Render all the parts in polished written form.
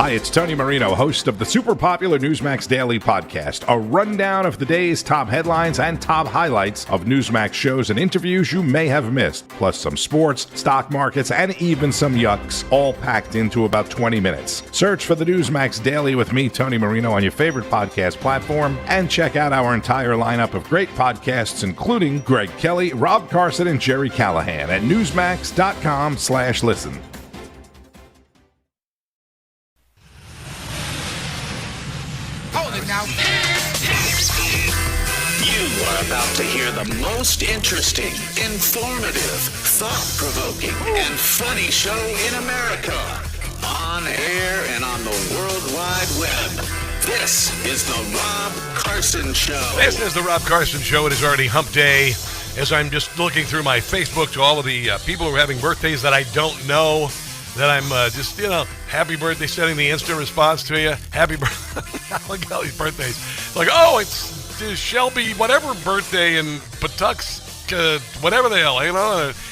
Hi, it's Tony Marino, host of the super popular Newsmax Daily Podcast, a rundown of the day's top headlines and top highlights of Newsmax shows and interviews you may have missed, plus some sports, stock markets, and even some yucks, all packed into about 20 minutes. Search for the Newsmax Daily with me, Tony Marino, on your favorite podcast platform, and check out our entire lineup of great podcasts, including Greg Kelly, Rob Carson, and Jerry Callahan at newsmax.com/listen. Now. You are about to hear the most interesting, informative, thought-provoking, and funny show in America. On air and on the World Wide Web. This is the Rob Carson Show. This is the Rob Carson Show. It is already hump day. As I'm just looking through my Facebook to all of the people who are having birthdays that I don't know, that I'm just, happy birthday, sending the instant response to you. Happy birthday. Look at all these birthdays. Like, oh, it's Shelby, whatever birthday in Patuxent, whatever the hell,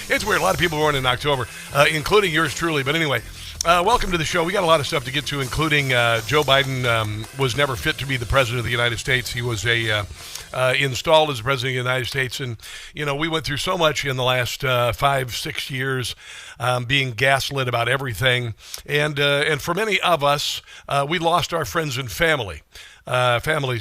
It's weird. A lot of people born in October, including yours truly. But anyway, welcome to the show. We got a lot of stuff to get to, including Joe Biden was never fit to be the president of the United States. He was installed as the president of the United States. And, we went through so much in the last 5-6 years, being gaslit about everything. And for many of us, we lost our friends and families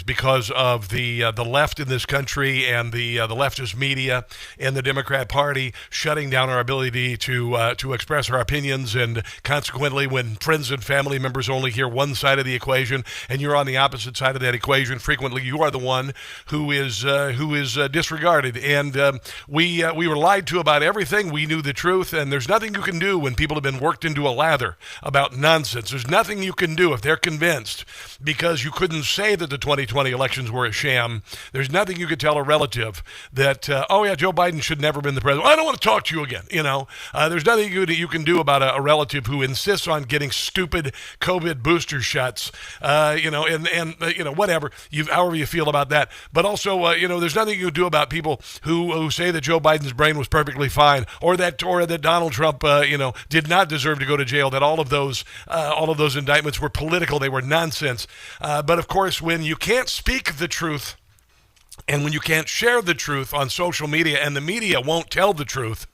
because of the left in this country and the leftist media and the Democrat Party shutting down our ability to express our opinions, and consequently, when friends and family members only hear one side of the equation and you're on the opposite side of that equation, frequently you are the one who is disregarded. And we were lied to about everything. We knew the truth, and there's nothing you can do when people have been worked into a lather about nonsense. There's nothing you can do if they're convinced, because you couldn't say that the 2020 elections were a sham. There's nothing you could tell a relative that, Joe Biden should never have been the president. I don't want to talk to you again. There's nothing you can do about a relative who insists on getting stupid COVID booster shots, whatever, however you feel about that. But also, there's nothing you can do about people who say that Joe Biden's brain was perfectly fine, or that Donald Trump, did not deserve to go to jail, that all of those indictments were political. They were nonsense. But of course, when you can't speak the truth, and when you can't share the truth on social media, and the media won't tell the truth,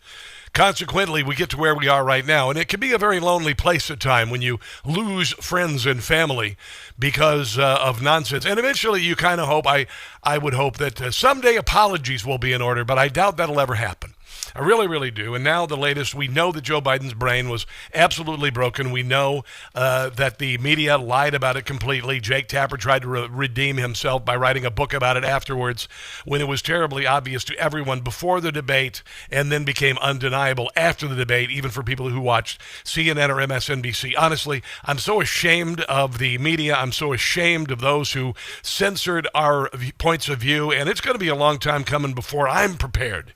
consequently, we get to where we are right now. And it can be a very lonely place at times when you lose friends and family because of nonsense. And eventually, you kind of hope, I would hope that someday apologies will be in order, but I doubt that'll ever happen. I really, really do. And now the latest, we know that Joe Biden's brain was absolutely broken. We know that the media lied about it completely. Jake Tapper tried to redeem himself by writing a book about it afterwards, when it was terribly obvious to everyone before the debate, and then became undeniable after the debate, even for people who watched CNN or MSNBC. Honestly, I'm so ashamed of the media. I'm so ashamed of those who censored our points of view, and it's going to be a long time coming before I'm prepared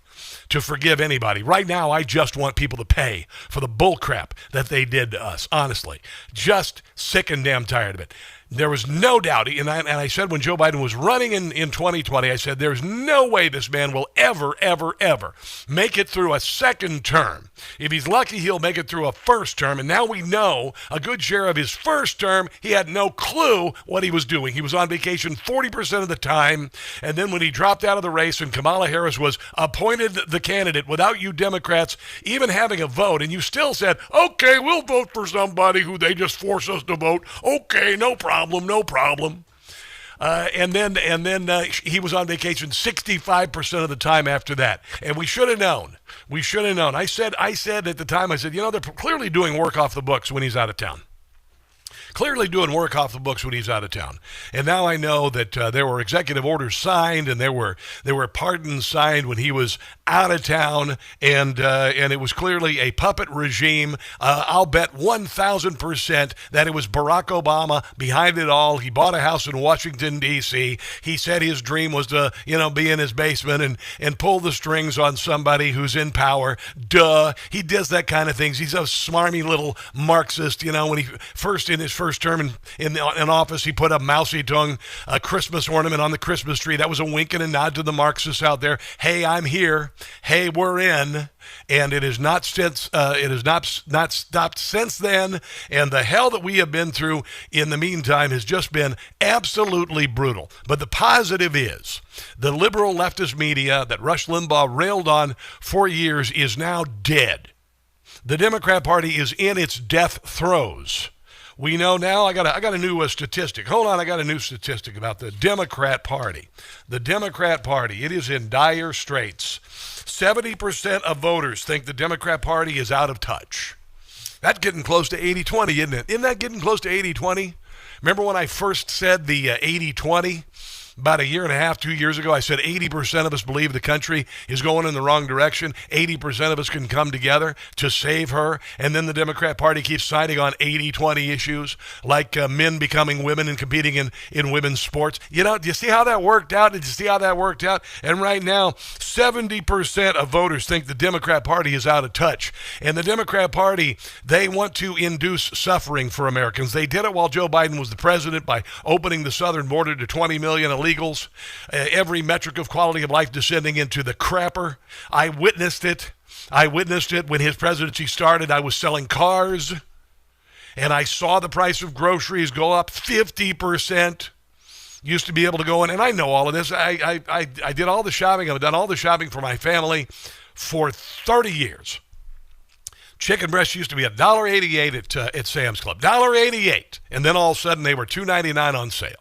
to forgive anybody. Right now, I just want people to pay for the bullcrap that they did to us, honestly. Just sick and damn tired of it. There was no doubt, and I said when Joe Biden was running in 2020, I said there's no way this man will ever, ever, ever make it through a second term. If he's lucky, he'll make it through a first term, and now we know a good share of his first term, he had no clue what he was doing. He was on vacation 40% of the time, and then when he dropped out of the race and Kamala Harris was appointed the candidate without you Democrats even having a vote, and you still said, okay, we'll vote for somebody who they just force us to vote. Okay, no problem. No problem. And then he was on vacation 65% of the time after that. And we should have known. I said at the time, they're clearly doing work off the books when he's out of town. Clearly doing work off the books when he's out of town. And now I know that there were executive orders signed, and there were pardons signed when he was out of town, and it was clearly a puppet regime. I'll bet 1,000% that it was Barack Obama behind it all. He bought a house in Washington, D.C. He said his dream was to, be in his basement and pull the strings on somebody who's in power. Duh. He does that kind of things. He's a smarmy little Marxist, when he in his first term in office, he put a Mao Zedong Christmas ornament on the Christmas tree. That was a wink and a nod to the Marxists out there. Hey, I'm here. Hey, we're in. And it has not stopped since then. And the hell that we have been through in the meantime has just been absolutely brutal. But the positive is the liberal leftist media that Rush Limbaugh railed on for years is now dead. The Democrat Party is in its death throes. We know now, I got a new statistic. Hold on, I got a new statistic about the Democrat Party. The Democrat Party, it is in dire straits. 70% of voters think the Democrat Party is out of touch. That's getting close to 80-20, isn't it? Isn't that getting close to 80-20? Remember when I first said the 80-20? About a year and a half, 2 years ago, I said 80% of us believe the country is going in the wrong direction. 80% of us can come together to save her. And then the Democrat Party keeps siding on 80-20 issues, like men becoming women and competing in women's sports. You know, do you see how that worked out? Did you see how that worked out? And right now, 70% of voters think the Democrat Party is out of touch. And the Democrat Party, they want to induce suffering for Americans. They did it while Joe Biden was the president by opening the southern border to 20 million illegals. Every metric of quality of life descending into the crapper. I witnessed it when his presidency started. I was selling cars, and I saw the price of groceries go up 50%. Used to be able to go in, and I know all of this. I did all the shopping. I've done all the shopping for my family for 30 years. Chicken breast used to be $1.88 at Sam's Club, $1.88, and then all of a sudden they were $2.99 on sale.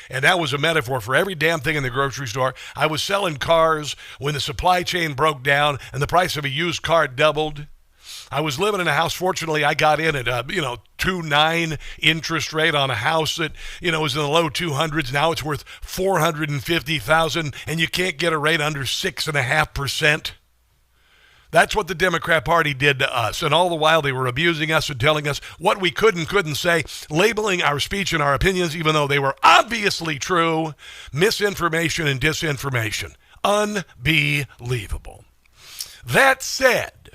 And that was a metaphor for every damn thing in the grocery store. I was selling cars when the supply chain broke down and the price of a used car doubled. I was living in a house. Fortunately, I got in at 2.9 interest rate on a house that was in the low 200s. Now it's worth $450,000, and you can't get a rate under 6.5%. That's what the Democrat Party did to us. And all the while they were abusing us and telling us what we could and couldn't say, labeling our speech and our opinions, even though they were obviously true, misinformation and disinformation. Unbelievable. That said,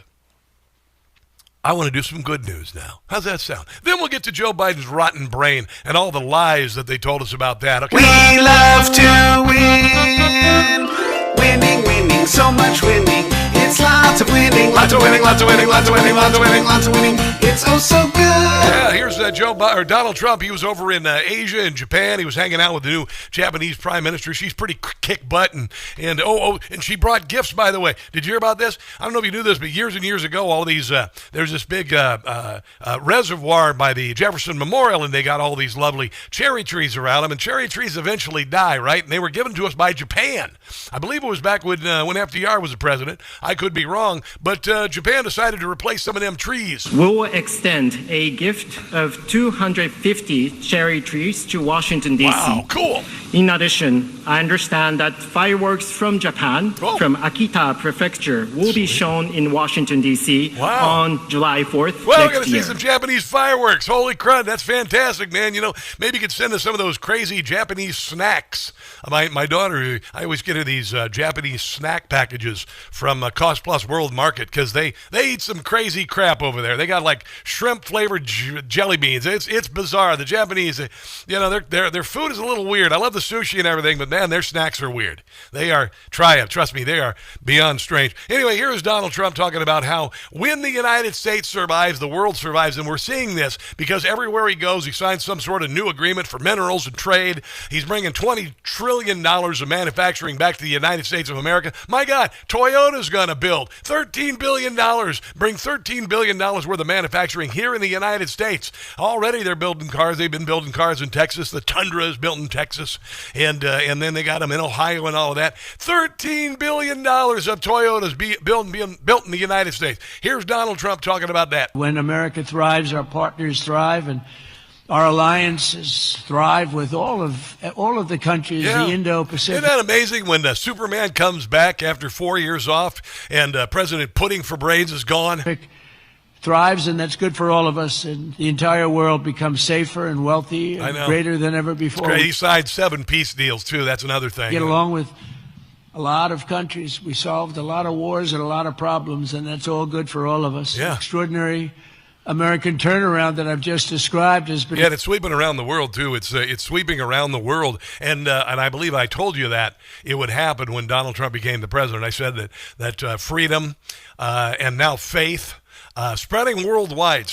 I want to do some good news now. How's that sound? Then we'll get to Joe Biden's rotten brain and all the lies that they told us about that. Okay? We love to win. Winning, so much winning. It's lots of winning, lots of winning, lots of winning, lots of winning, lots of winning, lots of winning. It's oh so good. Yeah, here's Donald Trump. He was over in Asia and Japan. He was hanging out with the new Japanese prime minister. She's pretty kick butt, and she brought gifts, by the way. Did you hear about this? I don't know if you knew this, but years and years ago, all these there's this big reservoir by the Jefferson Memorial, and they got all these lovely cherry trees around them, and cherry trees eventually die, right? And they were given to us by Japan. I believe it was back when FDR was the president. I could be wrong, but Japan decided to replace some of them trees. We will extend a gift of 250 cherry trees to Washington, D.C. Wow, cool. In addition, I understand that fireworks from Japan, from Akita Prefecture, will be shown in Washington, D.C. on July 4th Well, we're next going to see year. some Japanese fireworks. Holy crud, that's fantastic, man. Maybe you could send us some of those crazy Japanese snacks. My daughter, I always get her these Japanese snack packages from Cost Plus World Market because they eat some crazy crap over there. They got like shrimp-flavored jelly beans. It's bizarre. The Japanese, their food is a little weird. I love the sushi and everything, but man, their snacks are weird. Try it. Trust me, they are beyond strange. Anyway, here is Donald Trump talking about how when the United States survives, the world survives, and we're seeing this because everywhere he goes, he signs some sort of new agreement for minerals and trade. He's bringing $20 trillion of manufacturing back to the United States of America. My God, Toyota's going to build $13 billion, bring $13 billion worth of manufacturing here in the United States. Already they're building cars. They've been building cars in Texas. The Tundra is built in Texas, and then they got them in Ohio and all of that. $13 billion of Toyotas being built in the United States. Here's Donald Trump talking about that. When America thrives, our partners thrive, and our alliances thrive with all of the countries, the Indo-Pacific. Isn't that amazing when Superman comes back after 4 years off and President Pudding for Brains is gone? Thrives, and that's good for all of us, and the entire world becomes safer and wealthy and greater than ever before. He signed 7 peace deals, too. That's another thing. Get along with a lot of countries. We solved a lot of wars and a lot of problems, and that's all good for all of us. Yeah. Extraordinary American turnaround that I've just described has been... Yeah, and it's sweeping around the world, too. It's sweeping around the world. And I believe I told you that it would happen when Donald Trump became the president. I said that freedom and now faith spreading worldwide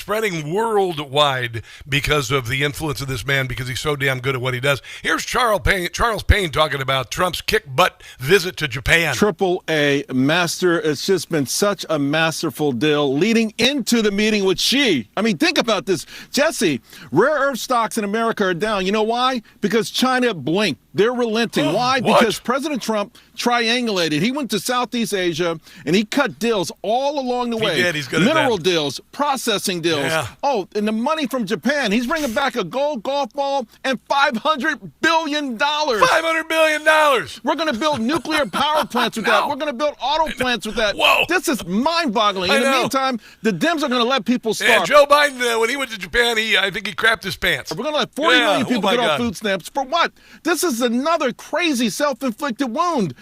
because of the influence of this man, because he's so damn good at what he does. Here's Charles Payne talking about Trump's kick-butt visit to Japan. Triple-A master. It's just been such a masterful deal leading into the meeting with Xi. I mean, think about this. Jesse, rare earth stocks in America are down. You know why? Because China blinked. They're relenting. Why? What? Because President Trump triangulated. He went to Southeast Asia, and he cut deals all along the way. He did. He's good at that. Mineral deals, processing deals. Yeah. Oh, and the money from Japan. He's bringing back a gold golf ball and $500 billion. $500 billion. We're going to build nuclear power plants with that. We're going to build auto plants with that. Whoa. This is mind-boggling. In the meantime, the Dems are going to let people starve. Yeah, Joe Biden, when he went to Japan, I think he crapped his pants. We're going to let 40 million people get off food stamps. For what? This is another crazy self-inflicted wound.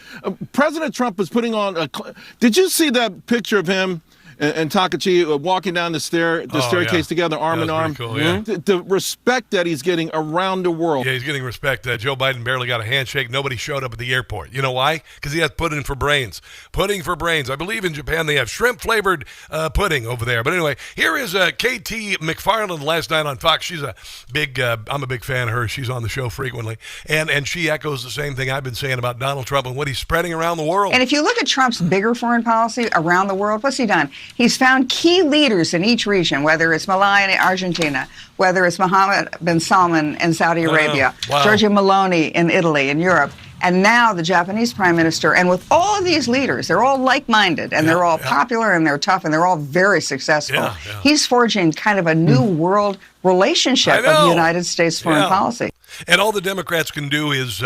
President Trump is putting on did you see that picture of him and Takachi walking down the staircase together, arm in arm? Cool, yeah. The respect that he's getting around the world. Yeah, he's getting respect. Joe Biden barely got a handshake. Nobody showed up at the airport. You know why? Because he has pudding for brains. Pudding for brains. I believe in Japan they have shrimp-flavored pudding over there. But anyway, here is KT McFarland last night on Fox. She's I'm a big fan of her. She's on the show frequently. And she echoes the same thing I've been saying about Donald Trump and what he's spreading around the world. And if you look at Trump's bigger foreign policy around the world, what's he done? He's found key leaders in each region, whether it's Malaya in Argentina, whether it's Mohammed bin Salman in Saudi Arabia, Giorgia Meloni in Italy and Europe, and now the Japanese prime minister. And with all of these leaders, they're all like-minded, and they're all popular, and they're tough, and they're all very successful. He's forging kind of a new world relationship of the United States foreign policy. And all the Democrats can do is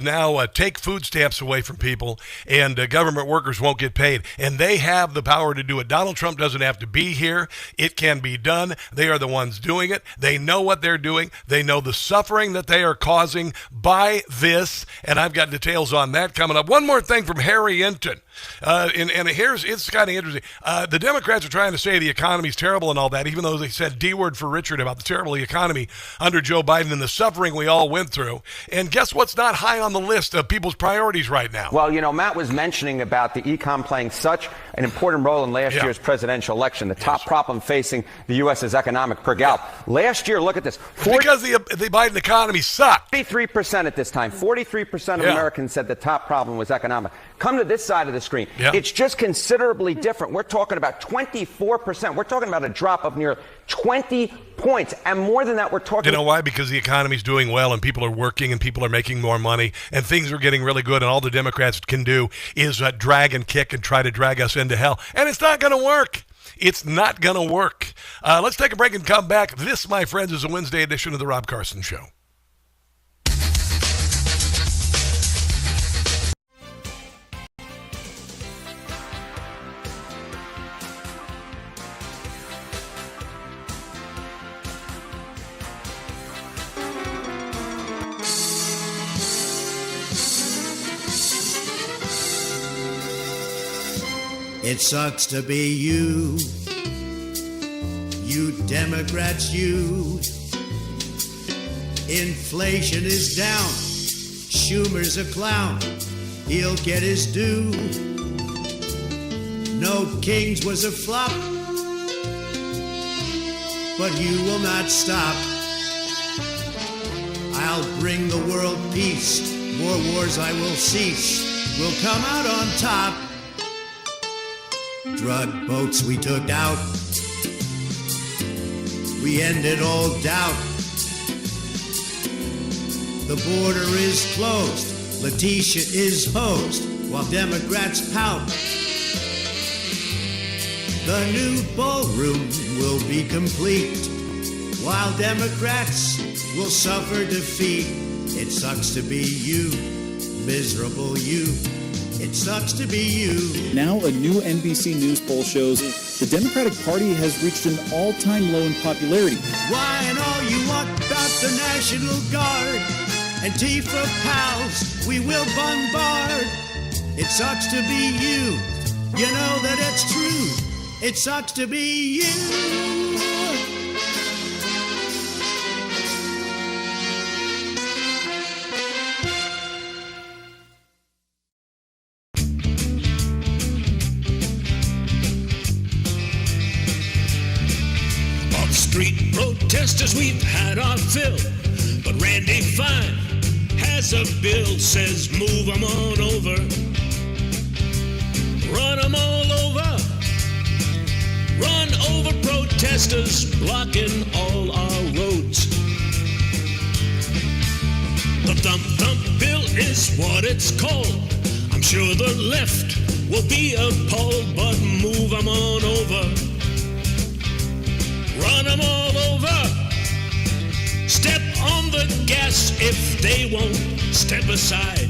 now take food stamps away from people, and government workers won't get paid. And they have the power to do it. Donald Trump doesn't have to be here. It can be done. They are the ones doing it. They know what they're doing. They know the suffering that they are causing by this. And I've got details on that coming up. One more thing from Harry Hinton. And it's kind of interesting. The Democrats are trying to say the economy's terrible and all that, even though they said D-word for Richard about the terrible economy under Joe Biden and the suffering we all went through. And guess what's not high on the list of people's priorities right now? Well, Matt was mentioning about the econ playing such an important role in last year's presidential election. The top problem facing the U.S. is economic per Gallup. Last year, look at this. Because the Biden economy sucked. 43% at this time. 43% of Americans said the top problem was economic. Come to this side of the screen. It's just considerably different. We're talking about 24%. We're talking about a drop of near 20 points. And more than that, we're talking... You know why? Because the economy's doing well and people are working and people are making more money and things are getting really good, and all the Democrats can do is drag and kick and try to drag us into hell. And it's not going to work. It's not going to work. Let's take a break and come back. This, my friends, is a Wednesday edition of The Rob Carson Show. It sucks to be you Democrats, you. Inflation is down, Schumer's a clown, he'll get his due. No Kings was a flop, but you will not stop. I'll bring the world peace, more wars I will cease, we'll come out on top. Drug boats we took out, we ended all doubt. The border is closed, Letitia is hosed, while Democrats pout. The new ballroom will be complete, while Democrats will suffer defeat. It sucks to be you, miserable you. It sucks to be you. Now a new NBC News poll shows the Democratic Party has reached an all-time low in popularity. Why and all you want about the National Guard and Antifa pals, we will bombard. It sucks to be you. You know that it's true. It sucks to be you. Street protesters, we've had our fill, but Randy Fine has a bill, says move them on over, run them all over, run over protesters blocking all our roads. The Thump Thump bill is what it's called. I'm sure the left will be appalled, but move them on over. Run them all over. Step on the gas if they won't step aside.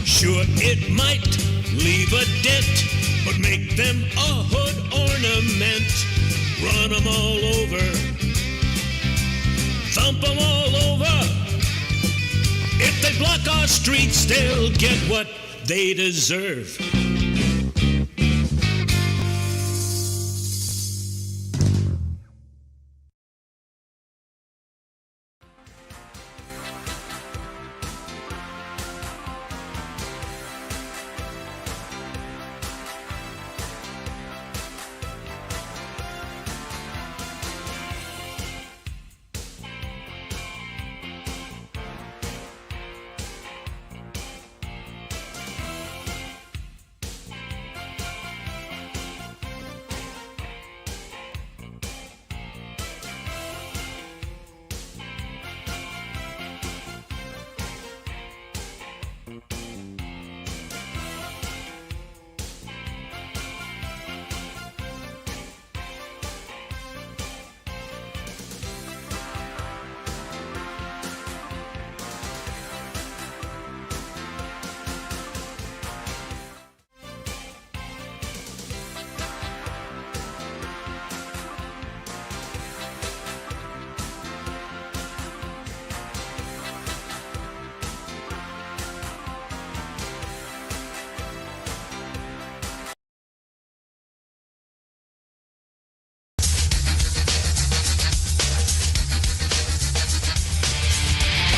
Sure, it might leave a dent, but make them a hood ornament. Run them all over. Thump them all over. If they block our streets, they'll get what they deserve.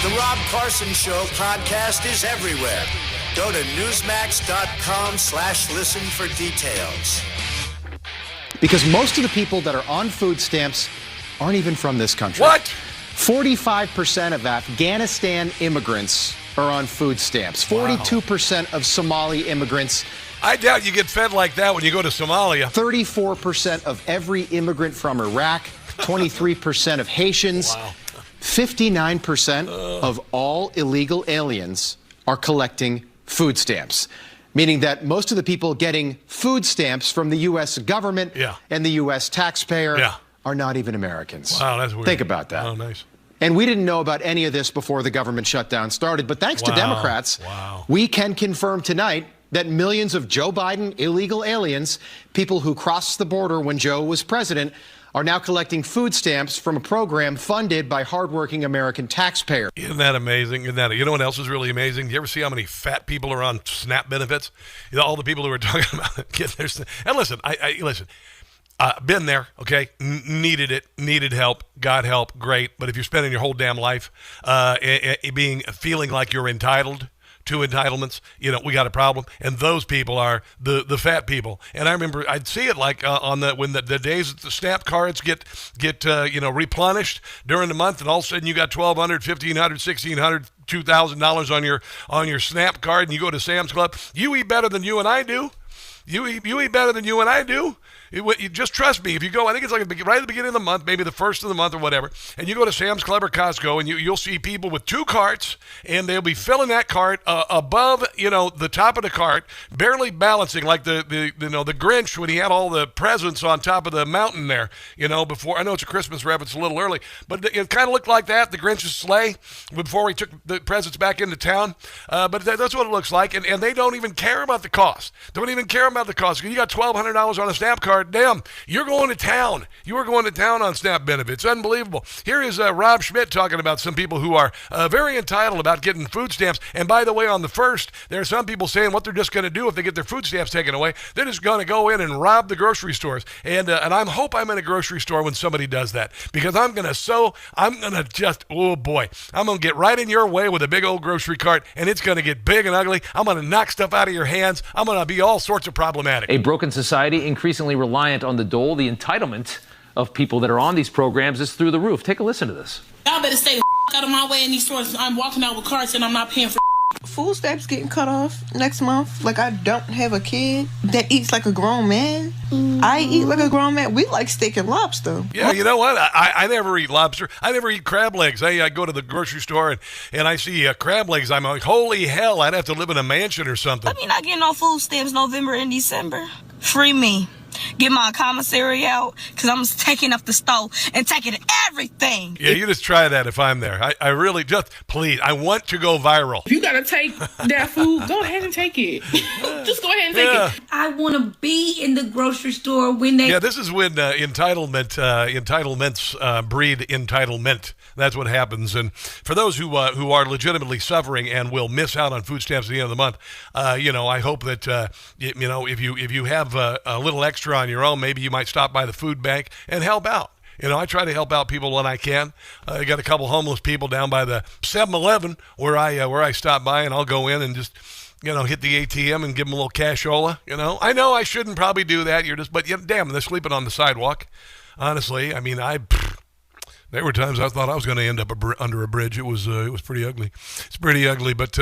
The Rob Carson Show podcast is everywhere. Go to newsmax.com/listen for details. Because most of the people that are on food stamps aren't even from this country. What? 45% of Afghanistan immigrants are on food stamps. 42% of Somali immigrants. I doubt you get fed like that when you go to Somalia. 34% of every immigrant from Iraq. 23% of Haitians. Wow. 59% of all illegal aliens are collecting food stamps, meaning that most of the people getting food stamps from the U.S. government and the U.S. taxpayer are not even Americans. Wow, that's weird. Think about that. Oh, nice. And we didn't know about any of this before the government shutdown started, but thanks to Democrats, we can confirm tonight that millions of Joe Biden illegal aliens, people who crossed the border when Joe was president, are now collecting food stamps from a program funded by hardworking American taxpayers. Isn't that amazing? You know what else is really amazing? Do you ever see how many fat people are on SNAP benefits? You know, all the people who are talking about getting their... And listen, listen. Been there, okay? Needed it, needed help, got help, great. But if you're spending your whole damn life feeling like you're entitled to entitlements, you know, we got a problem. And those people are the fat people. And I remember I'd see it like when the days that the SNAP cards get replenished during the month, and all of a sudden you got $1,200, $1,500, $1,600, $2,000 on your SNAP card, and you go to Sam's Club. You eat better than you and I do. You eat better than you and I do. You just trust me. If you go, I think it's like right at the beginning of the month, maybe the first of the month or whatever, and you go to Sam's Club or Costco, and you'll see people with two carts, and they'll be filling that cart above, the top of the cart, barely balancing, like the Grinch when he had all the presents on top of the mountain there. Before, I know it's a Christmas reference, a little early, but it kind of looked like that, the Grinch's sleigh, before he took the presents back into town. But that's what it looks like, and they don't even care about the cost. Don't even care care about the cost. You got $1,200 on a SNAP card. Damn, you're going to town. You are going to town on SNAP benefits. Unbelievable. Here is Rob Schmidt talking about some people who are very entitled about getting food stamps. And by the way, on the 1st, there are some people saying what they're just going to do if they get their food stamps taken away. They're just going to go in and rob the grocery stores. And I hope I'm in a grocery store when somebody does that, because I'm going to just, oh boy, I'm going to get right in your way with a big old grocery cart, and it's going to get big and ugly. I'm going to knock stuff out of your hands. I'm going to be all sorts of problematic. A broken society, increasingly reliant on the dole. The entitlement of people that are on these programs is through the roof. Take a listen to this. Y'all better stay the out of my way in these stores. I'm walking out with carts and I'm not paying for food stamps getting cut off next month. Like, I don't have a kid that eats like a grown man. I eat like a grown man. We like steak and lobster. Yeah, you know what? I never eat lobster. I never eat crab legs. I go to the grocery store and I see crab legs. I'm like, holy hell, I'd have to live in a mansion or something. I mean, not getting no food stamps November and December. Free me. Get my commissary out, because I'm taking up the stove and taking everything. Yeah, you just try that if I'm there. I really just, please, I want to go viral. If you got to take that food, go ahead and take it. Just go ahead and take it. I want to be in the grocery store when they... Yeah, this is when entitlements breed entitlement. That's what happens. And for those who are legitimately suffering and will miss out on food stamps at the end of the month, I hope that, if you have a little extra on your own, maybe you might stop by the food bank and help out. I try to help out people when I can. I got a couple homeless people down by the 7-Eleven where I stop by, and I'll go in and just, hit the ATM and give them a little cashola. I know I shouldn't probably do that. But damn, they're sleeping on the sidewalk. Honestly, I mean, there were times I thought I was going to end up under a bridge. It was pretty ugly. It's pretty ugly. But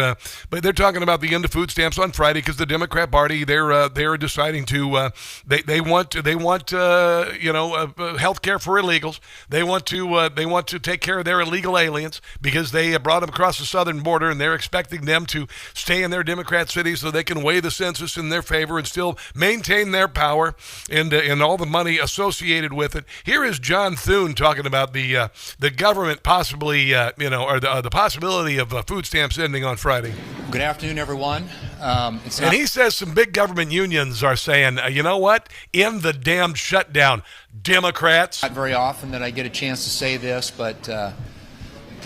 they're talking about the end of food stamps on Friday because the Democrat Party they're deciding to they want health care for illegals. They want to take care of their illegal aliens because they brought them across the southern border, and they're expecting them to stay in their Democrat cities so they can weigh the census in their favor and still maintain their power and all the money associated with it. Here is John Thune talking about the government possibly, or the possibility of food stamps ending on Friday. Good afternoon, everyone. And he says some big government unions are saying, you know what? End the damn shutdown, Democrats. Not very often that I get a chance to say this, but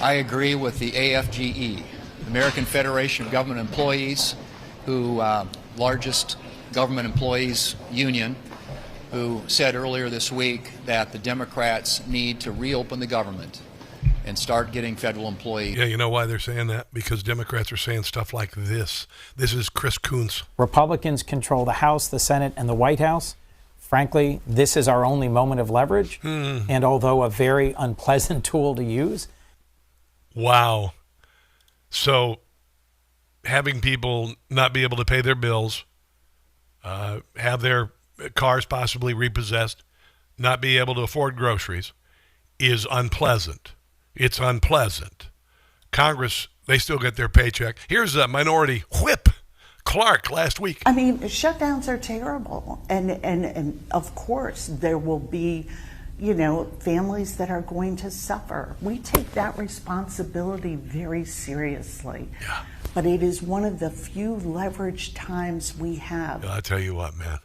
I agree with the AFGE, American Federation of Government Employees, largest government employees union, who said earlier this week that the Democrats need to reopen the government and start getting federal employees. Yeah, you know why they're saying that? Because Democrats are saying stuff like this. This is Chris Coons. Republicans control the House, the Senate, and the White House. Frankly, this is our only moment of leverage, and although a very unpleasant tool to use. Wow. So having people not be able to pay their bills, have their cars possibly repossessed, not be able to afford groceries, is unpleasant. It's unpleasant. Congress, they still get their paycheck. Here's a Minority Whip Clark last week. I mean, shutdowns are terrible. And of course, there will be, families that are going to suffer. We take that responsibility very seriously. Yeah. But it is one of the few leverage times we have. I'll tell you what, man.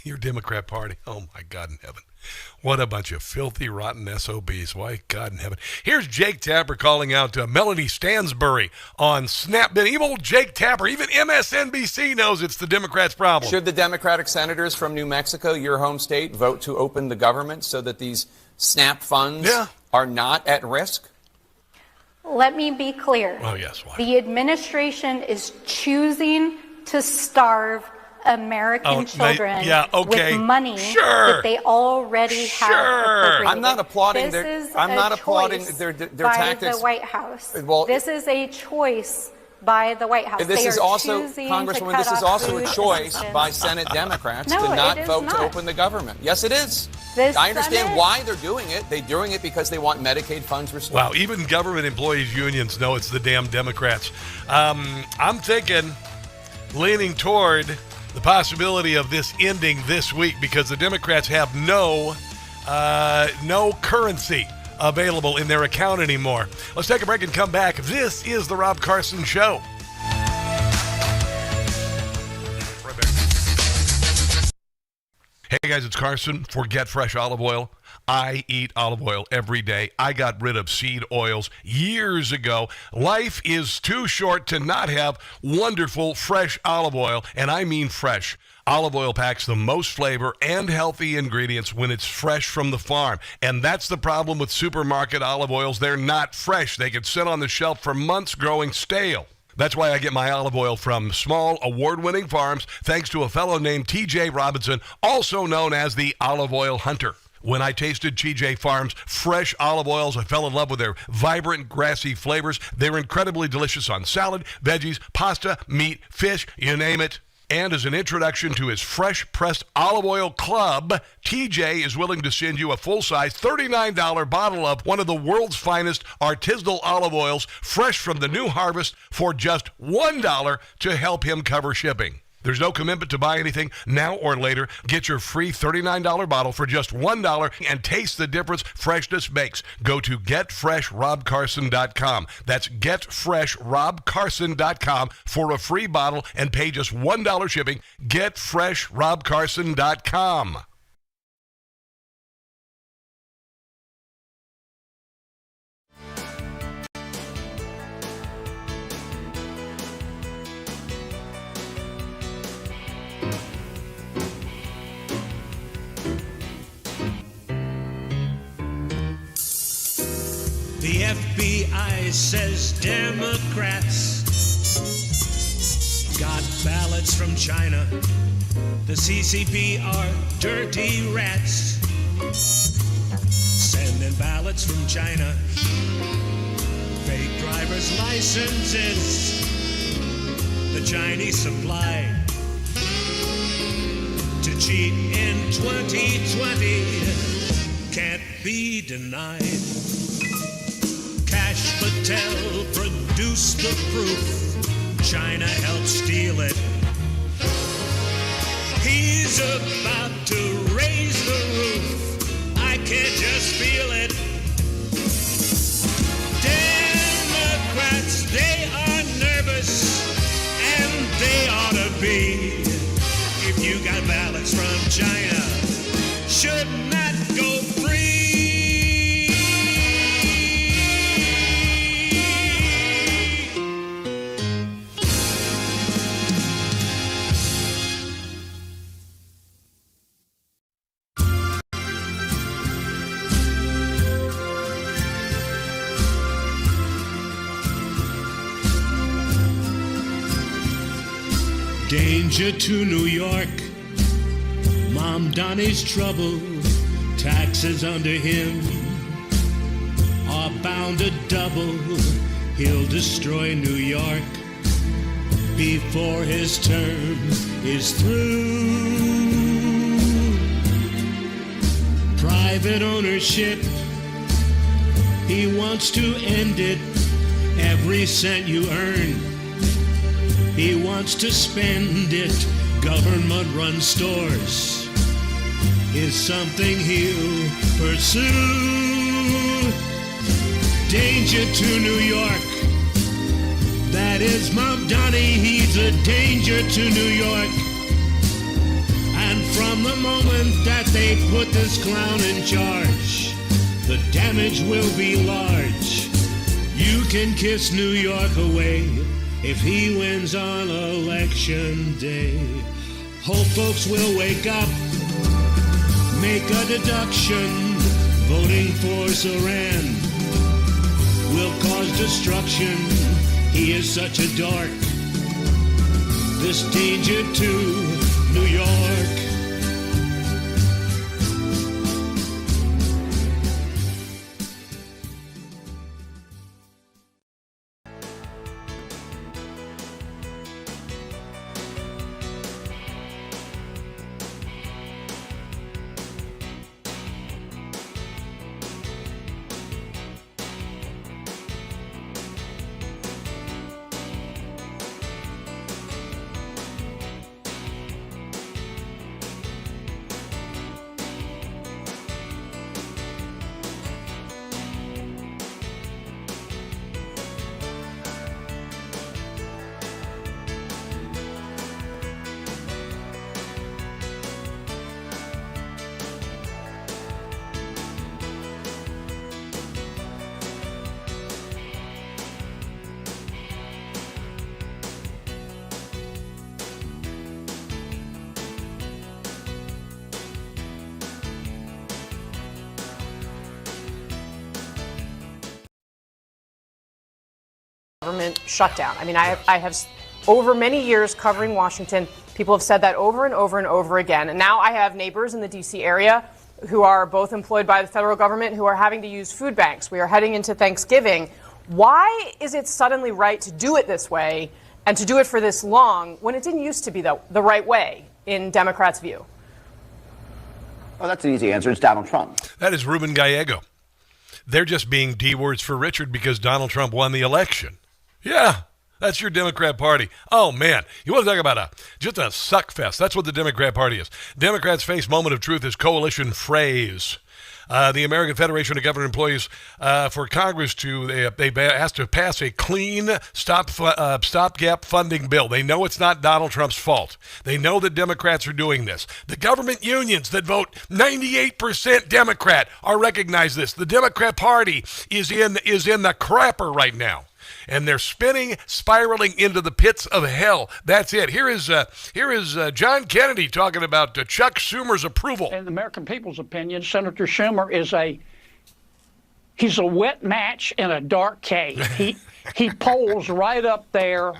Your Democrat Party. Oh, my God in heaven. What a bunch of filthy, rotten SOBs. Why, God in heaven. Here's Jake Tapper calling out to Melanie Stansbury on Snap. Even old Jake Tapper, even MSNBC knows it's the Democrats' problem. Should the Democratic senators from New Mexico, your home state, vote to open the government so that these SNAP funds are not at risk? Let me be clear. Oh, yes. Why? The administration is choosing to starve American children with money that they already have appropriated. I'm not applauding their tactics. By the White House. Well, this is a choice by the White House. This is also, Congresswoman, this is also a choice by Senate Democrats to not vote to open the government. Yes, it is. I understand why they're doing it. They're doing it because they want Medicaid funds restored. Wow, even government employees unions know it's the damn Democrats. I'm thinking, leaning toward the possibility of this ending this week because the Democrats have no currency available in their account anymore. Let's take a break and come back. This is the Rob Carson Show. Hey guys, it's Carson for Get Fresh Olive Oil. I eat olive oil every day. I got rid of seed oils years ago. Life is too short to not have wonderful fresh olive oil, and I mean fresh. Olive oil packs the most flavor and healthy ingredients when it's fresh from the farm. And that's the problem with supermarket olive oils. They're not fresh. They can sit on the shelf for months growing stale. That's why I get my olive oil from small, award-winning farms, thanks to a fellow named T.J. Robinson, also known as the Olive Oil Hunter. When I tasted TJ Farms' fresh olive oils, I fell in love with their vibrant, grassy flavors. They're incredibly delicious on salad, veggies, pasta, meat, fish, you name it. And as an introduction to his Fresh Pressed Olive Oil Club, TJ is willing to send you a full-size $39 bottle of one of the world's finest artisanal olive oils, fresh from the new harvest, for just $1 to help him cover shipping. There's no commitment to buy anything now or later. Get your free $39 bottle for just $1 and taste the difference freshness makes. Go to GetFreshRobCarson.com. That's GetFreshRobCarson.com for a free bottle and pay just $1 shipping. GetFreshRobCarson.com. The FBI says Democrats got ballots from China. The CCP are dirty rats, sending ballots from China. Fake driver's licenses the Chinese supply to cheat in 2020 can't be denied. Cash Patel produced the proof. China helped steal it. He's about to raise the roof. I can't just feel it. Democrats, they are nervous, and they ought to be. If you got ballots from China, should not go free. Danger to New York, Mamdani's trouble, taxes under him are bound to double. He'll destroy New York before his term is through. Private ownership, he wants to end it, every cent you earn. He wants to spend it. Government-run stores is something he'll pursue. Danger to New York. That is Mamdani. He's a danger to New York. And from the moment that they put this clown in charge, the damage will be large. You can kiss New York away if he wins on election day. Hope folks will wake up, make a deduction. Voting for Zohran will cause destruction. He is such a dark. This danger to New York. government shutdown. I mean, I have over many years covering Washington, people have said that over and over and over again. And now I have neighbors in the D.C. area who are both employed by the federal government who are having to use food banks. We are heading into Thanksgiving. Why is it suddenly right to do it this way and to do it for this long when it didn't used to be the right way in Democrats' view? Well, that's an easy answer. It's Donald Trump. That is Ruben Gallego. They're just being D-words for Richard because Donald Trump won the election. Yeah. That's your Democrat Party. Oh, man. You want to talk about just a suck fest. That's what the Democrat Party is. Democrats face moment of truth as coalition phrase. The American Federation of Government Employees for Congress they asked to pass a clean stopgap funding bill. They know it's not Donald Trump's fault. They know that Democrats are doing this. The government unions that vote 98% Democrat are recognize this. The Democrat Party is in the crapper right now. And they're spiraling into the pits of hell. That's it. Here is John Kennedy talking about Chuck Schumer's approval. In the American people's opinion, Senator Schumer he's a wet match in a dark cave. He polls right up there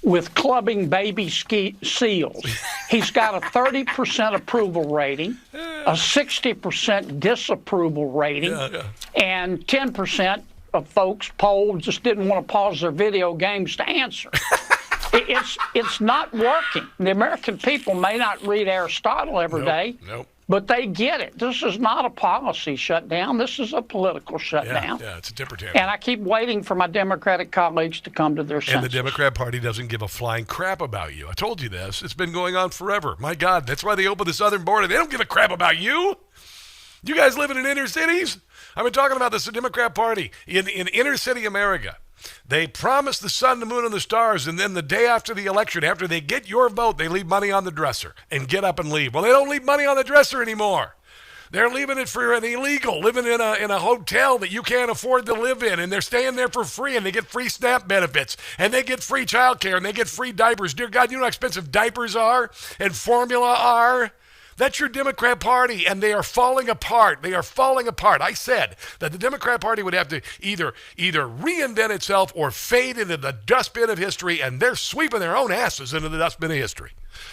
with clubbing baby seals. He's got a 30% approval rating, a 60% disapproval rating, and 10% of folks polled just didn't want to pause their video games to answer. It's not working. The American people may not read Aristotle every day, but they get it. This is not a policy shutdown. This is a political shutdown. Yeah, it's a different animal. And I keep waiting for my Democratic colleagues to come to their senses. And the Democrat Party doesn't give a flying crap about you. I told you this. It's been going on forever. My God, that's why they opened the southern border. They don't give a crap about you. You guys living in inner cities? I've been talking about this, the Democrat Party in inner city America. They promise the sun, the moon, and the stars, and then the day after the election, after they get your vote, they leave money on the dresser and get up and leave. Well, they don't leave money on the dresser anymore. They're leaving it for an illegal, living in a hotel that you can't afford to live in, and they're staying there for free, and they get free SNAP benefits, and they get free child care, and they get free diapers. Dear God, you know how expensive diapers are and formula are? That's your Democrat Party, and they are falling apart. They are falling apart. I said that the Democrat Party would have to either reinvent itself or fade into the dustbin of history, and they're sweeping their own asses into the dustbin of history.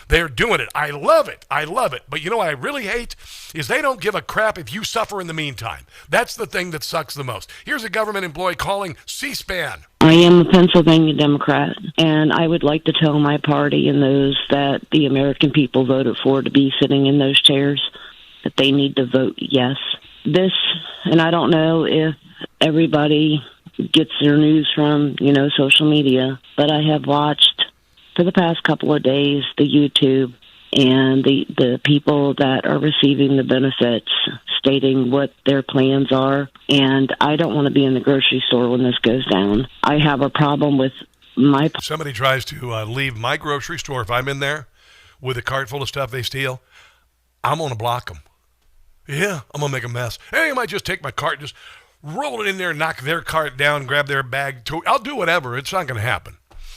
They're doing it. I love it. I love it. But you know what I really hate is they don't give a crap if you suffer in the meantime. That's the thing that sucks the most. Here's a government employee calling C-SPAN. I am a Pennsylvania Democrat, and I would like to tell my party and those that the American people voted for to be sitting in those chairs that they need to vote yes. This, and I don't know if everybody gets their news from, social media, but I have watched for the past couple of days the YouTube and the people that are receiving the benefits stating what their plans are. And I don't want to be in the grocery store when this goes down. I have a problem with my... Somebody tries to leave my grocery store. If I'm in there with a cart full of stuff they steal, I'm going to block them. Yeah, I'm going to make a mess. Hey, I might just take my cart, just roll it in there, knock their cart down, grab their bag. I'll do whatever. It's not going to happen.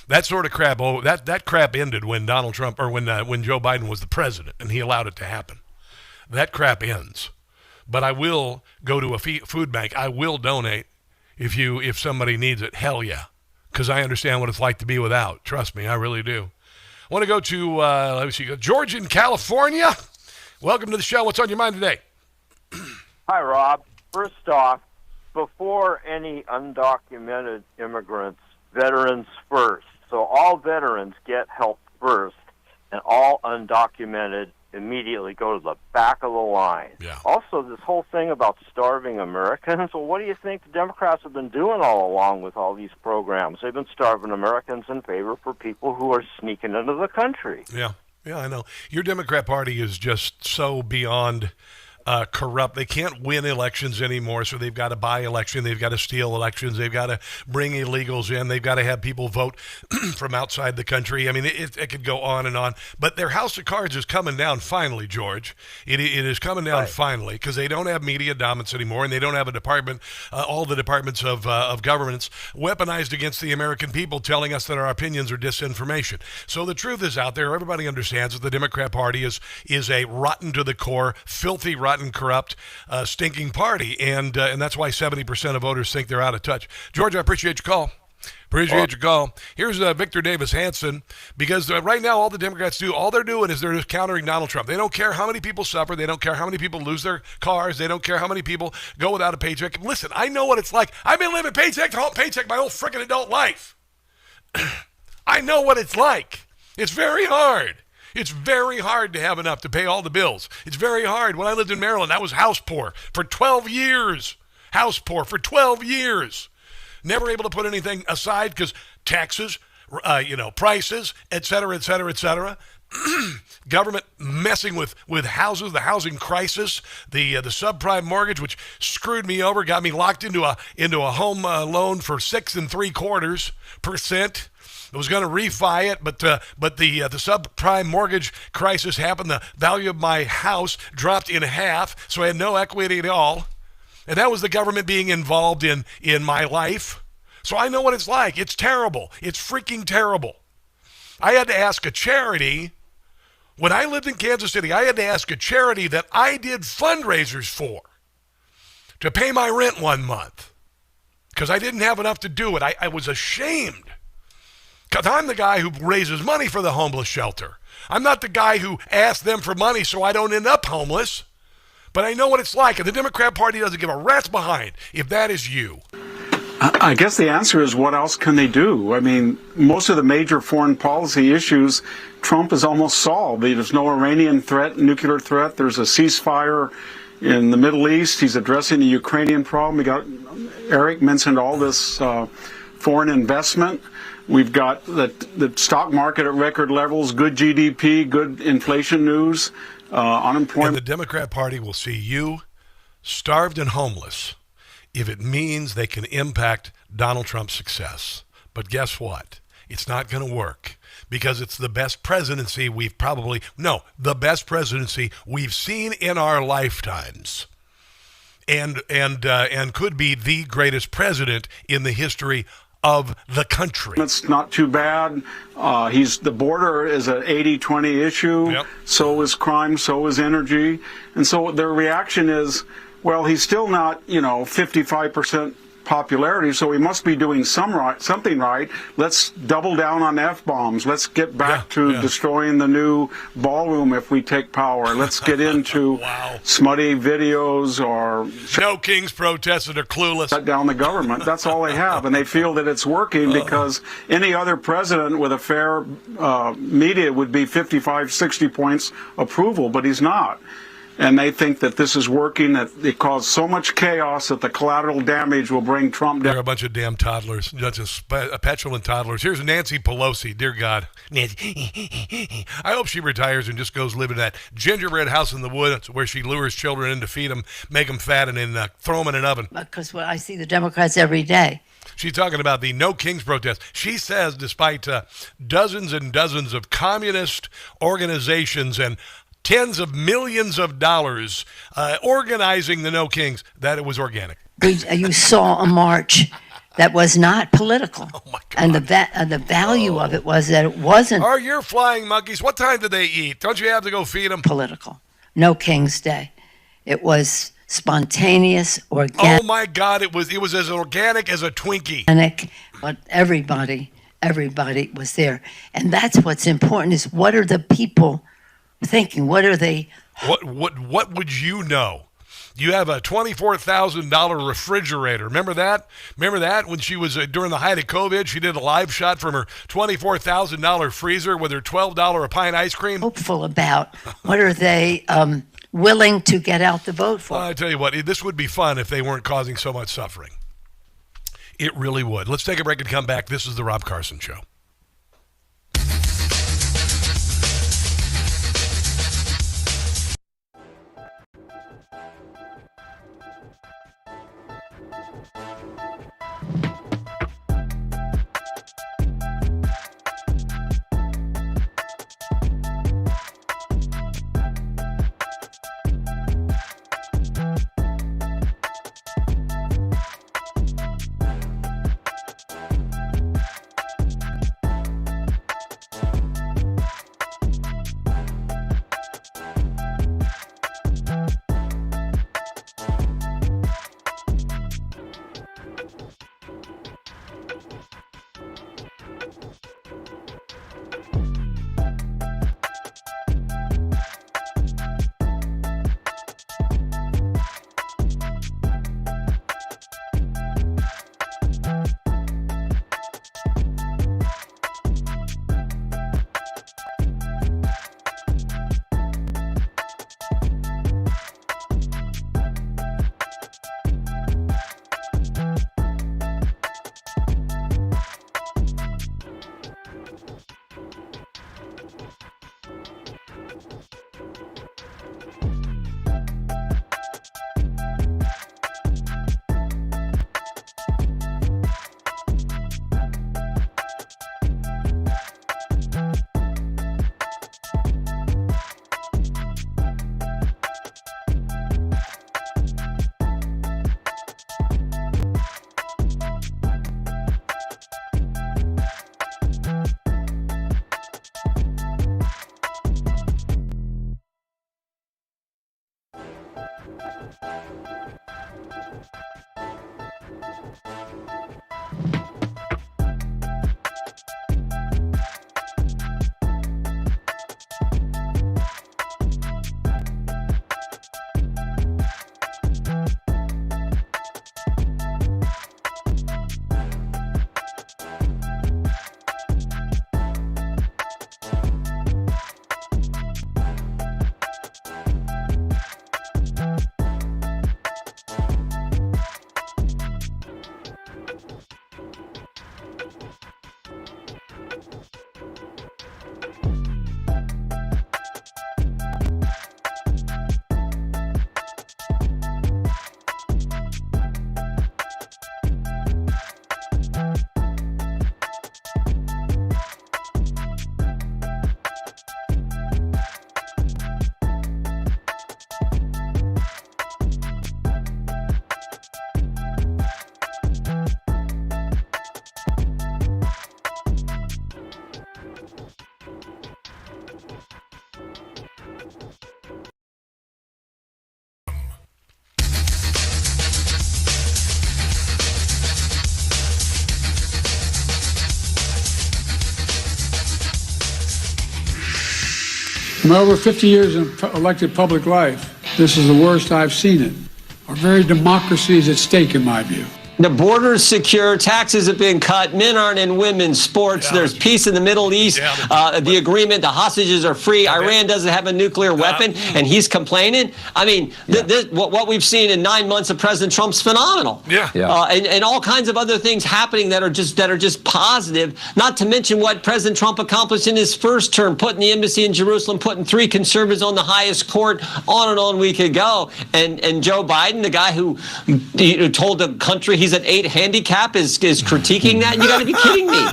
That sort of crap, that crap ended when Donald Trump, or when Joe Biden was the president, and he allowed it to happen. That crap ends. But I will go to a food bank. I will donate if somebody needs it. Hell yeah, because I understand what it's like to be without. Trust me, I really do. I want to go to let me see, George in California. Welcome to the show. What's on your mind today? Hi, Rob. First off, before any undocumented immigrants, veterans first. So all veterans get help first, and all undocumented immediately go to the back of the line. Yeah. Also, this whole thing about starving Americans, well, what do you think the Democrats have been doing all along with all these programs? They've been starving Americans in favor for people who are sneaking into the country. Yeah, I know. Your Democrat Party is just so beyond corrupt. They can't win elections anymore, so they've got to buy election. They've got to steal elections. They've got to bring illegals in. They've got to have people vote from outside the country. I mean, it could go on and on. But their house of cards is coming down finally, George. It is coming down finally because they don't have media dominance anymore, and they don't have a department, all the departments of governments weaponized against the American people, telling us that our opinions are disinformation. So the truth is out there. Everybody understands that the Democrat Party is a rotten to the core, filthy, rotten, corrupt, stinking party, and that's why 70% of voters think they're out of touch. George, I appreciate your call. Appreciate your call. Here's Victor Davis Hanson, because right now all the Democrats do, all they're doing is they're just countering Donald Trump. They don't care how many people suffer. They don't care how many people lose their cars. They don't care how many people go without a paycheck. Listen, I know what it's like. I've been living paycheck to paycheck my whole freaking adult life. I know what it's like. It's very hard. It's very hard to have enough to pay all the bills. It's very hard. When I lived in Maryland, I was house poor for 12 years. House poor for 12 years. Never able to put anything aside because taxes, prices, et cetera, et cetera, et cetera. Government messing with houses, the housing crisis, the subprime mortgage, which screwed me over, got me locked into a home loan for 6 3/4%. I was going to refi it, but the subprime mortgage crisis happened. The value of my house dropped in half, so I had no equity at all. And that was the government being involved in my life. So I know what it's like. It's terrible. It's freaking terrible. I had to ask a charity, when I lived in Kansas City, I had to ask a charity that I did fundraisers for to pay my rent one month because I didn't have enough to do it. I was ashamed because I'm the guy who raises money for the homeless shelter. I'm not the guy who asks them for money so I don't end up homeless. But I know what it's like, and the Democrat Party doesn't give a rat's behind if that is you. I guess the answer is, what else can they do? I mean, most of the major foreign policy issues, Trump has almost solved. There's no Iranian threat, nuclear threat. There's a ceasefire in the Middle East. He's addressing the Ukrainian problem. Eric mentioned all this foreign investment. We've got the stock market at record levels, good GDP, good inflation news. Unemployment. And the Democrat Party will see you starved and homeless if it means they can impact Donald Trump's success. But guess what? It's not going to work because it's the best presidency the best presidency we've seen in our lifetimes. And could be the greatest president in the history of the country. It's not too bad. The border is an 80-20 issue. Yep. So is crime, so is energy. And so their reaction is, well, he's still not, 55% popularity, so he must be doing something right. Let's double down on F-bombs. Let's get back to destroying the new ballroom if we take power. Let's get into smutty videos or... No Kings protests that are clueless. Shut down the government. That's all they have, and they feel that it's working because any other president with a fair media would be 55, 60 points approval, but he's not. And they think that this is working, that it caused so much chaos that the collateral damage will bring Trump down. They're a bunch of damn toddlers, just petulant toddlers. Here's Nancy Pelosi, dear God. Nancy. I hope she retires and just goes live in that gingerbread house in the woods where she lures children in to feed them, make them fat, and then throw them in an oven. Because I see the Democrats every day. She's talking about the No Kings protest. She says despite dozens and dozens of communist organizations and tens of millions of dollars organizing the No Kings, that it was organic. You saw a march that was not political. Oh my God. And the value of it was that it wasn't. Are your flying monkeys? What time did they eat? Don't you have to go feed them? Political. No King's Day. It was spontaneous, organic. Oh my God, it was as organic as a Twinkie. Organic, but everybody was there. And that's what's important is what are the people thinking? What are they? What would you know? You have a $24,000 refrigerator. Remember that? When she was during the height of COVID, she did a live shot from her $24,000 freezer with her $12 a pint ice cream. Hopeful about what are they willing to get out the vote for? I tell you what, this would be fun if they weren't causing so much suffering. It really would. Let's take a break and come back. This is the Rob Carson Show. In my over 50 years in elected public life, this is the worst I've seen it. Our very democracy is at stake, in my view. The border is secure. Taxes have been cut. Men aren't in women's sports. There's peace in the Middle East. The agreement, the hostages are free. Iran doesn't have a nuclear weapon, and he's complaining. I mean, what we've seen in 9 months of President Trump's phenomenal. And all kinds of other things happening that are just positive. Not to mention what President Trump accomplished in his first term, putting the embassy in Jerusalem, putting 3 conservatives on the highest court. On and on we could go. And Joe Biden, the guy who told the country he's at 8 handicap, is critiquing that. You got to be kidding me.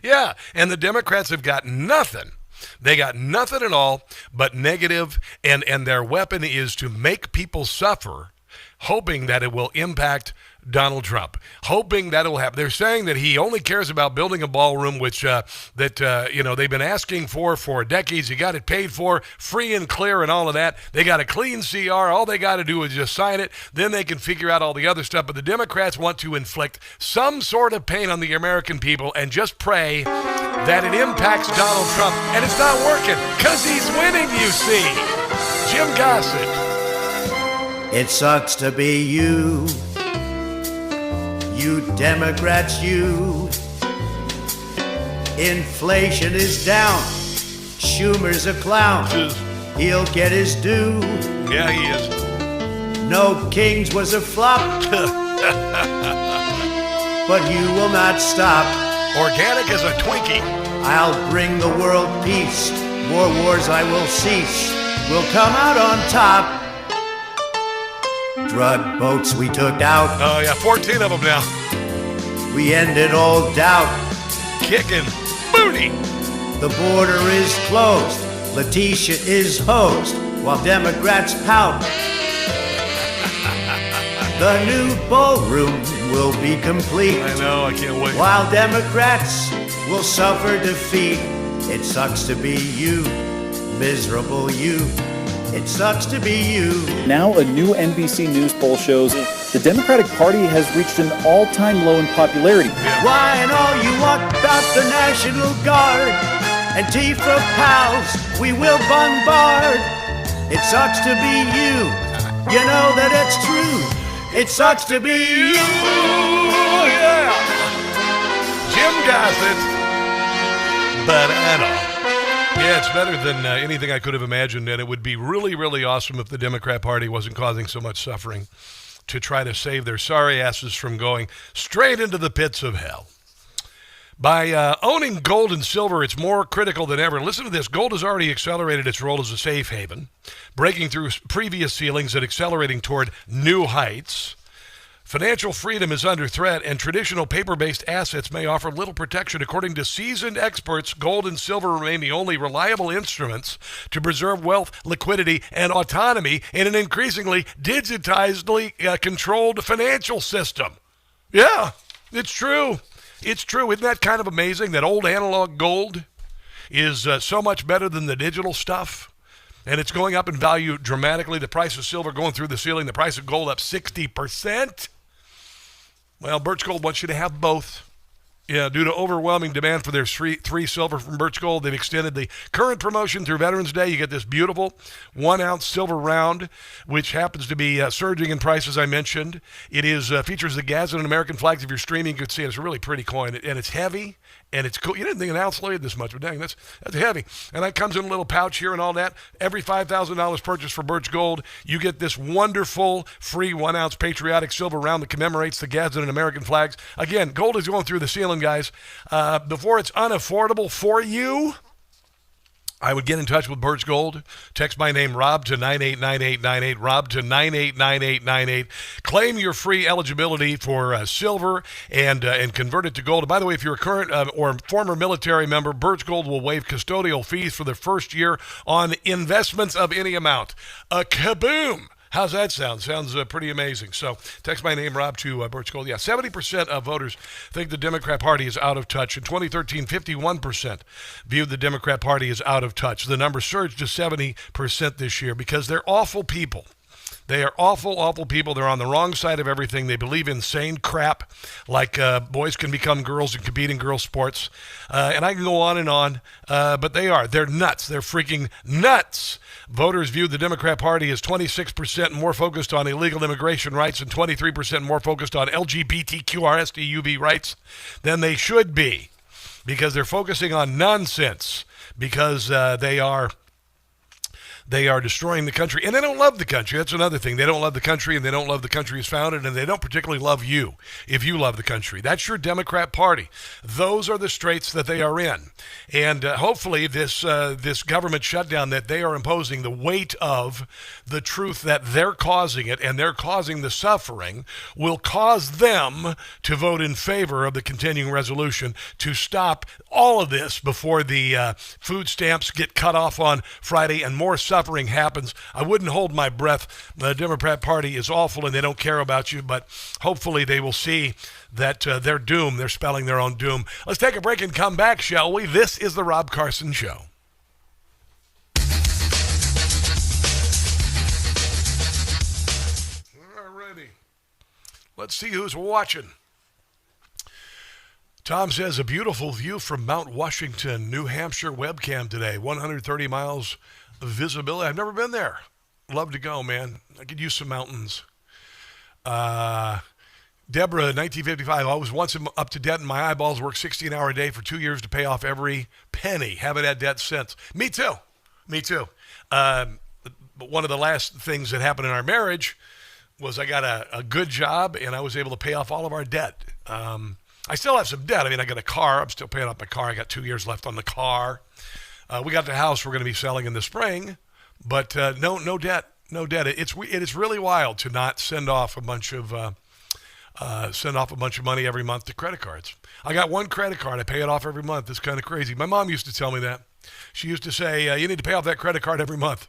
Yeah, and the Democrats have got nothing. They got nothing at all but negative, and their weapon is to make people suffer, hoping that it will impact Donald Trump, hoping that it will happen. They're saying that he only cares about building a ballroom, which they've been asking for decades. He got it paid for, free and clear, and all of that. They got a clean CR. All they got to do is just sign it. Then they can figure out all the other stuff. But the Democrats want to inflict some sort of pain on the American people and just pray that it impacts Donald Trump. And it's not working because he's winning, you see. Jim Gossett. It sucks to be you. You Democrats, you. Inflation is down. Schumer's a clown. He'll get his due. Yeah, he is. No Kings was a flop. But you will not stop. Organic as a Twinkie. I'll bring the world peace. More wars I will cease. We'll come out on top. Drug boats we took out. Oh, yeah, 14 of them now. We ended all doubt. Kicking booty. The border is closed. Letitia is hosed while Democrats pout. The new ballroom will be complete. I know, I can't wait. While Democrats will suffer defeat. It sucks to be you, miserable you. It sucks to be you. Now a new NBC News poll shows the Democratic Party has reached an all-time low in popularity. Why and all you want about the National Guard and Antifa pals, we will bombard. It sucks to be you. You know that it's true. It sucks to be you. Yeah. Jim Gossett. Banana. Yeah, it's better than anything I could have imagined, and it would be really, really awesome if the Democrat Party wasn't causing so much suffering to try to save their sorry asses from going straight into the pits of hell. By owning gold and silver, it's more critical than ever. Listen to this. Gold has already accelerated its role as a safe haven, breaking through previous ceilings and accelerating toward new heights. Financial freedom is under threat, and traditional paper-based assets may offer little protection. According to seasoned experts, gold and silver remain the only reliable instruments to preserve wealth, liquidity, and autonomy in an increasingly digitizedly controlled financial system. Yeah, it's true. It's true. Isn't that kind of amazing that old analog gold is so much better than the digital stuff? And it's going up in value dramatically. The price of silver going through the ceiling. The price of gold up 60%. Well, Birch Gold wants you to have both. Yeah, due to overwhelming demand for their three silver from Birch Gold, they've extended the current promotion through Veterans Day. You get this beautiful 1-ounce silver round, which happens to be surging in price, as I mentioned. It is features the Gadsden and American flags. If you're streaming, you can see it. It's a really pretty coin, and it's heavy. And it's cool. You didn't think an ounce weighed this much, but dang, that's heavy. And that comes in a little pouch here and all that. Every $5,000 purchase for Birch Gold, you get this wonderful free 1-ounce patriotic silver round that commemorates the Gadsden and American flags. Again, gold is going through the ceiling, guys. Before it's unaffordable for you, I would get in touch with Birch Gold. Text my name, Rob, to 989898. Rob to 989898. Claim your free eligibility for silver and convert it to gold. And by the way, if you're a current or former military member, Birch Gold will waive custodial fees for the first year on investments of any amount. Kaboom! How's that sound? Sounds pretty amazing. So text my name, Rob, to Birch Gold. Yeah, 70% of voters think the Democrat Party is out of touch. In 2013, 51% viewed the Democrat Party as out of touch. The number surged to 70% this year because they're awful people. They are awful, awful people. They're on the wrong side of everything. They believe insane crap like boys can become girls and compete in girls' sports. And I can go on, but they're nuts. They're freaking nuts. Voters view the Democrat Party as 26% more focused on illegal immigration rights and 23% more focused on LGBTQRSTUV rights than they should be, because they're focusing on nonsense, because they are destroying the country, and they don't love the country. That's another thing. They don't love the country, and they don't love the country as founded, and they don't particularly love you if you love the country. That's your Democrat Party. Those are the straits that they are in. And hopefully this government shutdown that they are imposing, the weight of the truth that they're causing it, and they're causing the suffering, will cause them to vote in favor of the continuing resolution to stop all of this before the food stamps get cut off on Friday and more suffering happens. I wouldn't hold my breath. The Democrat Party is awful and they don't care about you, but hopefully they will see that they're doomed. They're spelling their own doom. Let's take a break and come back, shall we? This is the Rob Carson Show. Alrighty. Let's see who's watching. Tom says, a beautiful view from Mount Washington, New Hampshire webcam today. 130 miles of visibility. I've never been there. Love to go, man. I could use some mountains. Deborah, 1955. I was once up to debt and my eyeballs worked 16-hour a day for 2 years to pay off every penny. Haven't had debt since. Me too. But one of the last things that happened in our marriage was I got a good job and I was able to pay off all of our debt. I still have some debt. I mean, I got a car. I'm still paying off my car. I got 2 years left on the car. We got the house we're going to be selling in the spring, but no debt. It is really wild to not send off a bunch of money every month to credit cards. I got one credit card. I pay it off every month. It's kind of crazy. My mom used to tell me that. She used to say, you need to pay off that credit card every month.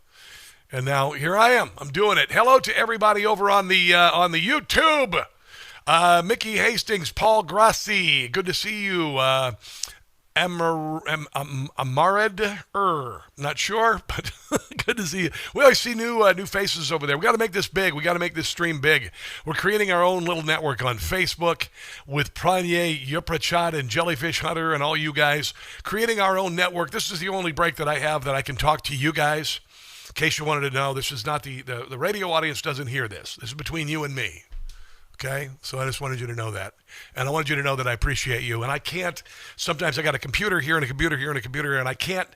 And now here I am. I'm doing it. Hello to everybody over on the YouTube. Mickey Hastings, Paul Grassi, good to see you. Amared, not sure, but good to see you. We always see new faces over there. We got to make this big. We got to make this stream big. We're creating our own little network on Facebook with Pranye, Yuprachat, and Jellyfish Hunter, and all you guys. Creating our own network. This is the only break that I have that I can talk to you guys. In case you wanted to know, this is not the radio audience doesn't hear this. This is between you and me. Okay, so I just wanted you to know that. And I wanted you to know that I appreciate you. And I can't, sometimes I got a computer here and a computer here and a computer here, and I can't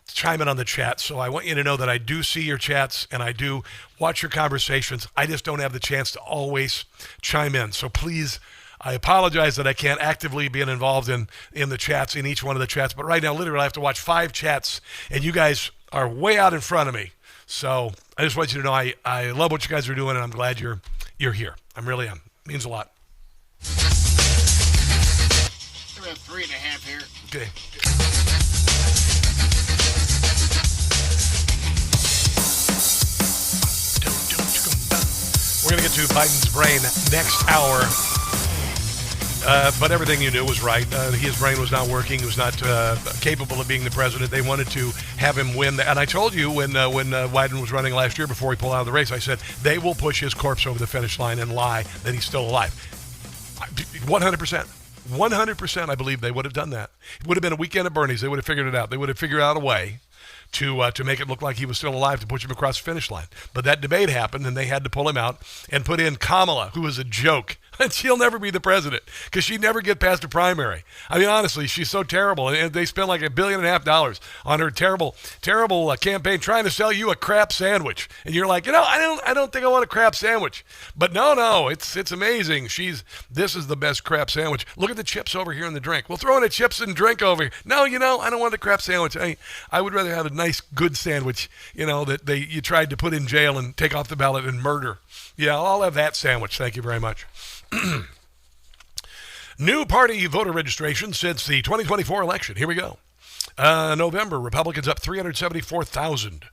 chime in on the chat. So I want you to know that I do see your chats and I do watch your conversations. I just don't have the chance to always chime in. So please, I apologize that I can't actively be involved in the chats, in each one of the chats. But right now, literally, I have to watch 5 chats, and you guys are way out in front of me. So I just want you to know I love what you guys are doing, and I'm glad you're here. I really am. It means a lot. We're at 3.5 here. Okay. We're going to get to Biden's brain next hour. But everything you knew was right. His brain was not working. He was not capable of being the president. They wanted to have him win. And I told you when Biden was running last year before he pulled out of the race, I said they will push his corpse over the finish line and lie that he's still alive. 100%. 100% I believe they would have done that. It would have been a weekend at Bernie's. They would have figured it out. They would have figured out a way to make it look like he was still alive, to push him across the finish line. But that debate happened, and they had to pull him out and put in Kamala, who was a joke. And she'll never be the president because she'd never get past a primary. I mean, honestly, she's so terrible. And they spent like $1.5 billion on her terrible campaign trying to sell you a crap sandwich. And you're like, I don't think I want a crap sandwich. But no, it's amazing. This is the best crap sandwich. Look at the chips over here in the drink. We'll throw in a chips and drink over here. No, I don't want the crap sandwich. I would rather have a nice, good sandwich, that you tried to put in jail and take off the ballot and murder. Yeah, I'll have that sandwich. Thank you very much. New party voter registration since the 2024 election. Here we go. November, Republicans up 374,000.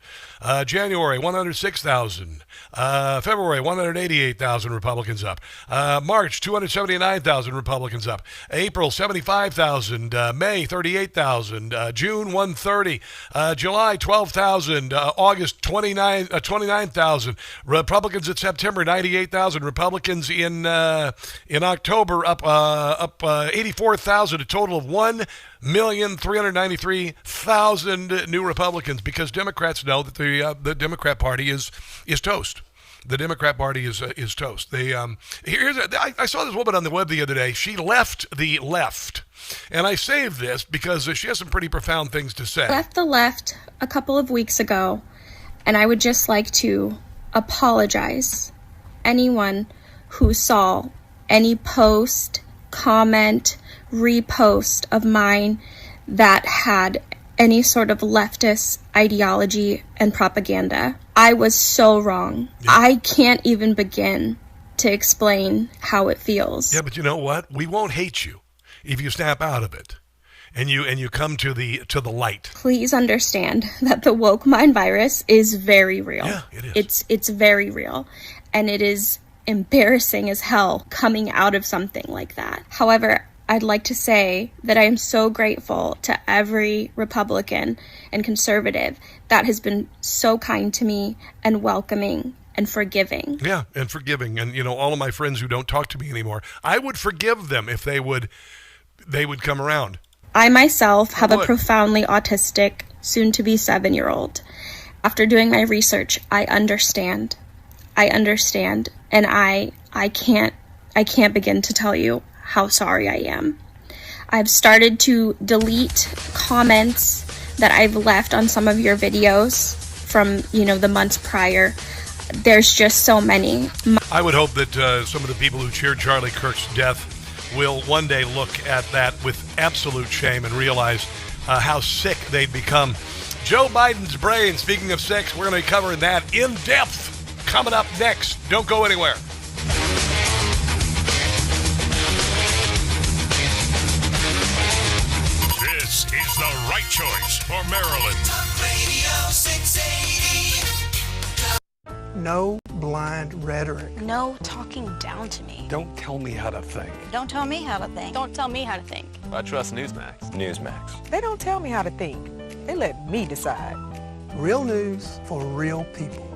January, 106,000. February, 188,000 Republicans up. March, 279,000 Republicans up. April, 75,000. May, 38,000. June, 130. July, 12,000. August, 29,000. Republicans in September, 98,000. Republicans in October up 84,000. A total of 1,393,000 new Republicans, because Democrats know that the Democrat Party is toast. The Democrat Party is toast. I saw this woman on the web the other day. She left the left. And I saved this because she has some pretty profound things to say. I left the left a couple of weeks ago, and I would just like to apologize. Anyone who saw any post, comment, repost of mine that had any sort of leftist ideology and propaganda. I was so wrong. Yeah. I can't even begin to explain how it feels. Yeah, but you know what? We won't hate you if you snap out of it and you come to the light. Please understand that the woke mind virus is very real. Yeah, it is. It's very real, and it is embarrassing as hell coming out of something like that. However, I'd like to say that I am so grateful to every Republican and conservative that has been so kind to me and welcoming and forgiving. Yeah, and forgiving. And, all of my friends who don't talk to me anymore, I would forgive them if they would come around. I myself have a profoundly autistic, soon-to-be 7-year-old. After doing my research, I understand. And I can't begin to tell you how sorry I am. I've started to delete comments that I've left on some of your videos from, the months prior. There's just so many. I would hope that some of the people who cheered Charlie Kirk's death will one day look at that with absolute shame and realize how sick they'd become. Joe Biden's brain, speaking of sex, we're going to be covering that in depth coming up next. Don't go anywhere. This is the right choice for Maryland. Radio 680. No blind rhetoric. No talking down to me. Don't tell me how to think. Don't tell me how to think. Don't tell me how to think. I trust Newsmax. Newsmax. They don't tell me how to think. They let me decide. Real news for real people.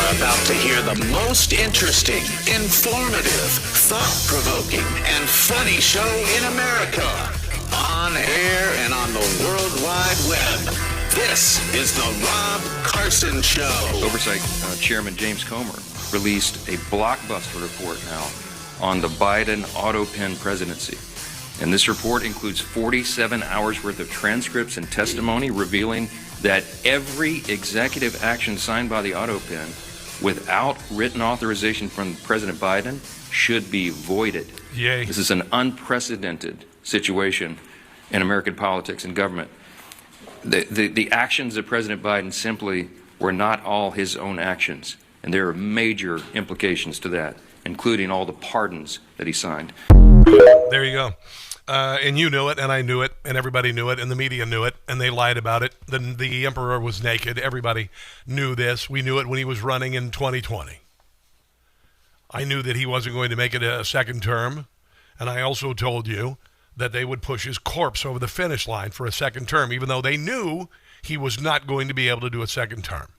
You're about to hear the most interesting, informative, thought-provoking, and funny show in America. On air and on the World Wide Web. This is the Rob Carson Show. Oversight Chairman James Comer released a blockbuster report now on the Biden AutoPen presidency. And this report includes 47 hours worth of transcripts and testimony revealing that every executive action signed by the AutoPen without written authorization from President Biden should be voided. Yay. This is an unprecedented situation in American politics and government. The actions of President Biden simply were not all his own actions. And there are major implications to that, including all the pardons that he signed. There you go. And you knew it, and I knew it, and everybody knew it, and the media knew it, and they lied about it. The emperor was naked. Everybody knew this. We knew it when he was running in 2020. I knew that he wasn't going to make it a second term, and I also told you that they would push his corpse over the finish line for a second term, even though they knew he was not going to be able to do a second term.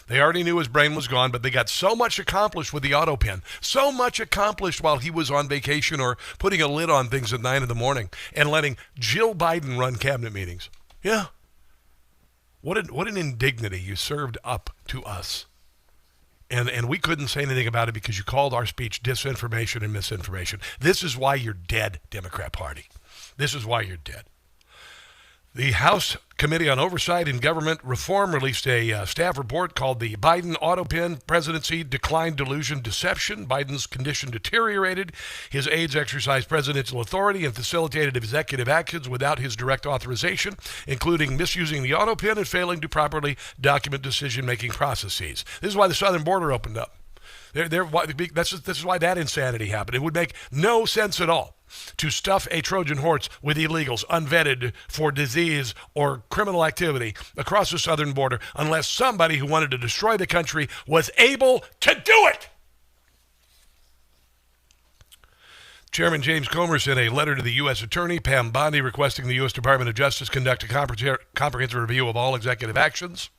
They already knew his brain was gone, but they got so much accomplished with the AutoPen, so much accomplished while he was on vacation or putting a lid on things at 9 in the morning and letting Jill Biden run cabinet meetings. Yeah. What an indignity you served up to us. And we couldn't say anything about it because you called our speech disinformation and misinformation. This is why you're dead, Democrat Party. This is why you're dead. The House Committee on Oversight and Government Reform released a staff report called the Biden AutoPen Presidency Decline, Delusion, Deception. Biden's condition deteriorated. His aides exercised presidential authority and facilitated executive actions without his direct authorization, including misusing the AutoPen and failing to properly document decision-making processes. This is why the southern border opened up. This is why that insanity happened. It would make no sense at all to stuff a Trojan horse with illegals unvetted for disease or criminal activity across the southern border unless somebody who wanted to destroy the country was able to do it. Chairman James Comer sent a letter to the U.S. Attorney Pam Bondi requesting the U.S. Department of Justice conduct a comprehensive review of all executive actions.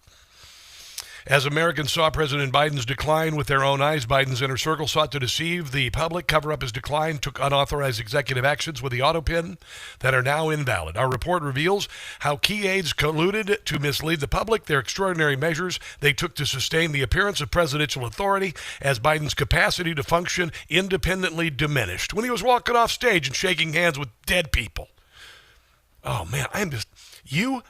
As Americans saw President Biden's decline with their own eyes, Biden's inner circle sought to deceive the public, cover up his decline, took unauthorized executive actions with the AutoPen that are now invalid. Our report reveals how key aides colluded to mislead the public, their extraordinary measures they took to sustain the appearance of presidential authority as Biden's capacity to function independently diminished when he was walking off stage and shaking hands with dead people. Oh, man, I'm just... You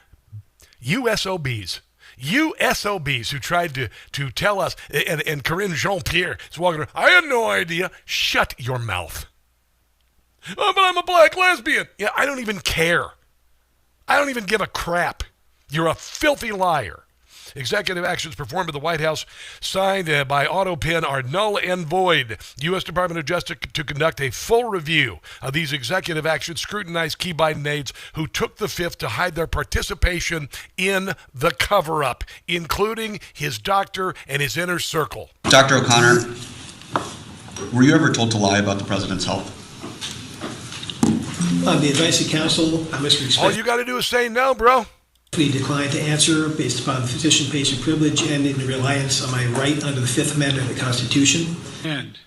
SOBs. You SOBs who tried to tell us, and Corinne Jean-Pierre is walking around, I had no idea. Shut your mouth. Oh, but I'm a black lesbian. Yeah, I don't even care. I don't even give a crap. You're a filthy liar. Executive actions performed at the White House signed by AutoPen are null and void. U.S. Department of Justice to conduct a full review of these executive actions, scrutinize key Biden aides who took the fifth to hide their participation in the cover-up, including his doctor and his inner circle. Dr. O'Connor, were you ever told to lie about the president's health? On the advice of counsel, I must respect. All you got to do is say no, bro. We declined to answer based upon the physician-patient privilege and in reliance on my right under the Fifth Amendment of the Constitution. And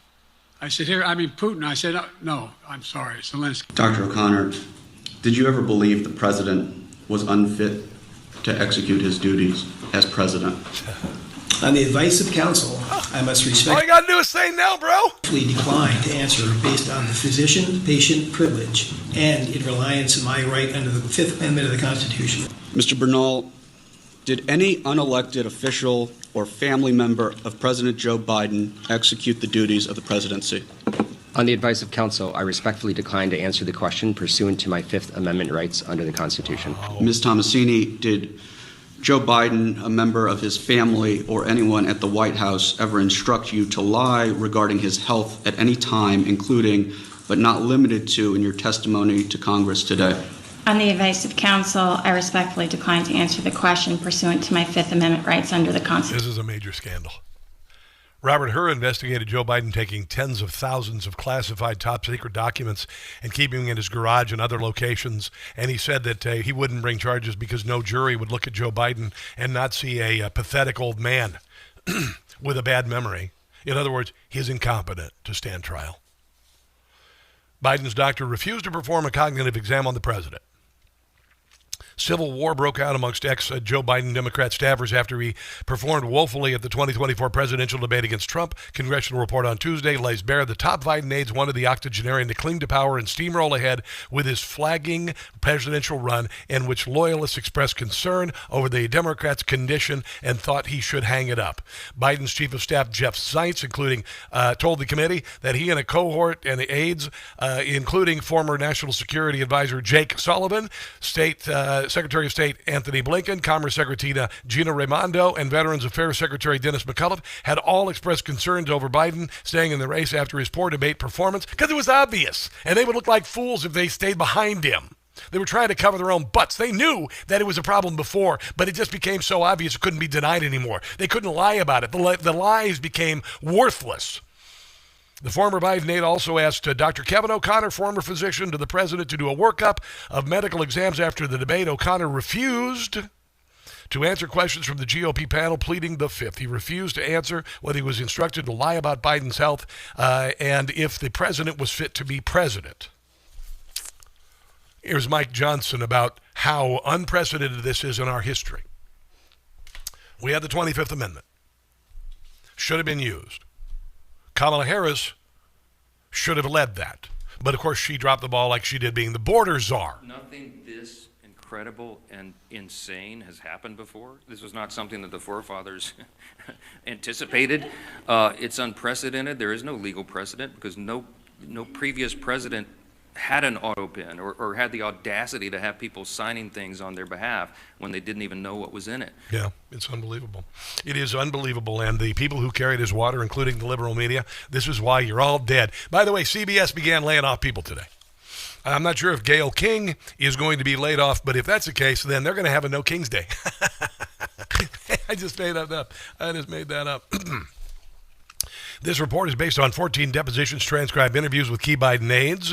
I said, Putin. I said, no, I'm sorry, Zelensky. Dr. O'Connor, did you ever believe the president was unfit to execute his duties as president? On the advice of counsel, I must respect. All you got to do is say no, bro. We declined to answer based on the physician-patient privilege and in reliance on my right under the Fifth Amendment of the Constitution. Mr. Bernal, did any unelected official or family member of President Joe Biden execute the duties of the presidency? On the advice of counsel, I respectfully decline to answer the question pursuant to my Fifth Amendment rights under the Constitution. Ms. Tomasini, did Joe Biden, a member of his family, or anyone at the White House ever instruct you to lie regarding his health at any time, including but not limited to in your testimony to Congress today? On the advice of counsel, I respectfully decline to answer the question pursuant to my Fifth Amendment rights under the Constitution. This is a major scandal. Robert Hur investigated Joe Biden taking tens of thousands of classified top-secret documents and keeping them in his garage and other locations, and he said that he wouldn't bring charges because no jury would look at Joe Biden and not see a pathetic old man with a bad memory. In other words, he's incompetent to stand trial. Biden's doctor refused to perform a cognitive exam on the president. Civil war broke out amongst ex-Joe Biden Democrat staffers after he performed woefully at the 2024 presidential debate against Trump. Congressional report on Tuesday lays bare the top Biden aides wanted the octogenarian to cling to power and steamroll ahead with his flagging presidential run, in which loyalists expressed concern over the Democrats' condition and thought he should hang it up. Biden's chief of staff, Jeff Zients, told the committee that he and a cohort and the aides, including former National Security Advisor Jake Sullivan, Secretary of State Anthony Blinken, Commerce Secretary Gina Raimondo, and Veterans Affairs Secretary Dennis McCullough had all expressed concerns over Biden staying in the race after his poor debate performance because it was obvious, and they would look like fools if they stayed behind him. They were trying to cover their own butts. They knew that it was a problem before, but it just became so obvious it couldn't be denied anymore. They couldn't lie about it. The lies became worthless. The former Biden aide also asked Dr. Kevin O'Connor, former physician to the president, to do a workup of medical exams after the debate. O'Connor refused to answer questions from the GOP panel, pleading the fifth. He refused to answer when he was instructed to lie about Biden's health and if the president was fit to be president. Here's Mike Johnson about how unprecedented this is in our history. We had the 25th Amendment. Should have been used. Kamala Harris should have led that. But, of course, she dropped the ball like she did being the border czar. Nothing this incredible and insane has happened before. This was not something that the forefathers anticipated. It's unprecedented. There is no legal precedent because no previous president had an AutoPen or had the audacity to have people signing things on their behalf when they didn't even know what was in it. Yeah, it's unbelievable. It is unbelievable, and the people who carried his water, including the liberal media, this is why you're all dead. By the way, CBS began laying off people today. I'm not sure if Gayle King is going to be laid off, but if that's the case, then they're going to have a No King's Day. I just made that up. This report is based on 14 depositions, transcribed interviews with key Biden aides.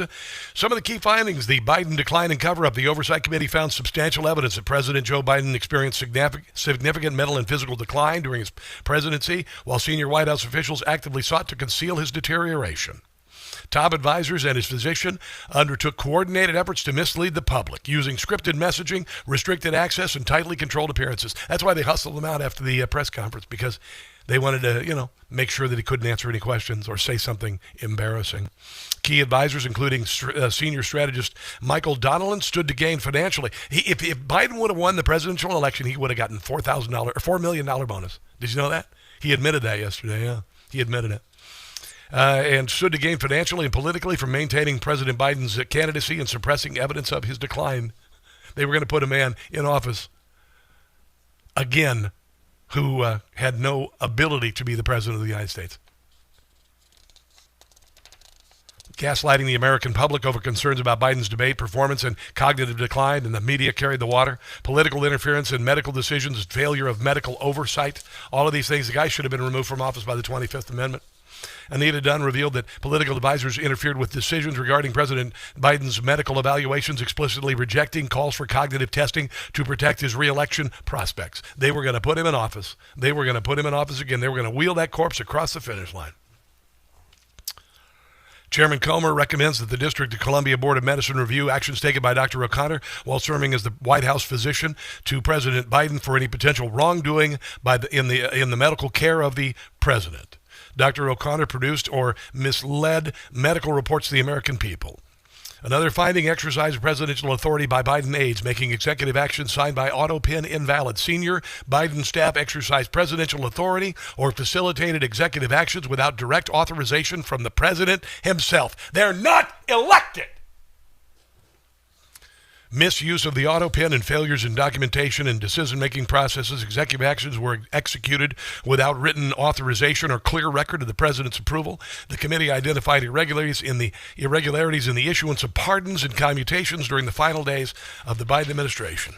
Some of the key findings: the Biden decline and cover-up. The Oversight Committee found substantial evidence that President Joe Biden experienced significant mental and physical decline during his presidency, while senior White House officials actively sought to conceal his deterioration. Top advisors and his physician undertook coordinated efforts to mislead the public, using scripted messaging, restricted access, and tightly controlled appearances. That's why they hustled him out after the press conference, because they wanted to, make sure that he couldn't answer any questions or say something embarrassing. Key advisors, including senior strategist Michael Donnellan, stood to gain financially. If Biden would have won the presidential election, he would have gotten $4 million bonus. Did you know that? He admitted that yesterday. Yeah, he admitted it. And stood to gain financially and politically from maintaining President Biden's candidacy and suppressing evidence of his decline. They were going to put a man in office again who had no ability to be the president of the United States. Gaslighting the American public over concerns about Biden's debate performance and cognitive decline, and the media carried the water. Political interference in medical decisions, failure of medical oversight, all of these things. The guy should have been removed from office by the 25th Amendment. Anita Dunn revealed that political advisors interfered with decisions regarding President Biden's medical evaluations, explicitly rejecting calls for cognitive testing to protect his re-election prospects. They were going to put him in office. They were going to put him in office again. They were going to wheel that corpse across the finish line. Chairman Comer recommends that the District of Columbia Board of Medicine review actions taken by Dr. O'Connor while serving as the White House physician to President Biden for any potential wrongdoing in the medical care of the president. Dr. O'Connor produced or misled medical reports to the American people. Another finding: exercise presidential authority by Biden aides, making executive action signed by AutoPen invalid. Senior Biden staff exercised presidential authority or facilitated executive actions without direct authorization from the president himself. They're not elected. Misuse of the AutoPen and failures in documentation and decision-making processes. Executive actions were executed without written authorization or clear record of the president's approval. The committee identified irregularities in the issuance of pardons and commutations during the final days of the Biden administration.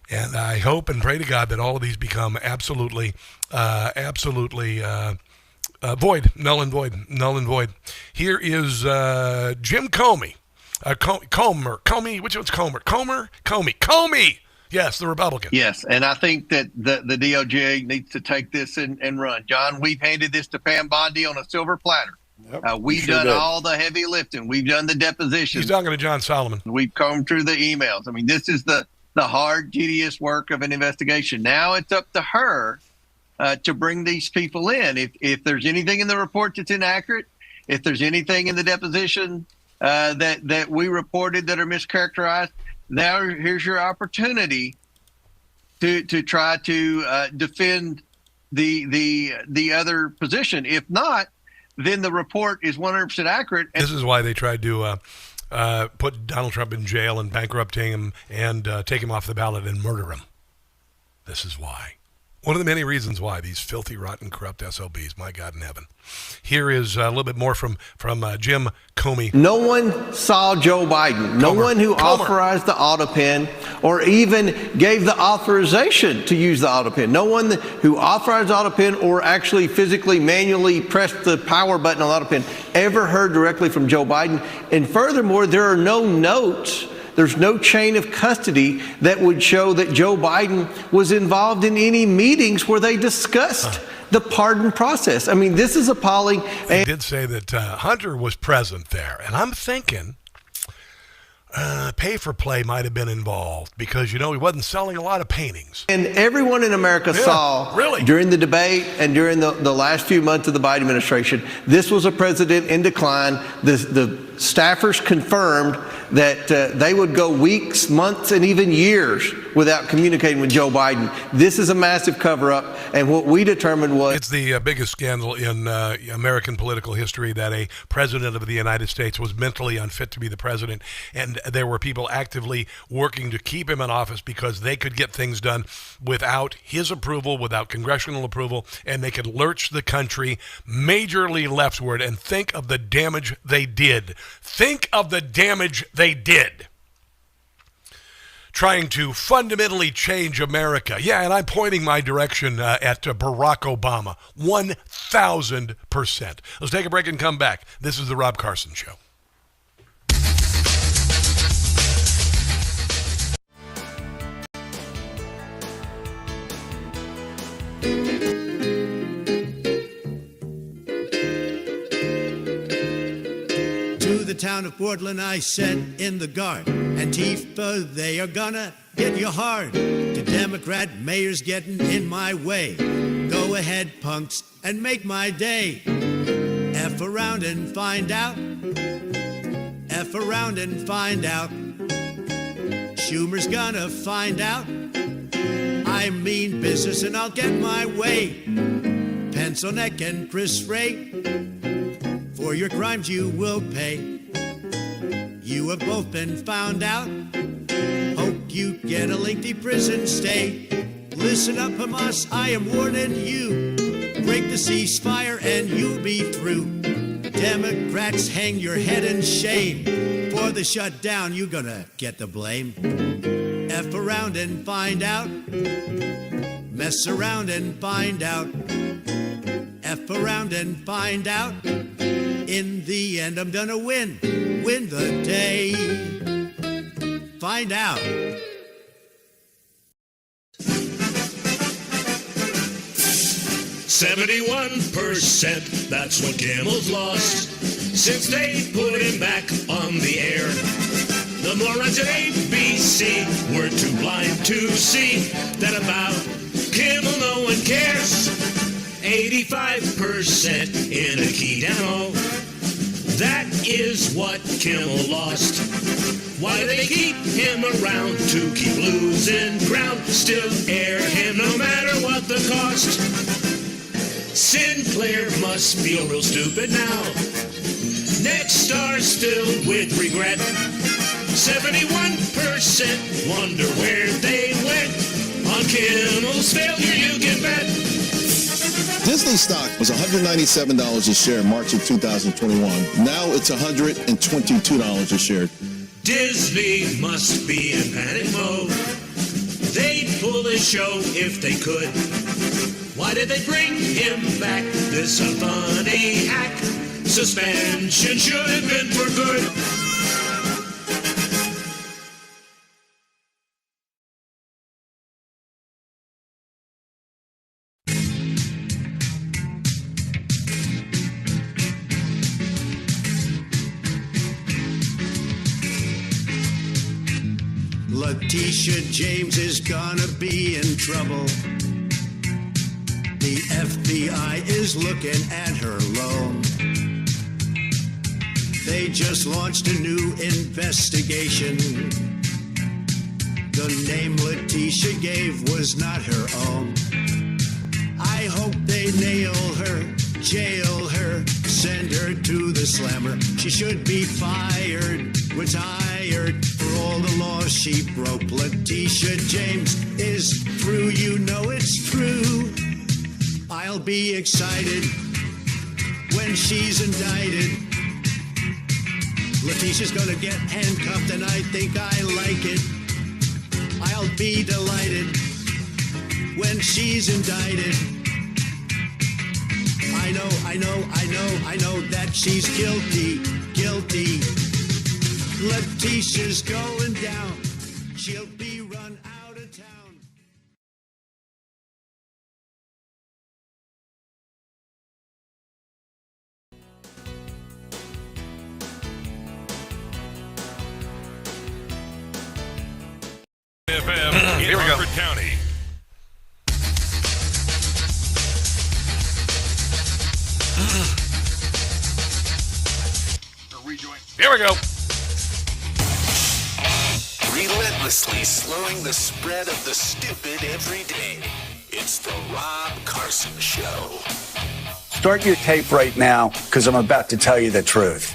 And I hope and pray to God that all of these become absolutely void, null and void. Here is Jim Comey. Comey, which one's Comey? Comey. Yes, the Republican. Yes, and I think that the DOJ needs to take this and run. John, we've handed this to Pam Bondi on a silver platter. Yep, we've done all the heavy lifting. We've done the depositions. He's talking to John Solomon. We've combed through the emails. I mean, this is the hard, tedious work of an investigation. Now it's up to her to bring these people in. If there's anything in the report that's inaccurate, if there's anything in the deposition that we reported that are mischaracterized, now here's your opportunity to try to defend the other position. If not, then the report is 100% accurate. This is why they tried to put Donald Trump in jail and bankrupt him and take him off the ballot and murder him. This is why. One of the many reasons why these filthy, rotten, corrupt SOBs, my God in heaven. Here is a little bit more from Jim Comey. No one saw Joe Biden. No one who authorized the AutoPen or even gave the authorization to use the AutoPen. No one who authorized the AutoPen or actually physically, manually pressed the power button on the AutoPen ever heard directly from Joe Biden. And furthermore, there are no notes. There's no chain of custody that would show that Joe Biden was involved in any meetings where they discussed the pardon process. I mean, this is appalling. They did say that Hunter was present there. And I'm thinking pay for play might have been involved because, he wasn't selling a lot of paintings. And everyone in America saw during the debate and during the last few months of the Biden administration, this was a president in decline. The staffers confirmed that they would go weeks, months, and even years without communicating with Joe Biden. This is a massive cover-up, and what we determined was... It's the biggest scandal in American political history that a president of the United States was mentally unfit to be the president, and there were people actively working to keep him in office because they could get things done without his approval, without congressional approval, and they could lurch the country majorly leftward. And think of the damage they did. Think of the damage they did. Trying to fundamentally change America. Yeah, and I'm pointing my direction at Barack Obama. 1,000%. Let's take a break and come back. This is the Rob Carson Show. The town of Portland I said in the guard, Antifa, they are gonna get you hard. The Democrat mayor's getting in my way. Go ahead, punks, and make my day. F around and find out. F around and find out. Schumer's gonna find out. I mean business and I'll get my way. Pencil neck and Chris Ray, for your crimes you will pay. You have both been found out. Hope you get a lengthy prison stay. Listen up, Hamas, I am warning you. Break the ceasefire and you'll be through. Democrats, hang your head in shame. For the shutdown, you're gonna get the blame. F around and find out. Mess around and find out. F around and find out. In the end, I'm gonna win the day. Find out. 71%, that's what Kimmel's lost since they put him back on the air. The morons at ABC were too blind to see that about Kimmel no one cares. 85% in a key demo. That is what Kimmel lost. Why do they keep him around? To keep losing ground. Still air him no matter what the cost. Sinclair must feel real stupid now. Next star still with regret. 71% wonder where they went. On Kimmel's failure you can bet. Disney stock was $197 a share in March of 2021. Now it's $122 a share. Disney must be in panic mode. They'd pull this show if they could. Why did they bring him back? This a funny hack. Suspension should have been for good. Letitia James is gonna be in trouble. The FBI is looking at her loan. They just launched a new investigation. The name Letitia gave was not her own. I hope they nail her, jail her, send her to the slammer. She should be fired, retired for all the laws she broke. Letitia James is through, you know it's true. I'll be excited when she's indicted. Letitia's gonna get handcuffed and I think I like it. I'll be delighted when she's indicted. I know that she's guilty. Letitia's going down. She'll be run out of town. FM in Harford County. Here we go. Relentlessly slowing the spread of the stupid every day. It's the Rob Carson Show. Start your tape right now, because I'm about to tell you the truth.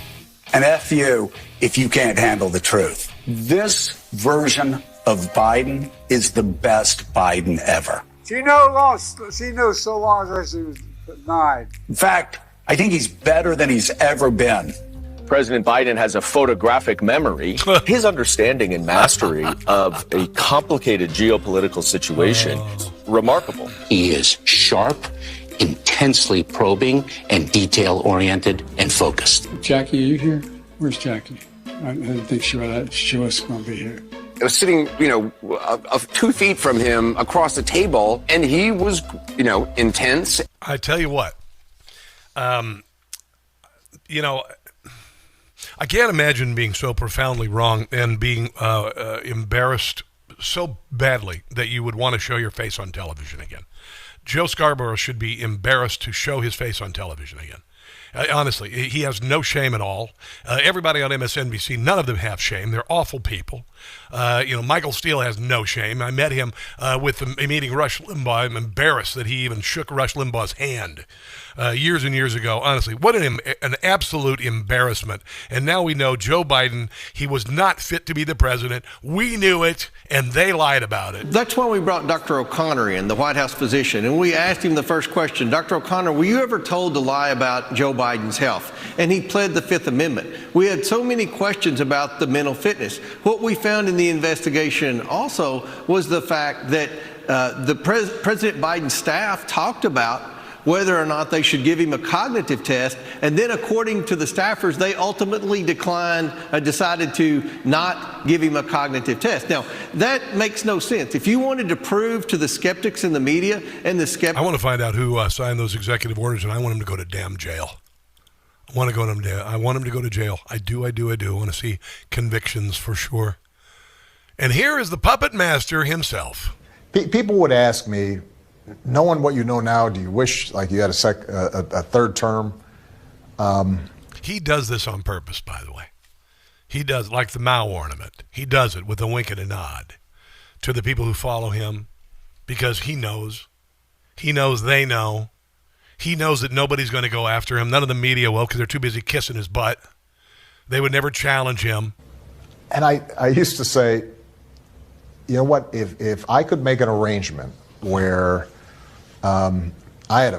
And F you if you can't handle the truth. This version of Biden is the best Biden ever. She knows so long as she was 9. In fact, I think he's better than he's ever been. President Biden has a photographic memory. His understanding and mastery of a complicated geopolitical situation, remarkable. He is sharp, intensely probing, and detail-oriented and focused. Jackie, are you here? Where's Jackie? I didn't think she was going to be here. I was sitting, 2 feet from him across the table, and he was, intense. I tell you what, I can't imagine being so profoundly wrong and being embarrassed so badly that you would want to show your face on television again. Joe Scarborough should be embarrassed to show his face on television again. Honestly, he has no shame at all. Everybody on MSNBC, none of them have shame. They're awful people. Michael Steele has no shame. I met him meeting Rush Limbaugh. I'm embarrassed that he even shook Rush Limbaugh's hand years and years ago. Honestly, what an absolute embarrassment. And now we know Joe Biden, he was not fit to be the president. We knew it, and they lied about it. That's why we brought Dr. O'Connor in, the White House physician, and we asked him the first question, Dr. O'Connor, were you ever told to lie about Joe Biden's health? And he pled the Fifth Amendment. We had so many questions about the mental fitness. What we found in the investigation also was the fact that President Biden's staff talked about whether or not they should give him a cognitive test, and then according to the staffers, they ultimately decided to not give him a cognitive test. Now, that makes no sense. If you wanted to prove to the skeptics in the media and the skeptics... I want to find out who signed those executive orders, and I want him to go to damn jail. I want him to go to jail. I do. I want to see convictions for sure. And here is the puppet master himself. People would ask me, knowing what you know now, do you wish like you had a third term? He does this on purpose, by the way. He does, like the Mao ornament. He does it with a wink and a nod to the people who follow him because he knows. He knows they know. He knows that nobody's going to go after him. None of the media will because they're too busy kissing his butt. They would never challenge him. And I used to say, you know what, if I could make an arrangement where I had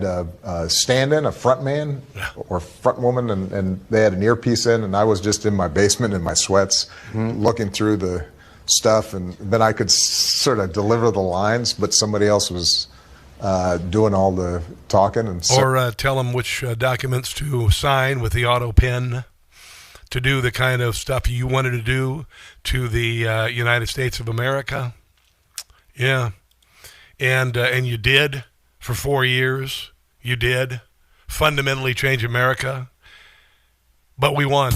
a stand-in, a front man or front woman, and they had an earpiece in, and I was just in my basement in my sweats looking through the stuff, and then I could sort of deliver the lines, but somebody else was doing all the talking. Or tell them which documents to sign with the AutoPen to do the kind of stuff you wanted to do to the United States of America. Yeah. And you did for 4 years. You did fundamentally change America. But we won.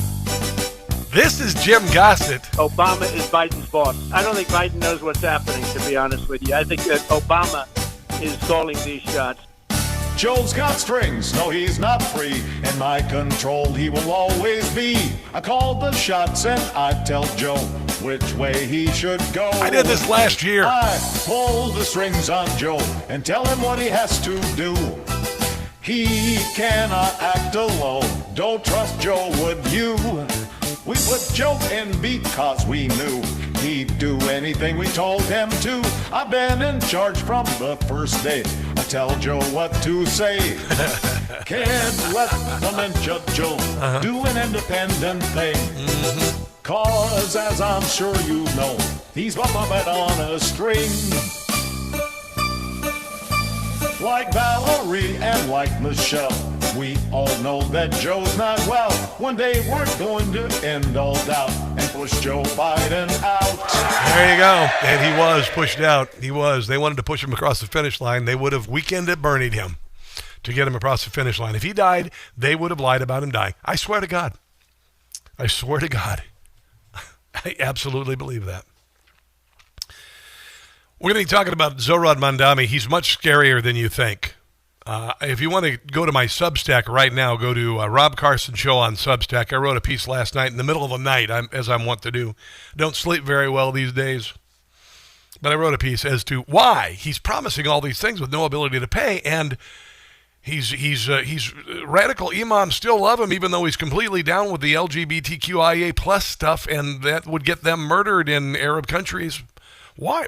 This is Jim Gossett. Obama is Biden's boss. I don't think Biden knows what's happening, to be honest with you. I think that Obama is calling these shots. Joe's got strings, no he's not free. In my control he will always be. I call the shots and I tell Joe which way he should go. I did this last year. I pull the strings on Joe and tell him what he has to do. He cannot act alone. Don't trust Joe, would you? We put Joe in because we knew he'd do anything we told him to. I've been in charge from the first day. I tell Joe what to say. Can't let dementia Joe do an independent thing. Cause as I'm sure you know, he's but on a string. Like Valerie and like Michelle, we all know that Joe's not well. One day we're going to end all doubt and push Joe Biden out. There you go. And he was pushed out. He was. They wanted to push him across the finish line. They would have weekend at Bernie'd him to get him across the finish line. If he died, they would have lied about him dying. I swear to God. I swear to God. I absolutely believe that. We're going to be talking about Zohran Mamdani. He's much scarier than you think. If you want to go to my Substack right now, go to Rob Carson Show on Substack. I wrote a piece last night in the middle of the night, as I'm wont to do. Don't sleep very well these days. But I wrote a piece as to why he's promising all these things with no ability to pay, and he's radical imams still love him, even though he's completely down with the LGBTQIA plus stuff, and that would get them murdered in Arab countries. Why?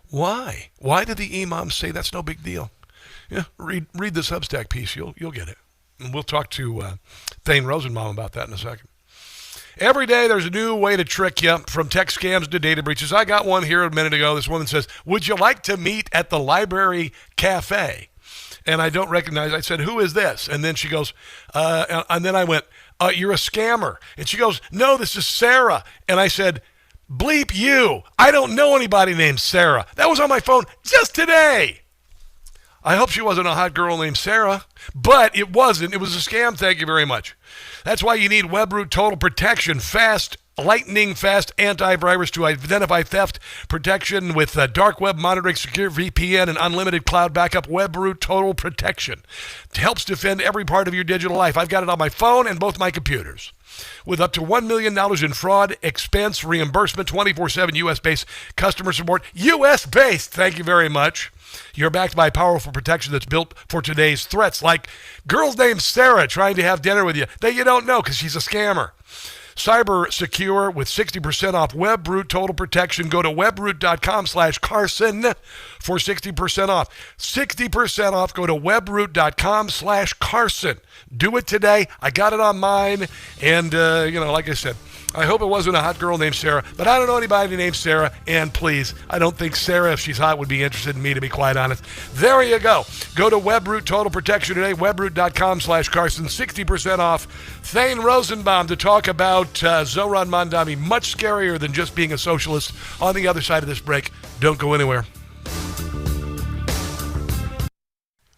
Why did the imams say that's no big deal? Yeah, read the Substack piece. You'll get it. And we'll talk to Thane Rosenbaum about that in a second. Every day there's a new way to trick you, from tech scams to data breaches. I got one here a minute ago. This woman says, "Would you like to meet at the library cafe?" And I don't recognize. I said, "Who is this?" And then she goes, and then I went, "You're a scammer." And she goes, "No, this is Sarah." And I said, "Bleep you. I don't know anybody named Sarah. That was on my phone just today." I hope she wasn't a hot girl named Sarah, but it wasn't. It was a scam. Thank you very much. That's why you need WebRoot Total Protection. Fast, lightning fast antivirus to identify theft protection with dark web monitoring, secure VPN, and unlimited cloud backup. WebRoot Total Protection. It helps defend every part of your digital life. I've got it on my phone and both my computers. With up to $1 million in fraud, expense, reimbursement, 24/7 U.S.-based customer support. U.S.-based, thank you very much. You're backed by powerful protection that's built for today's threats, like girls named Sarah trying to have dinner with you that you don't know because she's a scammer. Cyber secure with 60% off WebRoot Total Protection. Go to webroot.com/Carson for 60% off. 60% off. Go to webroot.com/Carson. Do it today. I got it on mine. And, like I said, I hope it wasn't a hot girl named Sarah, but I don't know anybody named Sarah. And please, I don't think Sarah, if she's hot, would be interested in me, to be quite honest. There you go. Go to WebRoot Total Protection today, webroot.com/Carson, 60% off. Thane Rosenbaum to talk about Zohran Mamdani, much scarier than just being a socialist. On the other side of this break, don't go anywhere.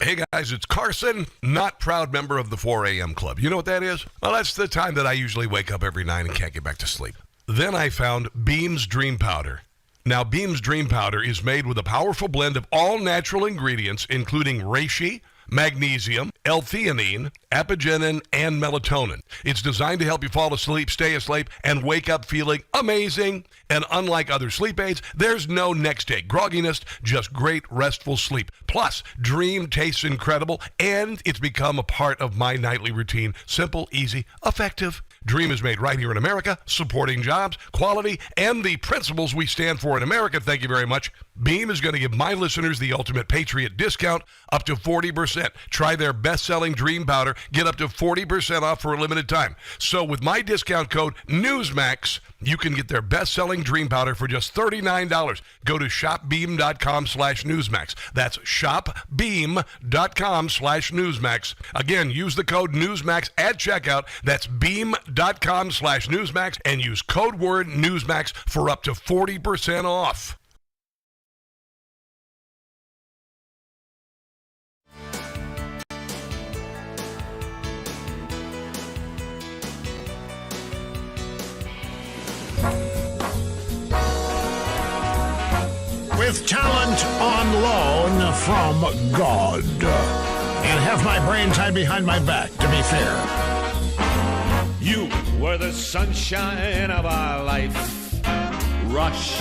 Hey guys, it's Carson, not proud member of the 4 a.m. club. You know what that is? Well, that's the time that I usually wake up every night and can't get back to sleep. Then I found Beam's Dream Powder. Now, Beam's Dream Powder is made with a powerful blend of all natural ingredients, including reishi, magnesium, L-theanine, apigenin, and melatonin. It's designed to help you fall asleep, stay asleep, and wake up feeling amazing. And unlike other sleep aids, there's no next day grogginess, just great restful sleep. Plus, Dream tastes incredible, and it's become a part of my nightly routine. Simple, easy, effective. Dream is made right here in America, supporting jobs, quality, and the principles we stand for in America. Thank you very much. Beam is going to give my listeners the ultimate Patriot discount, up to 40%. Try their best-selling Dream Powder. Get up to 40% off for a limited time. So with my discount code NEWSMAX, you can get their best-selling Dream Powder for just $39. Go to shopbeam.com/Newsmax. That's shopbeam.com/Newsmax. Again, use the code NEWSMAX at checkout. That's beam.com/Newsmax, and use code word NEWSMAX for up to 40% off. with talent on loan from God. And have my brain tied behind my back, to be fair. You were the sunshine of our life, Rush.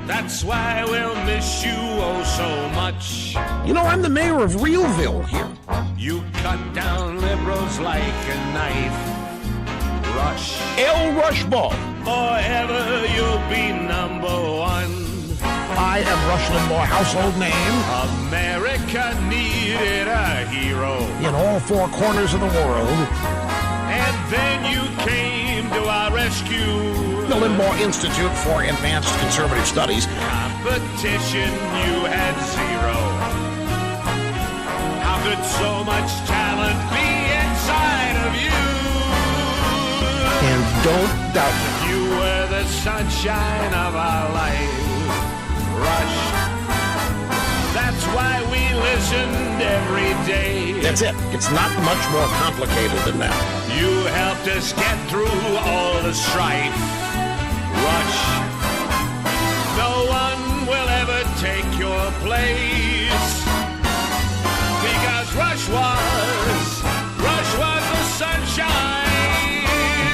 That's why we'll miss you oh so much. You know, I'm the mayor of Realville here. You cut down liberals like a knife, Rush. El Rushball. Forever you'll be number one. I am Rush Limbaugh, household name. America needed a hero in all four corners of the world. And then you came to our rescue. The Limbaugh Institute for Advanced Conservative Studies. Competition, you had zero. How could so much talent be inside of you? And don't doubt it. You were the sunshine of our life, Rush. That's why we listened every day. That's it. It's not much more complicated than that. You helped us get through all the strife, Rush. No one will ever take your place, because Rush was the sunshine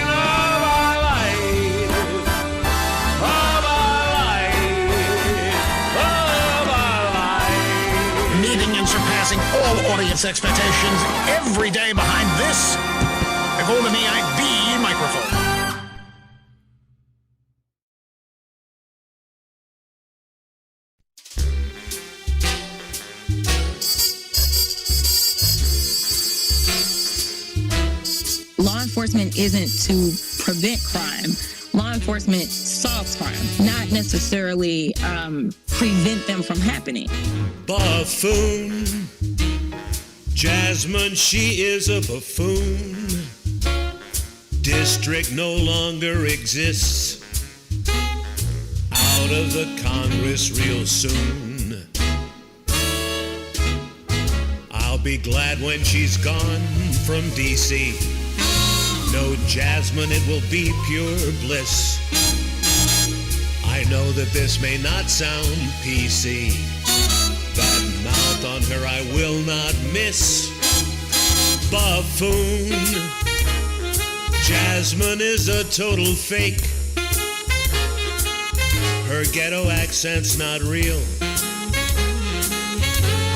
of our life, of our life, of our life. Meeting and surpassing all audience expectations every day behind this Golden EIB microphone. Law enforcement isn't to prevent crime. Law enforcement solves crime, not necessarily prevent them from happening. Buffoon. Jasmine, she is a buffoon. District no longer exists. Out of the Congress real soon. I'll be glad when she's gone from D.C. No Jasmine, it will be pure bliss. I know that this may not sound PC. That mouth on her I will not miss. Buffoon. Jasmine is a total fake. Her ghetto accent's not real.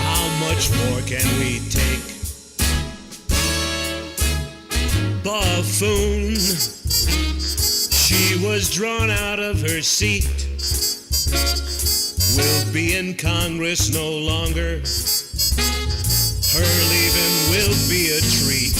How much more can we take? Buffoon. She was drawn out of her seat. Will be in Congress no longer. Her leaving will be a treat.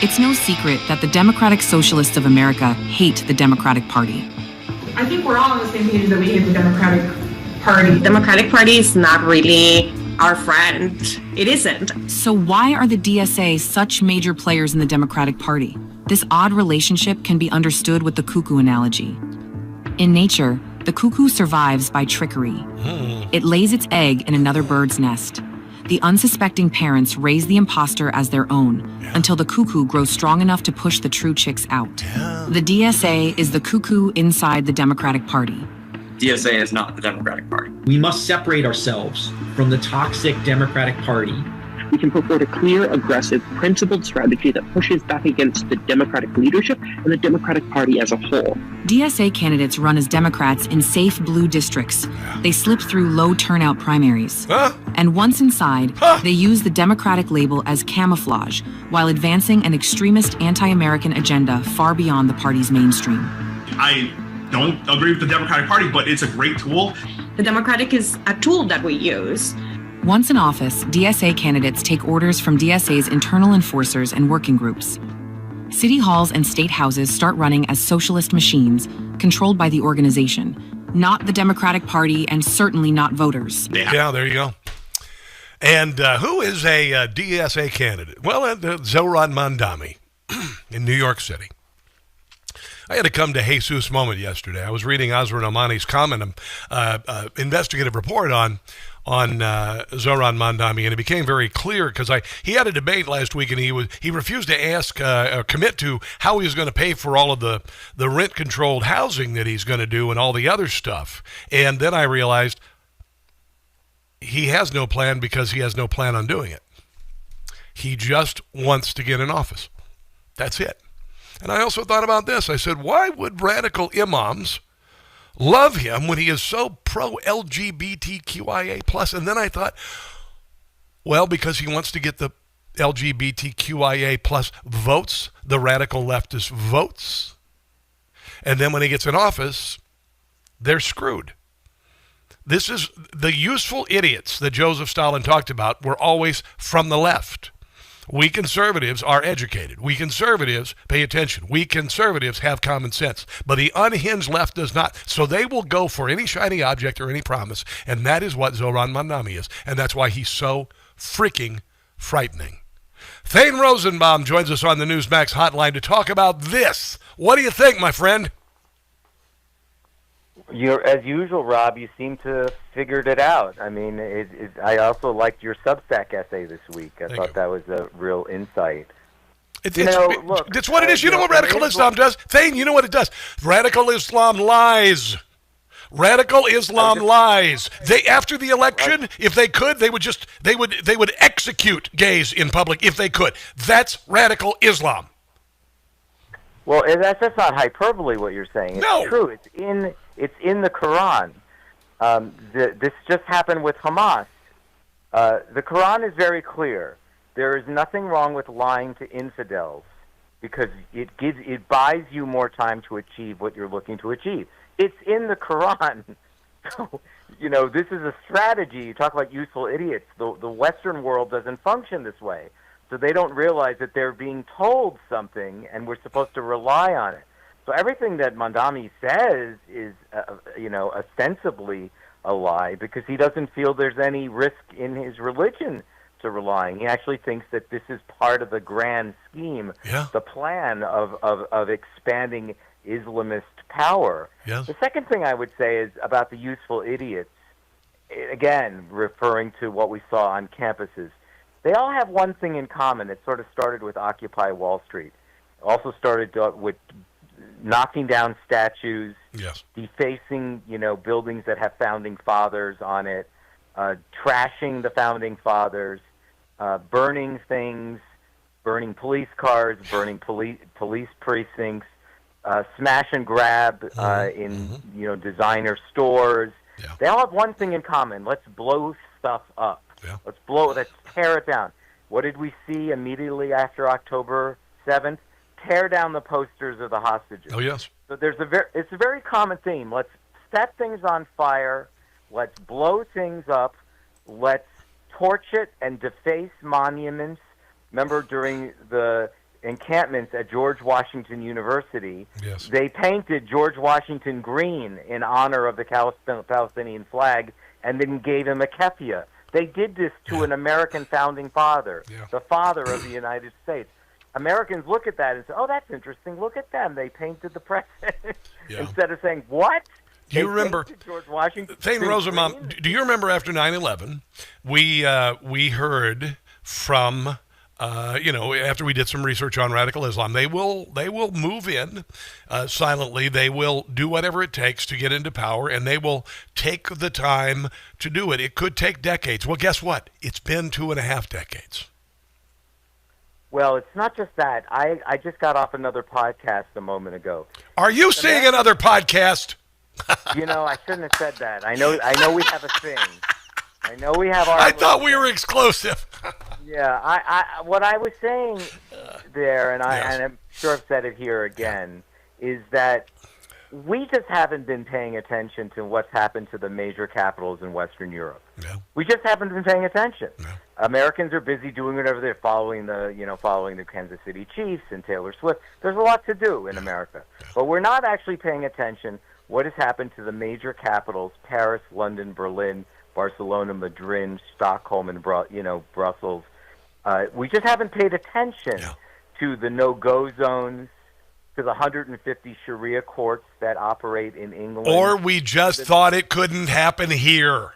It's no secret that the Democratic Socialists of America hate the Democratic Party. I think we're all on the same page that we hate the Democratic Party. The Democratic Party is not really our friend. It isn't. So why are the DSA such major players in the Democratic Party? This odd relationship can be understood with the cuckoo analogy. In nature, the cuckoo survives by trickery. It lays its egg in another bird's nest. The unsuspecting parents raise the imposter as their own until the cuckoo grows strong enough to push the true chicks out. The DSA is the cuckoo inside the Democratic Party. DSA is not the Democratic Party. We must separate ourselves from the toxic Democratic Party. We can put forward a clear, aggressive, principled strategy that pushes back against the Democratic leadership and the Democratic Party as a whole. DSA candidates run as Democrats in safe blue districts. They slip through low turnout primaries. And once inside, they use the Democratic label as camouflage while advancing an extremist anti-American agenda far beyond the party's mainstream. I don't agree with the Democratic Party, but it's a great tool. The Democratic is a tool that we use. Once in office, DSA candidates take orders from DSA's internal enforcers and working groups. City halls and state houses start running as socialist machines controlled by the organization, not the Democratic Party and certainly not voters. Yeah, there you go. And who is a DSA candidate? Well, Zohran Mamdani in New York City. I had to come to Jesus moment yesterday. I was reading Zohran Mamdani's comment, investigative report on Zohran Mamdani, and it became very clear because he had a debate last week, and he refused to ask or commit to how he was going to pay for all of the rent-controlled housing that he's going to do and all the other stuff. And then I realized he has no plan because he has no plan on doing it. He just wants to get in office. That's it. And I also thought about this. I said, why would radical imams love him when he is so pro-LGBTQIA+? And then I thought, well, because he wants to get the LGBTQIA+ votes, the radical leftist votes. And then when he gets in office, they're screwed. This is the useful idiots that Joseph Stalin talked about were always from the left. We conservatives are educated. We conservatives pay attention. We conservatives have common sense. But the unhinged left does not. So they will go for any shiny object or any promise. And that is what Zohran Mamdani is. And that's why he's so freaking frightening. Thane Rosenbaum joins us on the Newsmax Hotline to talk about this. What do you think, my friend? As usual, Rob, you seem to have figured it out. I mean, I also liked your Substack essay this week. I thought that was a real insight. It's what it is. You know what radical Islam does? Thane, you know what it does? Radical Islam lies. Radical Islam lies. They, after the election, if they could, they would execute gays in public if they could. That's radical Islam. Well, that's not hyperbole what you're saying. It's true. It's in the Quran. This just happened with Hamas. The Quran is very clear. There is nothing wrong with lying to infidels because it buys you more time to achieve what you're looking to achieve. It's in the Quran. So, this is a strategy. You talk about useful idiots. The Western world doesn't function this way. So they don't realize that they're being told something and we're supposed to rely on it. So everything that Mamdani says is, ostensibly a lie because he doesn't feel there's any risk in his religion to relying. He actually thinks that this is part of the grand scheme, the plan of expanding Islamist power. Yes. The second thing I would say is about the useful idiots, again, referring to what we saw on campuses. They all have one thing in common. It sort of started with Occupy Wall Street. It also started with knocking down statues, defacing, buildings that have founding fathers on it, trashing the founding fathers, burning things, burning police cars, burning police precincts, smash and grab in designer stores. Yeah. They all have one thing in common. Let's blow stuff up. Yeah. Let's tear it down. What did we see immediately after October 7th? Tear down the posters of the hostages. Oh, yes. So it's a very common theme. Let's set things on fire. Let's blow things up. Let's torch it and deface monuments. Remember during the encampments at George Washington University, they painted George Washington green in honor of the Palestinian flag and then gave him a keffiyeh. They did this to an American founding father, the father of the United States. Americans look at that and say, oh, that's interesting. Look at them. They painted the president. Instead of saying, what? Do you remember George Washington? Thane Rosenbaum, do you remember after 9/11, we heard from, after we did some research on radical Islam, they will move in silently. They will do whatever it takes to get into power, and they will take the time to do it. It could take decades. Well, guess what? It's been 2.5 decades. Well, it's not just that. I just got off another podcast a moment ago. Are you seeing another podcast? I shouldn't have said that. I know we have a thing. I know we have our... I thought we were exclusive. Yeah, what I was saying there, and I'm sure I've said it here again, is that we just haven't been paying attention to what's happened to the major capitals in Western Europe. Yeah. We just haven't been paying attention. Yeah. Americans are busy doing whatever they're following the Kansas City Chiefs and Taylor Swift. There's a lot to do in America, but we're not actually paying attention what has happened to the major capitals: Paris, London, Berlin, Barcelona, Madrid, Stockholm, and Brussels. We just haven't paid attention to the no-go zones, to the 150 Sharia courts that operate in England. Or we just thought it couldn't happen here.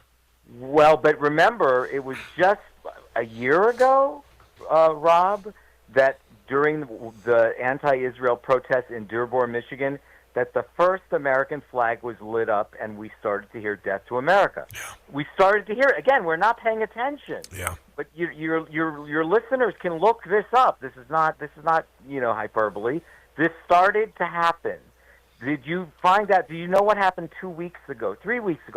Well, but remember, it was just a year ago, Rob, that during the anti-Israel protests in Dearborn, Michigan, that the first American flag was lit up, and we started to hear "Death to America." Yeah. We started to hear it. Again, we're not paying attention. Yeah. But your listeners can look this up. This is not hyperbole. This started to happen. Did you find out? Do you know what happened 3 weeks ago,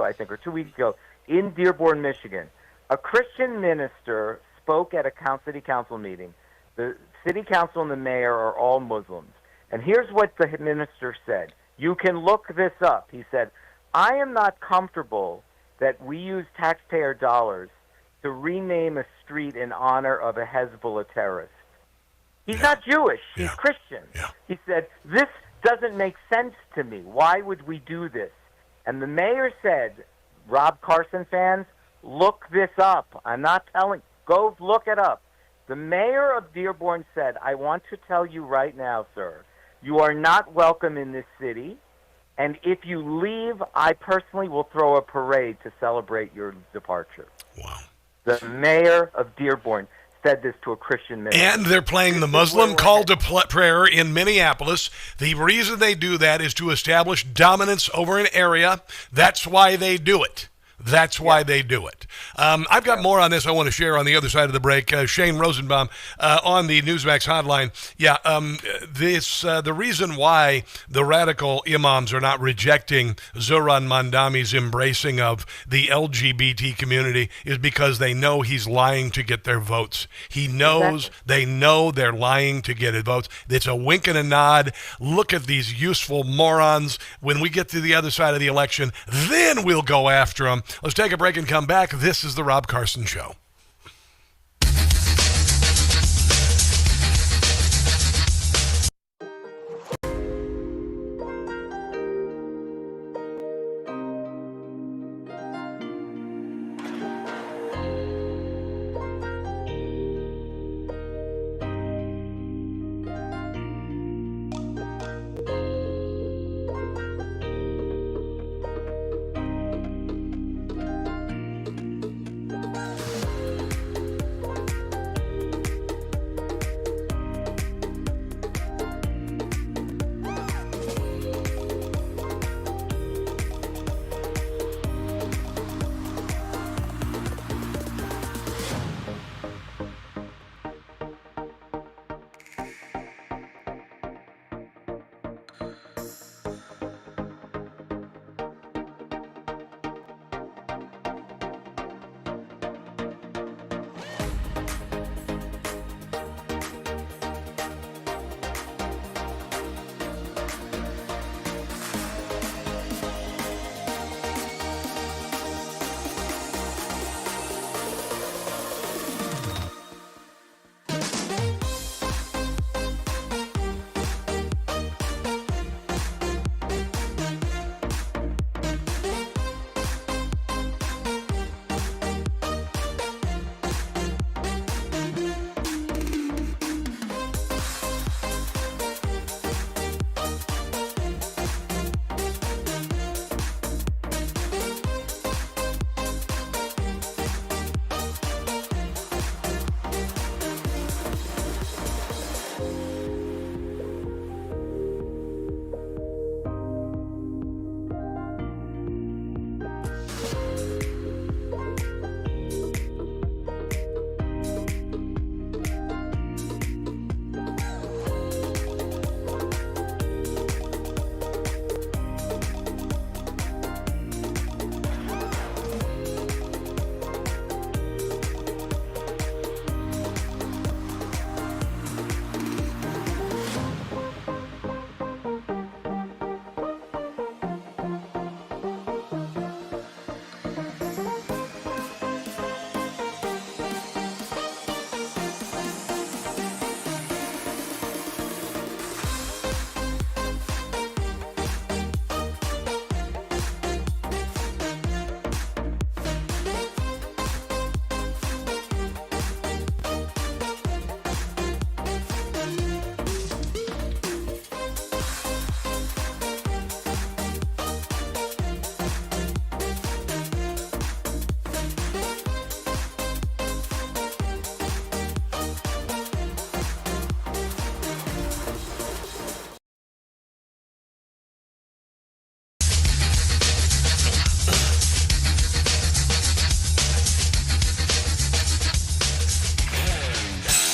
I think, or 2 weeks ago, in Dearborn, Michigan? A Christian minister spoke at a city council meeting. The city council and the mayor are all Muslims. And here's what the minister said. You can look this up. He said, "I am not comfortable that we use taxpayer dollars to rename a street in honor of a Hezbollah terrorist." He's not Jewish. He's Christian. Yeah. He said, "This doesn't make sense to me. Why would we do this?" And the mayor said, Rob Carson fans, look this up. I'm not telling. Go look it up. The mayor of Dearborn said, "I want to tell you right now, sir, you are not welcome in this city. And if you leave, I personally will throw a parade to celebrate your departure." Wow. The mayor of Dearborn said this to a Christian minister. And they're playing the Muslim call to prayer in Minneapolis. The reason they do that is to establish dominance over an area. That's why they do it. That's why they do it. I've got more on this I want to share on the other side of the break. Thane Rosenbaum on the Newsmax Hotline. Yeah, the reason why the radical imams are not rejecting Zohran Mamdani's embracing of the LGBT community is because they know he's lying to get their votes. He knows, they know they're lying to get his votes. It's a wink and a nod. Look at these useful morons. When we get to the other side of the election, then we'll go after them. Let's take a break and come back. This is the Rob Carson Show.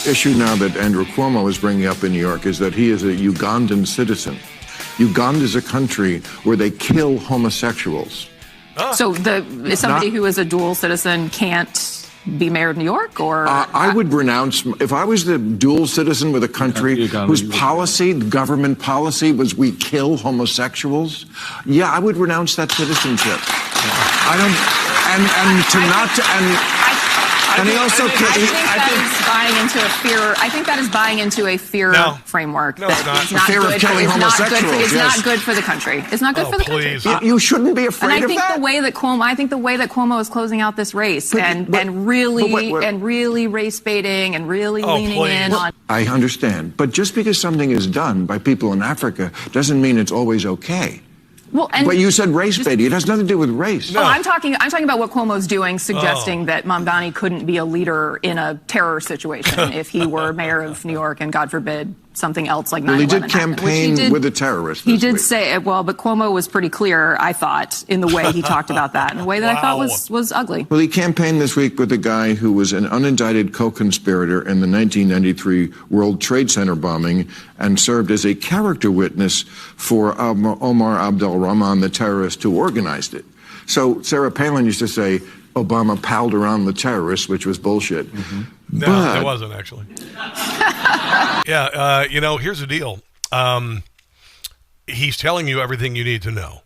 issue now that Andrew Cuomo is bringing up in New York is that he is a Ugandan citizen. Uganda is a country where they kill homosexuals. So somebody who is a dual citizen can't be mayor of New York, or I would renounce if I was the dual citizen with a country whose policy, government policy, was we kill homosexuals. Yeah, I would renounce that citizenship. I don't. And he also. I think that is buying into a fear framework. No, it's not. Fear of killing homosexuals. It's not good for the country. It's not good for the country. You shouldn't be afraid of that. And I think the way that Cuomo is closing out this race and really race baiting and really leaning in on. I understand, but just because something is done by people in Africa doesn't mean it's always okay. Well, but you said race baiting. It has nothing to do with race. No, I'm talking about what Cuomo's doing, suggesting that Mamdani couldn't be a leader in a terror situation if he were mayor of New York and, God forbid, something else like 9/11 Well, he did campaign with a terrorist. He did say, but Cuomo was pretty clear, I thought, in the way he talked about that, in a way that I thought was ugly. Well, he campaigned this week with a guy who was an unindicted co-conspirator in the 1993 World Trade Center bombing and served as a character witness for Omar Abdul Rahman, the terrorist who organized it. So Sarah Palin used to say Obama palled around the terrorists, which was bullshit. Mm-hmm. No, it wasn't actually. Yeah, here's the deal. He's telling you everything you need to know.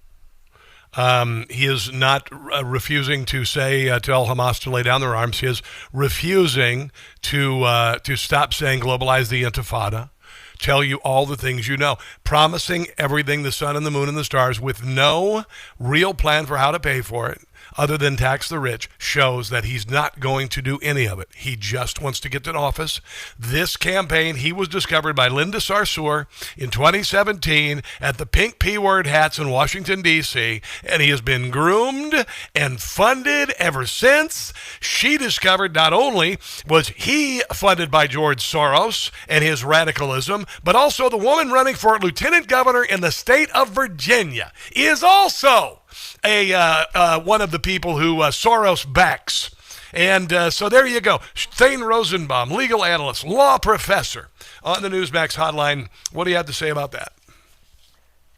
He is not refusing to say, tell Hamas to lay down their arms. He is refusing to stop saying globalize the intifada, tell you all the things you know, promising everything, the sun and the moon and the stars, with no real plan for how to pay for it, other than tax the rich, shows that he's not going to do any of it. He just wants to get to office. This campaign, he was discovered by Linda Sarsour in 2017 at the Pink P-Word Hats in Washington, D.C., and he has been groomed and funded ever since. She discovered not only was he funded by George Soros and his radicalism, but also the woman running for lieutenant governor in the state of Virginia is also one of the people who Soros backs. And so there you go. Thane Rosenbaum, legal analyst, law professor on the Newsmax Hotline. What do you have to say about that?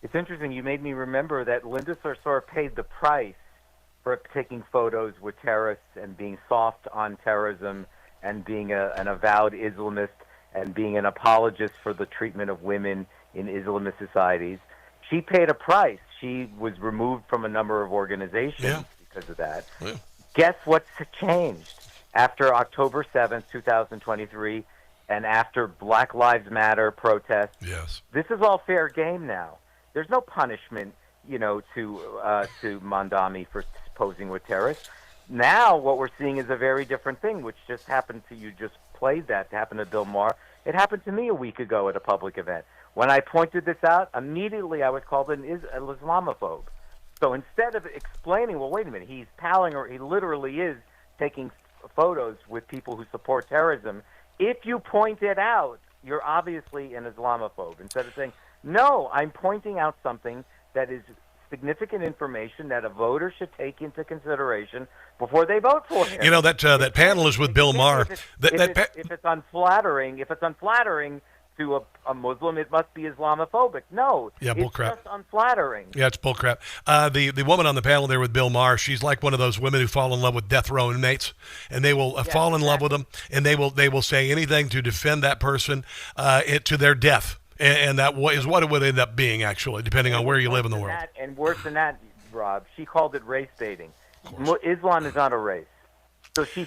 It's interesting. You made me remember that Linda Sarsour paid the price for taking photos with terrorists and being soft on terrorism and being an avowed Islamist and being an apologist for the treatment of women in Islamist societies. She paid a price. She was removed from a number of organizations because of that. Yeah. Guess what's changed after October 7th, 2023, and after Black Lives Matter protests? Yes. This is all fair game now. There's no punishment, to Mamdani for posing with terrorists. Now what we're seeing is a very different thing, which just happened to you. Just played that. It happened to Bill Maher. It happened to me a week ago at a public event. When I pointed this out, immediately I was called an Islamophobe. So instead of explaining, well, wait a minute, he's palling, or he literally is taking photos with people who support terrorism. If you point it out, you're obviously an Islamophobe. Instead of saying, no, I'm pointing out something that is significant information that a voter should take into consideration before they vote for him. That panel is with Bill Maher. If it's unflattering to a Muslim, it must be Islamophobic. No, it's just unflattering. Yeah, it's bullcrap. The woman on the panel there with Bill Maher, she's like one of those women who fall in love with death row inmates, and they will fall in love with them, and they will say anything to defend that person to their death. And that is what it would end up being, actually, depending on where you live in the world. And worse than that, Rob, she called it race baiting. Islam is not a race. So she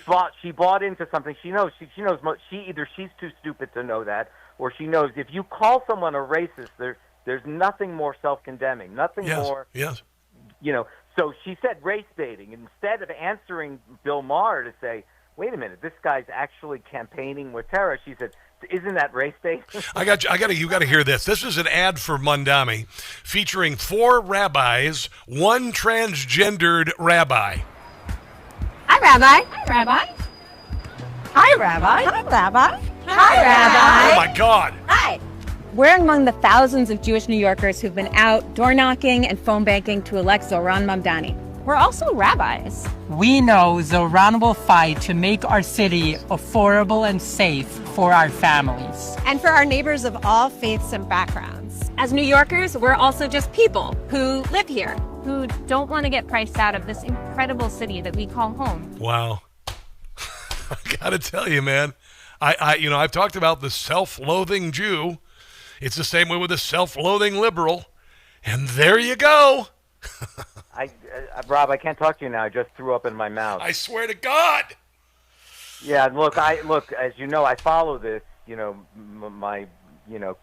bought into something. She knows. She knows. Either she's too stupid to know that, or she knows if you call someone a racist, there's nothing more self-condemning, nothing more. Yes. So she said race baiting instead of answering Bill Maher to say, wait a minute, this guy's actually campaigning with terror. She said, isn't that race baiting? You got to hear this. This is an ad for Mamdani featuring 4 rabbis, 1 transgendered rabbi. Hi, Rabbi. Hi, Rabbi. Hi, Rabbi. Hi, Rabbi. Hi, Rabbi. Oh, my God. Hi. We're among the thousands of Jewish New Yorkers who've been out door knocking and phone banking to elect Zohran Mamdani. we're also rabbis. We know Zohran will fight to make our city affordable and safe for our families. And for our neighbors of all faiths and backgrounds. As New Yorkers, we're also just people who live here, who don't want to get priced out of this incredible city that we call home. Wow. I gotta tell you, man, I've talked about the self-loathing Jew. It's the same way with the self-loathing liberal. And there you go. Rob, I can't talk to you now. I just threw up in my mouth. I swear to God. Yeah, look, as you know, I follow this, my,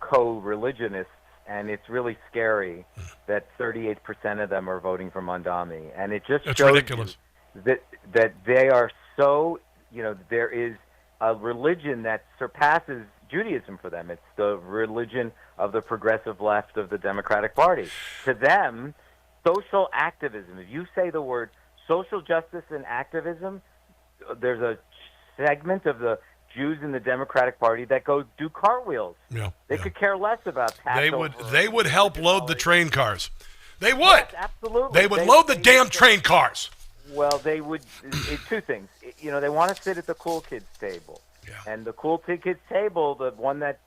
co-religionists, and it's really scary that 38% of them are voting for Mamdani. And it just shows ridiculous. that they are so, there is a religion that surpasses Judaism for them. It's the religion of the progressive left of the Democratic Party. To them, social activism, if you say the word social justice and activism, there's a segment of the Jews in the Democratic Party that go do cartwheels. Yeah, they could care less about Passover. They would help load the train cars. They would. Yes, absolutely. They would load the damn train cars. Well, they would. Two things. They want to sit at the cool kids table. Yeah. And the cool kids table, the one that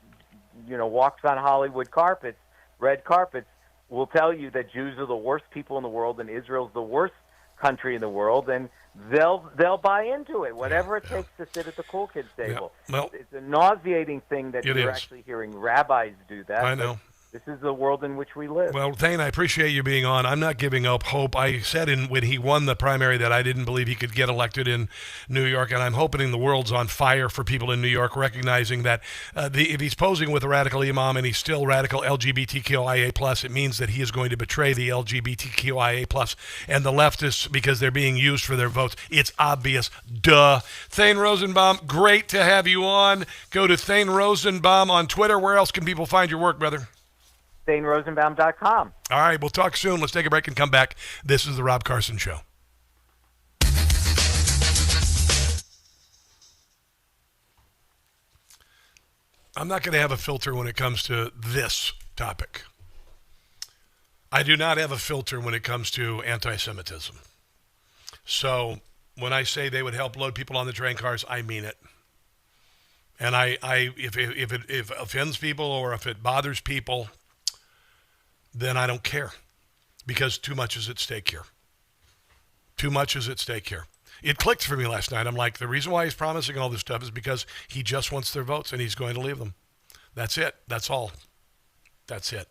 walks on Hollywood carpets, red carpets, will tell you that Jews are the worst people in the world and Israel's the worst country in the world, and they'll buy into it, whatever it takes to sit at the cool kids table. Yeah. Well, it's a nauseating thing that you're is. Actually hearing rabbis do that. I know. This is the world in which we live. Well, Thane, I appreciate you being on. I'm not giving up hope. I said when he won the primary that I didn't believe he could get elected in New York, and I'm hoping the world's on fire for people in New York, recognizing that if he's posing with a radical imam and he's still radical LGBTQIA+, it means that he is going to betray the LGBTQIA+, and the leftists because they're being used for their votes. It's obvious. Duh. Thane Rosenbaum, great to have you on. Go to Thane Rosenbaum on Twitter. Where else can people find your work, brother? ThaneRosenbaum.com. All right, we'll talk soon. Let's take a break and come back. This is the Rob Carson Show. I'm not going to have a filter when it comes to this topic. I do not have a filter when it comes to anti-Semitism. So when I say they would help load people on the train cars, I mean it. And if it offends people or if it bothers people, then I don't care, because too much is at stake here. Too much is at stake here. It clicked for me last night. I'm like, the reason why he's promising all this stuff is because he just wants their votes and he's going to leave them. That's it. That's all. That's it.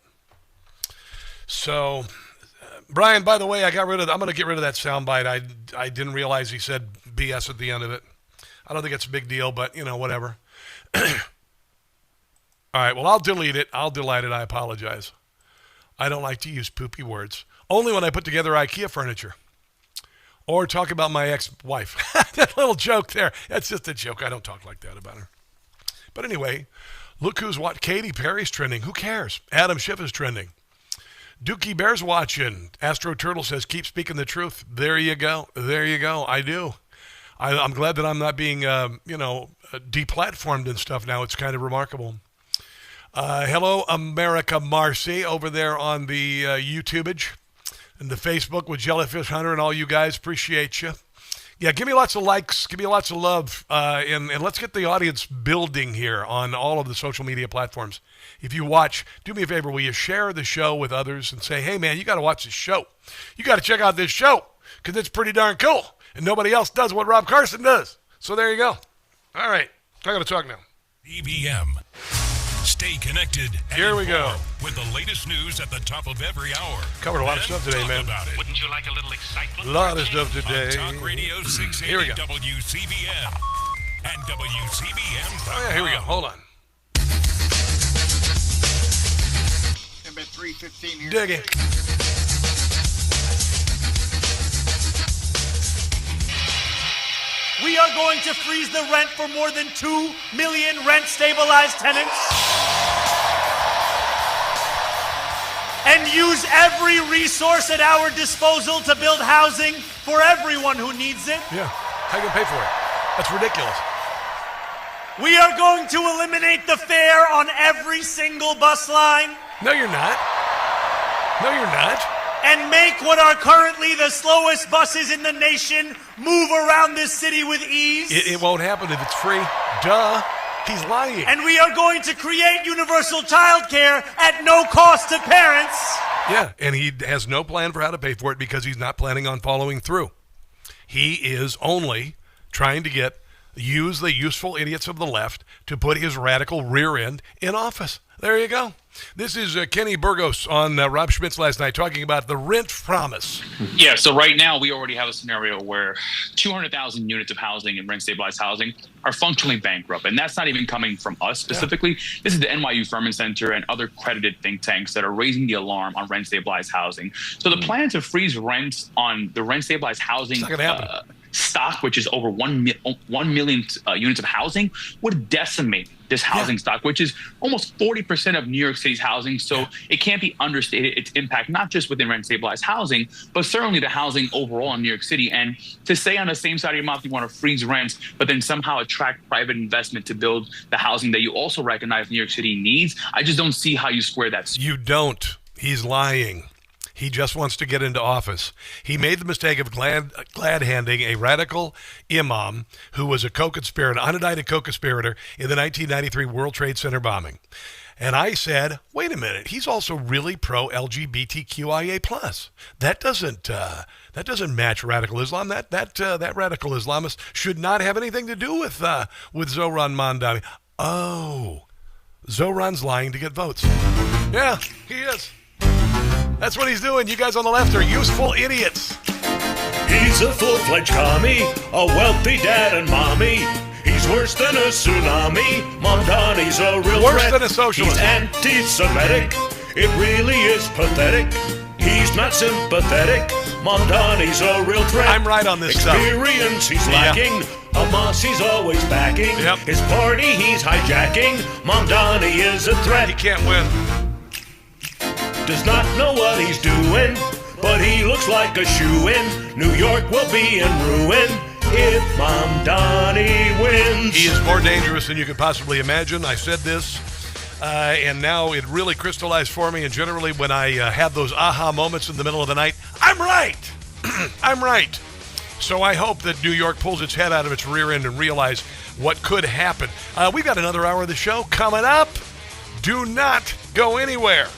So, Brian, by the way, I'm going to get rid of that soundbite. I didn't realize he said BS at the end of it. I don't think it's a big deal, but, whatever. All right, well, I'll delete it. I apologize. I don't like to use poopy words. Only when I put together IKEA furniture. Or talk about my ex-wife. That little joke there. That's just a joke. I don't talk like that about her. But anyway, look who's what. Katy Perry's trending. Who cares? Adam Schiff is trending. Dookie Bear's watching. Astro Turtle says, keep speaking the truth. There you go. There you go. I do. I'm glad that I'm not being, deplatformed and stuff now. It's kind of remarkable. Hello, America Marcy, over there on the YouTubeage and the Facebook with Jellyfish Hunter and all you guys. Appreciate you. Yeah, give me lots of likes. Give me lots of love. And let's get the audience building here on all of the social media platforms. If you watch, do me a favor. Will you share the show with others and say, hey, man, you got to watch this show. You got to check out this show because it's pretty darn cool. And nobody else does what Rob Carson does. So there you go. All right. I got to talk now. EBM. Stay connected. Here we go. With the latest news at the top of every hour. Covered a lot of stuff today, man. Wouldn't you like a little excitement? A lot of stuff today. On Talk Radio 680 Here we go. WCBM and WCBM. Oh, yeah, here we go. Hold on. About 3:15 here. Dig it. We are going to freeze the rent for more than 2 million rent-stabilized tenants and use every resource at our disposal to build housing for everyone who needs it. Yeah, how are you going to pay for it? That's ridiculous. We are going to eliminate the fare on every single bus line. No, you're not. No, you're not. and make what are currently the slowest buses in the nation move around this city with ease? It won't happen if it's free. Duh. He's lying. And we are going to create universal child care at no cost to parents. Yeah, and he has no plan for how to pay for it because he's not planning on following through. He is only trying to use the useful idiots of the left to put his radical rear end in office. There you go. This is Kenny Burgos on Rob Schmitz last night talking about the rent promise. Yeah, so right now we already have a scenario where 200,000 units of housing and rent-stabilized housing are functionally bankrupt. And that's not even coming from us specifically. Yeah. This is the NYU Furman Center and other credited think tanks that are raising the alarm on rent-stabilized housing. So the plan to freeze rent on the rent-stabilized housing stock, which is over 1 million units of housing, would decimate this housing stock, which is almost 40% of New York City's housing. So it can't be understated its impact, not just within rent-stabilized housing, but certainly the housing overall in New York City. And to say on the same side of your mouth you want to freeze rents, but then somehow attract private investment to build the housing that you also recognize New York City needs, I just don't see how you square that. You don't. He's lying. He just wants to get into office. He made the mistake of glad-handing a radical imam who was a co-conspirator, unindicted co-conspirator in the 1993 World Trade Center bombing. And I said, wait a minute, he's also really pro-LGBTQIA+. That doesn't match radical Islam. That radical Islamist should not have anything to do with Zohran Mamdani. Oh, Zohran's lying to get votes. Yeah, he is. That's what he's doing. You guys on the left are useful idiots. He's a full-fledged commie, a wealthy dad and mommy. He's worse than a tsunami. Mamdani's a real worse threat. Than a socialist. He's anti-Semitic. It really is pathetic. He's not sympathetic. Mamdani's a real threat. I'm right on this Experience stuff. He's lacking. Hamas he's always backing. His party he's hijacking. Mamdani is a threat. He can't win. Does not know what he's doing, but he looks like a shoo-in. New York will be in ruin if Mamdani wins. He is more dangerous than you could possibly imagine. I said this, and now it really crystallized for me. And generally when I have those aha moments in the middle of the night, I'm right. I'm right. So I hope that New York pulls its head out of its rear end and realize what could happen. We've got another hour of the show coming up. Do not go anywhere.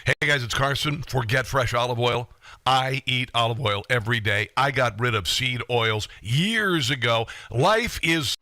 Hey guys, it's Carson. Forget fresh olive oil. I eat olive oil every day. I got rid of seed oils years ago. Life is...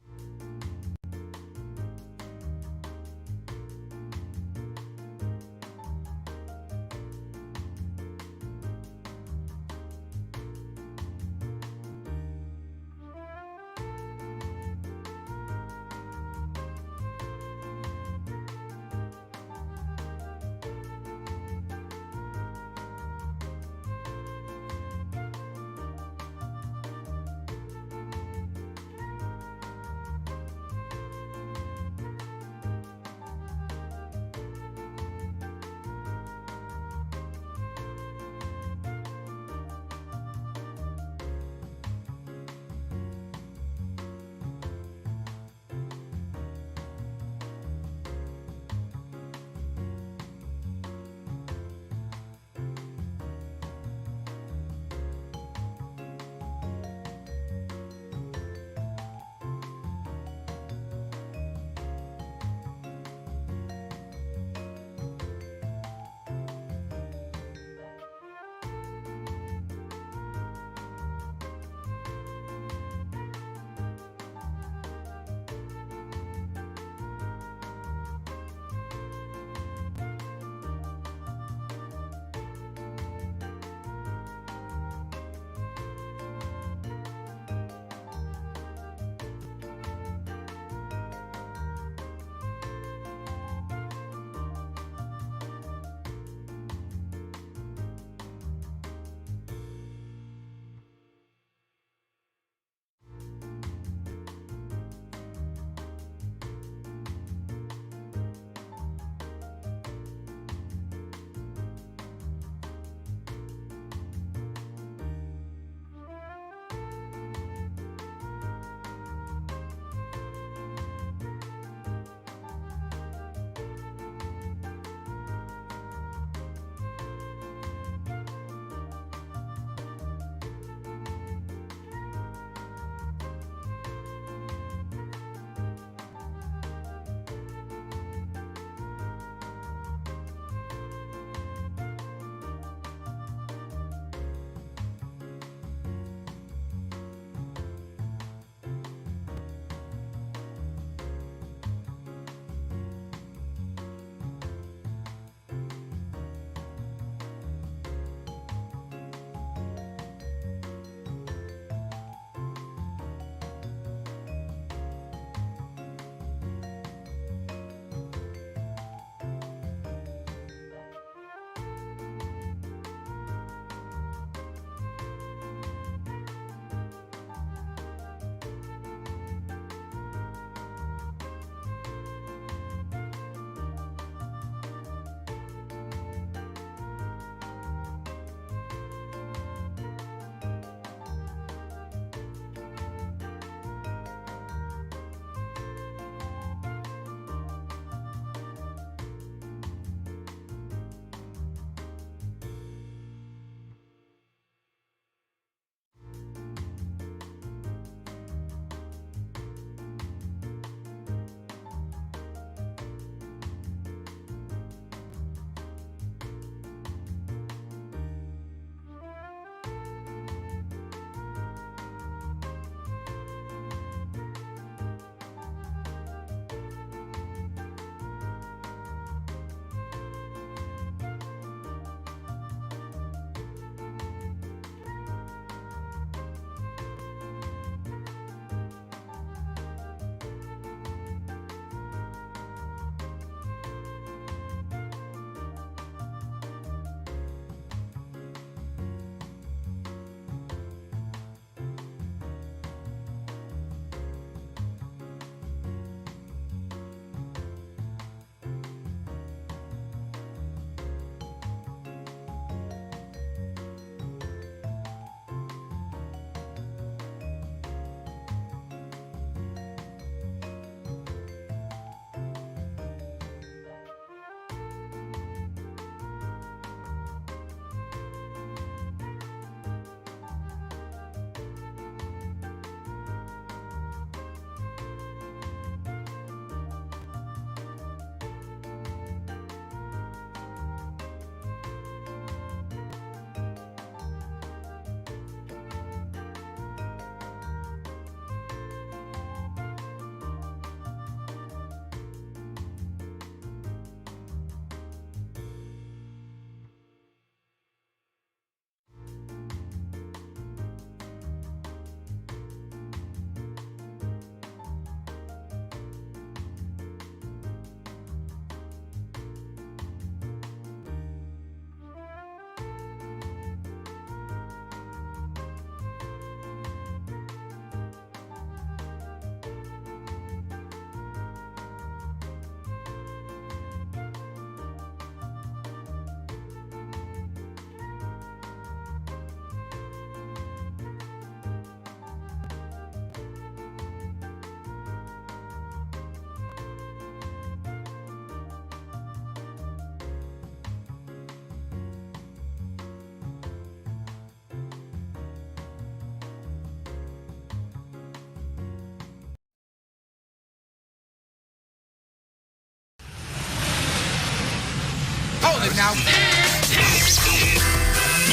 it now.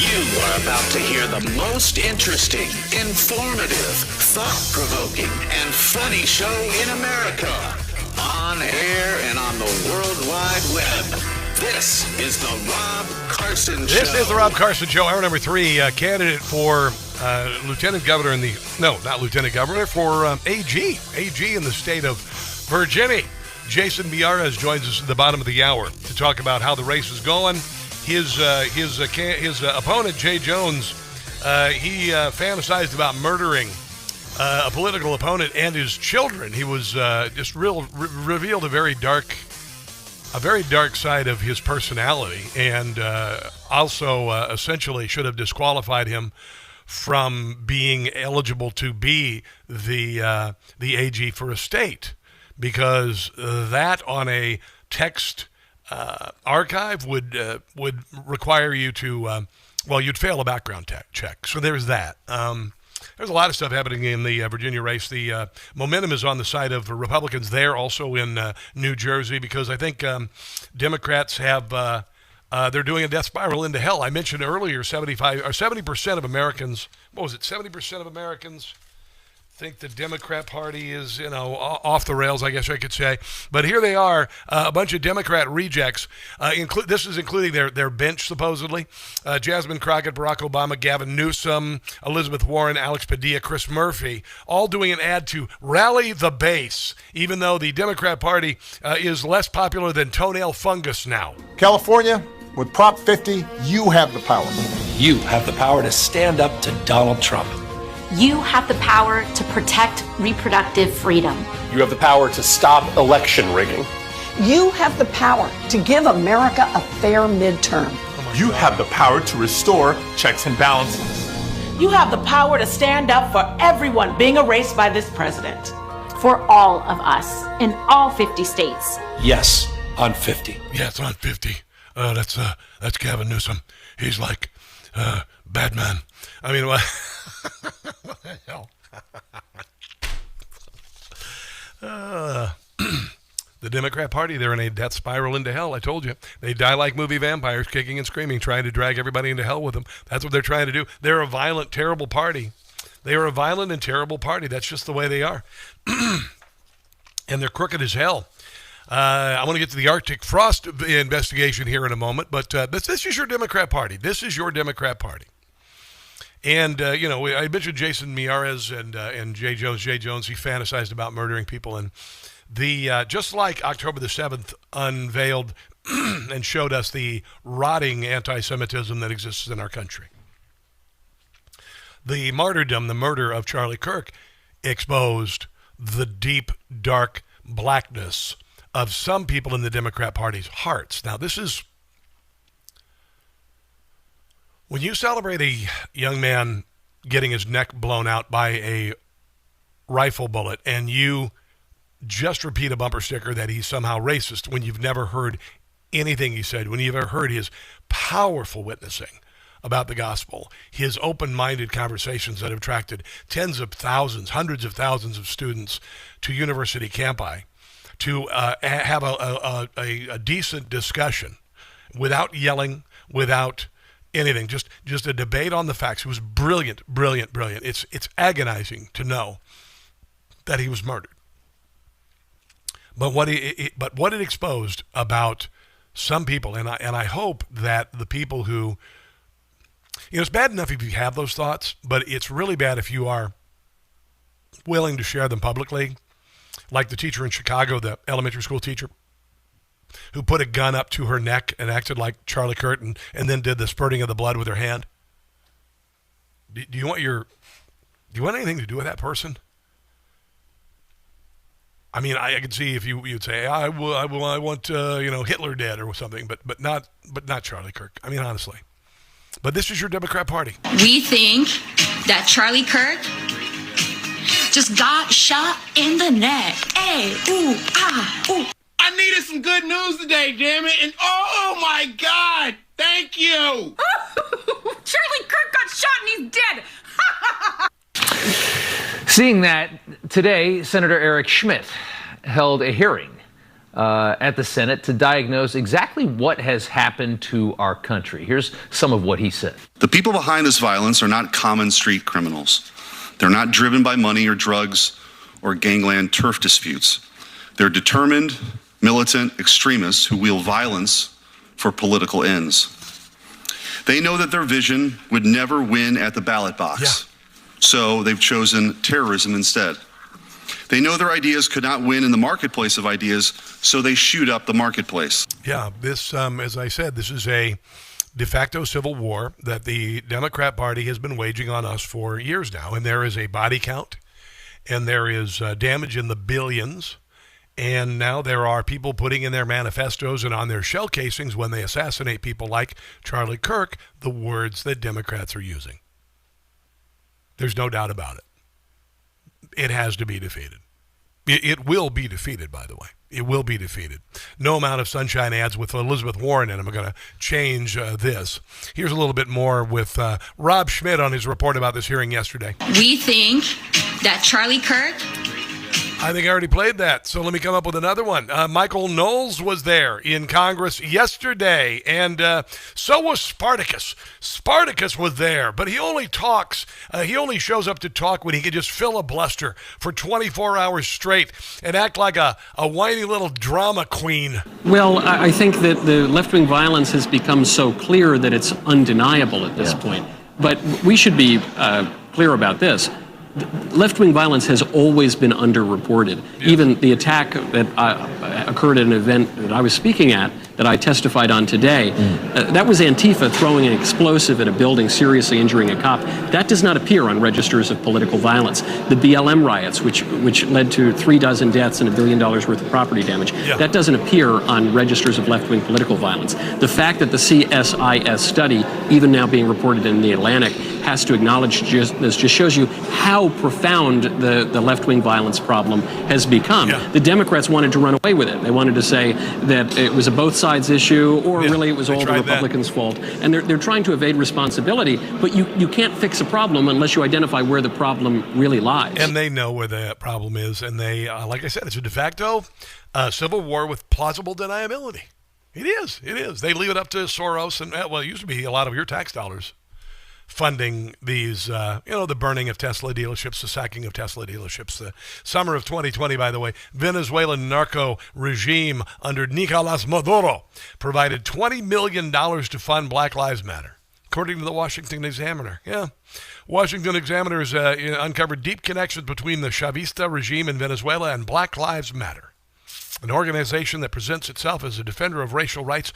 You are about to hear the most interesting, informative, thought-provoking, and funny show in America. On air and on the World Wide Web. This is the Rob Carson Show. This is the Rob Carson Show. Hour number 3, candidate for lieutenant governor in the... No, not lieutenant governor, for AG in the state of Virginia. Jason Miyares joins us at the bottom of the hour to talk about how the race is going. His opponent, Jay Jones, he fantasized about murdering a political opponent and his children. He was just revealed a very dark side of his personality, and also essentially should have disqualified him from being eligible to be the AG for a state, because that on a text archive would require you to you'd fail a background check. So there's that. There's a lot of stuff happening in the Virginia race. The momentum is on the side of Republicans there, also in New Jersey, because I think Democrats have they're doing a death spiral into hell. I mentioned earlier 70% of Americans. What was it? 70% of Americans think the Democrat Party is, off the rails, I guess I could say. But here they are, a bunch of Democrat rejects. This is including their bench, supposedly. Jasmine Crockett, Barack Obama, Gavin Newsom, Elizabeth Warren, Alex Padilla, Chris Murphy, all doing an ad to rally the base, even though the Democrat Party is less popular than toenail fungus now. California, with Prop 50, you have the power. You have the power to stand up to Donald Trump. You have the power to protect reproductive freedom. You have the power to stop election rigging. You have the power to give America a fair midterm. You have the power to restore checks and balances. You have the power to stand up for everyone being erased by this president. For all of us, in all 50 states. Yes, on 50. Yeah, it's on 50. That's Gavin Newsom. He's like Batman. I mean, what the hell? The Democrat Party, they're in a death spiral into hell. I told you. They die like movie vampires, kicking and screaming, trying to drag everybody into hell with them. That's what they're trying to do. They're a violent, terrible party. They are a violent and terrible party. That's just the way they are. And they're crooked as hell. I want to get to the Arctic Frost investigation here in a moment, but this is your Democrat Party. This is your Democrat Party. And, I mentioned Jason Miyares and Jay Jones. Jay Jones, he fantasized about murdering people. And the just like October the 7th unveiled and showed us the rotting anti-Semitism that exists in our country. The martyrdom, the murder of Charlie Kirk, exposed the deep, dark blackness of some people in the Democrat Party's hearts. Now, this is... When you celebrate a young man getting his neck blown out by a rifle bullet and you just repeat a bumper sticker that he's somehow racist when you've never heard anything he said, when you've ever heard his powerful witnessing about the gospel, his open-minded conversations that have attracted tens of thousands, hundreds of thousands of students to university campi to have a decent discussion without yelling, without anything, just a debate on the facts. It was brilliant. It's agonizing to know that he was murdered. But what it exposed about some people, and I hope that the people who, it's bad enough if you have those thoughts, but it's really bad if you are willing to share them publicly, like the teacher in Chicago, the elementary school teacher, who put a gun up to her neck and acted like Charlie Kirk and then did the spurting of the blood with her hand. Do you want anything to do with that person? I mean, I could see if you'd say, I want Hitler dead or something, but not Charlie Kirk. I mean, honestly. But this is your Democrat Party. We think that Charlie Kirk just got shot in the neck. Hey, ooh, ah, ooh. I needed some good news today, damn it. And oh my God, thank you. Charlie Kirk got shot and he's dead. Seeing that, today, Senator Eric Schmidt held a hearing at the Senate to diagnose exactly what has happened to our country. Here's some of what he said. The people behind this violence are not common street criminals. They're not driven by money or drugs or gangland turf disputes. They're determined, militant extremists who wield violence for political ends. They know that their vision would never win at the ballot box, so they've chosen terrorism instead. They know their ideas could not win in the marketplace of ideas, so they shoot up the marketplace. Yeah, this, as I said, this is a de facto civil war that the Democrat Party has been waging on us for years now, and there is a body count, and there is damage in the billions. And now there are people putting in their manifestos and on their shell casings when they assassinate people like Charlie Kirk, the words that Democrats are using. There's no doubt about it. It has to be defeated. It will be defeated, by the way. It will be defeated. No amount of sunshine ads with Elizabeth Warren in them are going to change this. Here's a little bit more with Rob Schmidt on his report about this hearing yesterday. We think that Charlie Kirk... I think I already played that, so let me come up with another one. Michael Knowles was there in Congress yesterday, and so was Spartacus. Spartacus was there, but he only talks, he only shows up to talk when he can just filibuster for 24 hours straight and act like a whiny little drama queen. Well, I think that the left-wing violence has become so clear that it's undeniable at this point. But we should be clear about this. Left-wing violence has always been underreported. Even the attack that occurred at an event that I was speaking at, that I testified on today, that was Antifa throwing an explosive at a building, seriously injuring a cop. That does not appear on registers of political violence. The BLM riots, which led to 36 deaths and $1 billion worth of property damage, that doesn't appear on registers of left-wing political violence. The fact that the CSIS study, even now being reported in the Atlantic, has to acknowledge this just shows you how profound the left-wing violence problem has become. The Democrats wanted to run away with it. They wanted to say that it was a both sides issue, or really it was all the Republicans' fault. And they're trying to evade responsibility, but you can't fix a problem unless you identify where the problem really lies. And they know where the problem is, and they, like I said, it's a de facto civil war with plausible deniability. It is. It is. They leave it up to Soros, and well, it used to be a lot of your tax dollars funding these, the burning of Tesla dealerships, the sacking of Tesla dealerships. The summer of 2020, by the way, Venezuelan narco regime under Nicolas Maduro provided $20 million to fund Black Lives Matter, according to the Washington Examiner. Washington Examiner has uncovered deep connections between the Chavista regime in Venezuela and Black Lives Matter, an organization that presents itself as a defender of racial rights.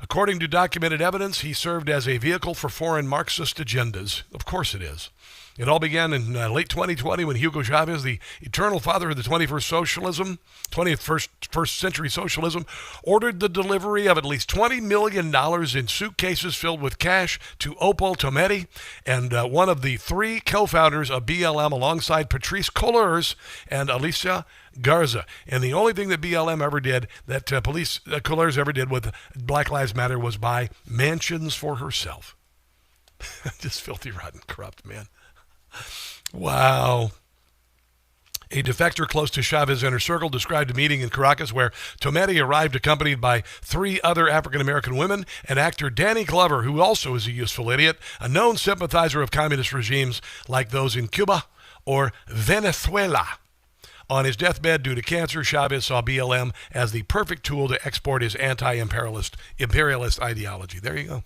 According to documented evidence, he served as a vehicle for foreign Marxist agendas. Of course it is. It all began in late 2020 when Hugo Chavez, the eternal father of the 21st century socialism, ordered the delivery of at least $20 million in suitcases filled with cash to Opal Tometi, and one of the three co-founders of BLM alongside Patrice Couleurs and Alicia Garza. And the only thing that BLM ever did, that Couleurs ever did with Black Lives Matter, was buy mansions for herself. Just filthy, rotten, corrupt, man. Wow. A defector close to Chavez Inner Circle described a meeting in Caracas where Tometi arrived accompanied by three other African-American women and actor Danny Glover, who also is a useful idiot, a known sympathizer of communist regimes like those in Cuba or Venezuela. On his deathbed due to cancer, Chavez saw BLM as the perfect tool to export his anti-imperialist ideology. There you go.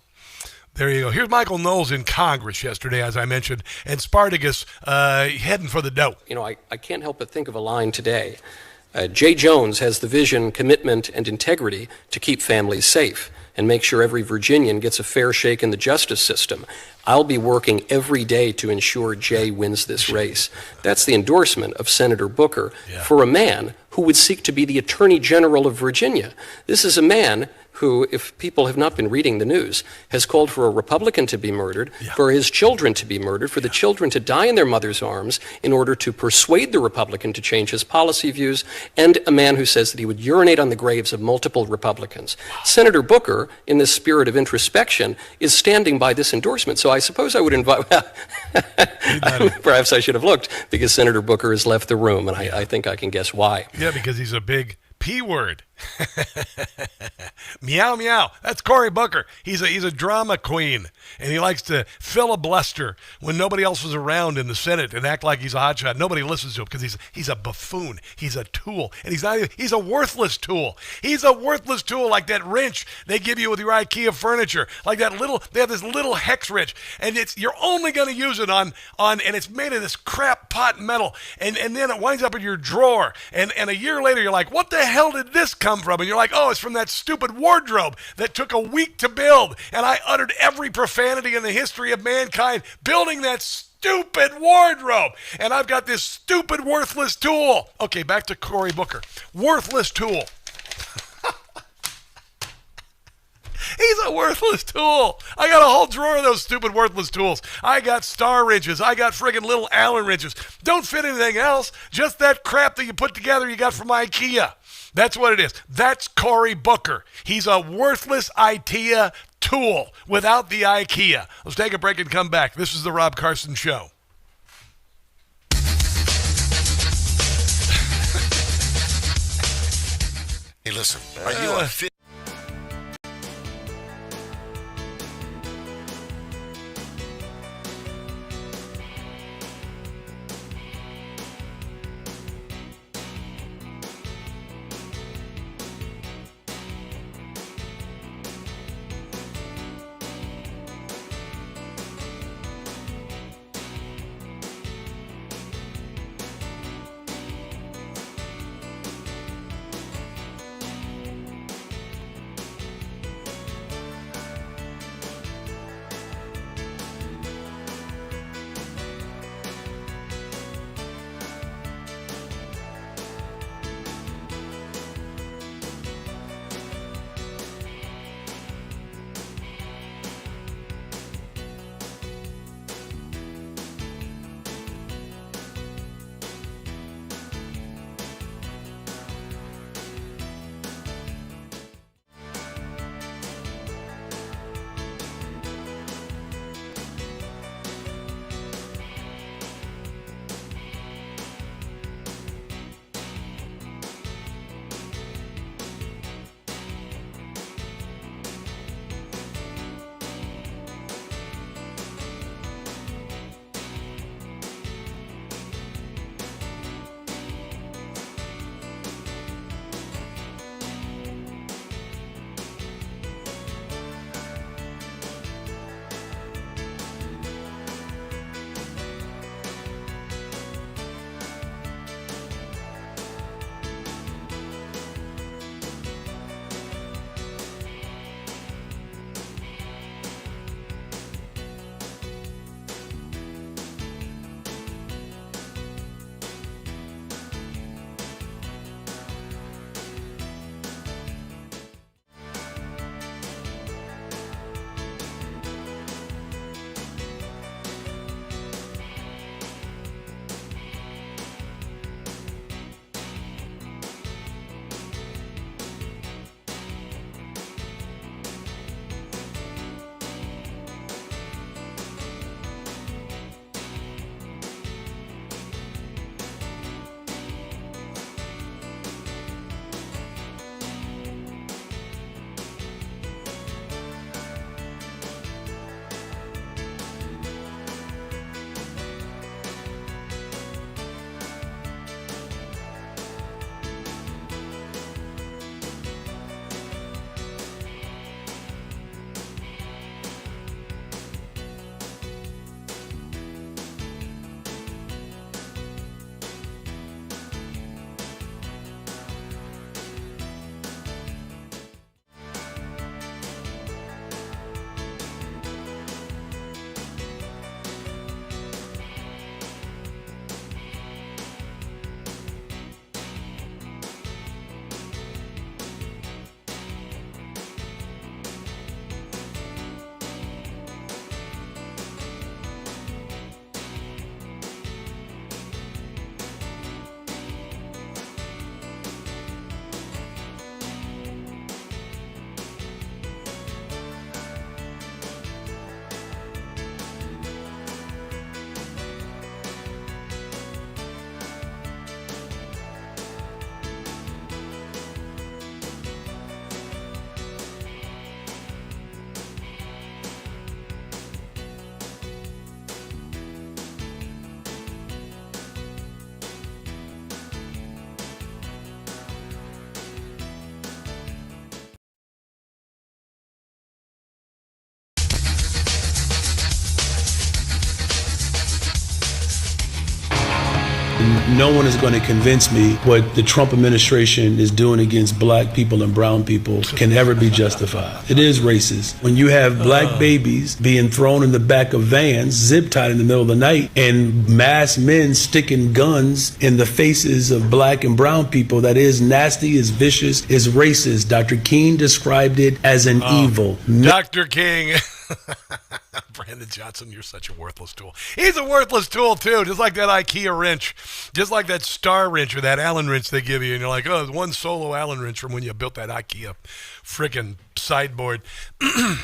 There you go. Here's Michael Knowles in Congress yesterday, as I mentioned, and Spartacus heading for the dough. You know, I can't help but think of a line today. Jay Jones has the vision, commitment, and integrity to keep families safe and make sure every Virginian gets a fair shake in the justice system. I'll be working every day to ensure Jay wins this race. That's the endorsement of Senator Booker for a man who would seek to be the Attorney General of Virginia. This is a man who, if people have not been reading the news, has called for a Republican to be murdered, for his children to be murdered, for the children to die in their mother's arms in order to persuade the Republican to change his policy views, and a man who says that he would urinate on the graves of multiple Republicans. Senator Booker, in this spirit of introspection, is standing by this endorsement. So I suppose I would invite, perhaps I should have looked, because Senator Booker has left the room, and I think I can guess why. Yeah, because he's a big P word. Meow, meow. That's Cory Booker. He's a drama queen, and he likes to filibuster when nobody else is around in the Senate and act like he's a hotshot. Nobody listens to him because he's a buffoon. He's a tool, and he's a worthless tool. He's a worthless tool like that wrench they give you with your IKEA furniture, like they have this little hex wrench, and you're only going to use it on, and it's made of this crap pot metal, and then it winds up in your drawer, and a year later you're like, what the hell did this come from? And you're like, oh, it's from that stupid wardrobe that took a week to build, and I uttered every profanity in the history of mankind building that stupid wardrobe, and I've got this stupid worthless tool. Okay, back to Cory Booker. Worthless tool. He's a worthless tool. I got a whole drawer of those stupid worthless tools. I got star wrenches. I got friggin' little Allen wrenches. Don't fit anything else. Just that crap that you put together you got from IKEA. That's what it is. That's Cory Booker. He's a worthless IKEA tool without the IKEA. Let's take a break and come back. This is the Rob Carson Show. Hey, listen. Are you a fit? No one is going to convince me what the Trump administration is doing against black people and brown people can ever be justified. It is racist. When you have black babies being thrown in the back of vans, zip-tied in the middle of the night, and masked men sticking guns in the faces of black and brown people, that is nasty, is vicious, is racist. Dr. King described it as an evil. Dr. King. Brandon Johnson, you're such a worthless tool. He's a worthless tool, too, just like that IKEA wrench, just like that star wrench or that Allen wrench they give you. And you're like, oh, one solo Allen wrench from when you built that IKEA freaking sideboard.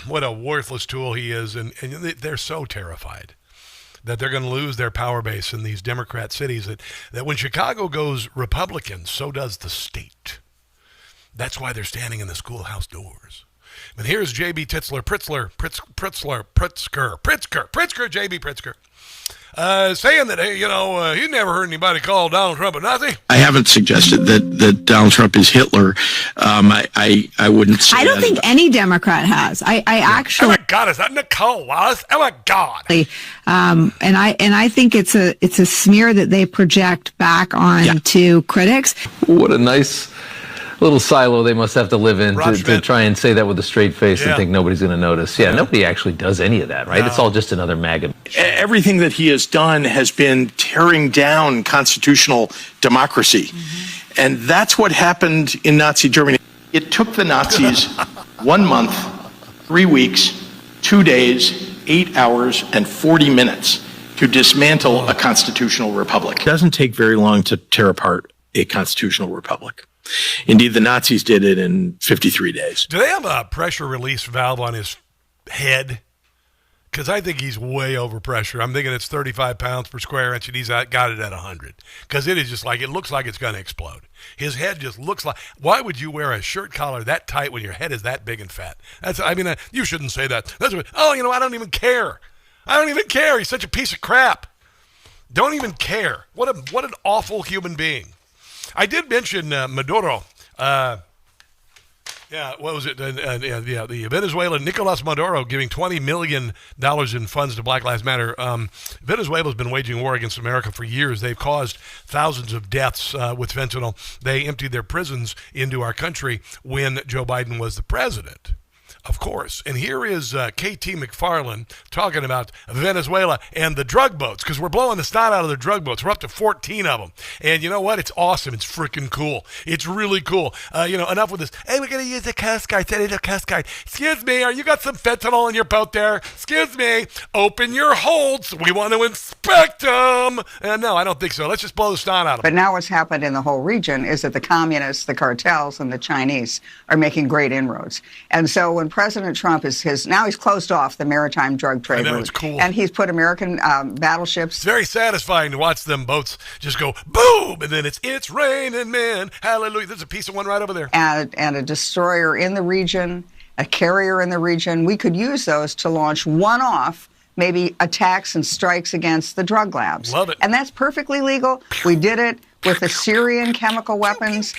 What a worthless tool he is. And they're so terrified that they're going to lose their power base in these Democrat cities that when Chicago goes Republican, so does the state. That's why they're standing in the schoolhouse doors. And here's J.B. Pritzker, J.B. Pritzker, saying that, hey, he never heard anybody call Donald Trump a Nazi. I haven't suggested that Donald Trump is Hitler. I wouldn't say I don't think any Democrat has. I actually. Oh my God, is that Nicole Wallace? Oh my God. And I think it's a smear that they project back on to critics. What a nice little silo they must have to live in to try and say that with a straight face and think nobody's going to notice. Yeah, nobody actually does any of that, right? No. It's all just another MAGA. Everything that he has done has been tearing down constitutional democracy. Mm-hmm. And that's what happened in Nazi Germany. It took the Nazis 1 month, 3 weeks, 2 days, 8 hours, and 40 minutes to dismantle a constitutional republic. It doesn't take very long to tear apart a constitutional republic. Indeed, the Nazis did it in 53 days. Do they have a pressure release valve on his head? Because I think he's way over pressure. I'm thinking it's 35 pounds per square inch, and he's got it at 100. Because it is just like, it looks like it's going to explode. His head just looks like, why would you wear a shirt collar that tight when your head is that big and fat? You shouldn't say that. I don't even care. I don't even care. He's such a piece of crap. Don't even care. What an awful human being. I did mention Maduro. What was it? The Venezuelan Nicolas Maduro giving $20 million in funds to Black Lives Matter. Venezuela's been waging war against America for years. They've caused thousands of deaths with fentanyl. They emptied their prisons into our country when Joe Biden was the president. Of course. And here is KT McFarland talking about Venezuela and the drug boats, because we're blowing the snot out of their drug boats. We're up to 14 of them. And you know what? It's awesome. It's freaking cool. It's really cool. Enough with this. Hey, we're going to use a Coast Guard. Send in a Coast Guard. Excuse me, you got some fentanyl in your boat there? Excuse me. Open your holds. We want to inspect them. No, I don't think so. Let's just blow the snot out of them. But now what's happened in the whole region is that the communists, the cartels, and the Chinese are making great inroads. And so when President Trump now he's closed off the maritime drug trade route. It's cool. And he's put American battleships. It's very satisfying to watch them boats just go boom, and then it's raining men. Hallelujah. There's a piece of one right over there. And a destroyer in the region, a carrier in the region. We could use those to launch one-off maybe attacks and strikes against the drug labs. Love it. And that's perfectly legal. We did it with the Syrian chemical weapons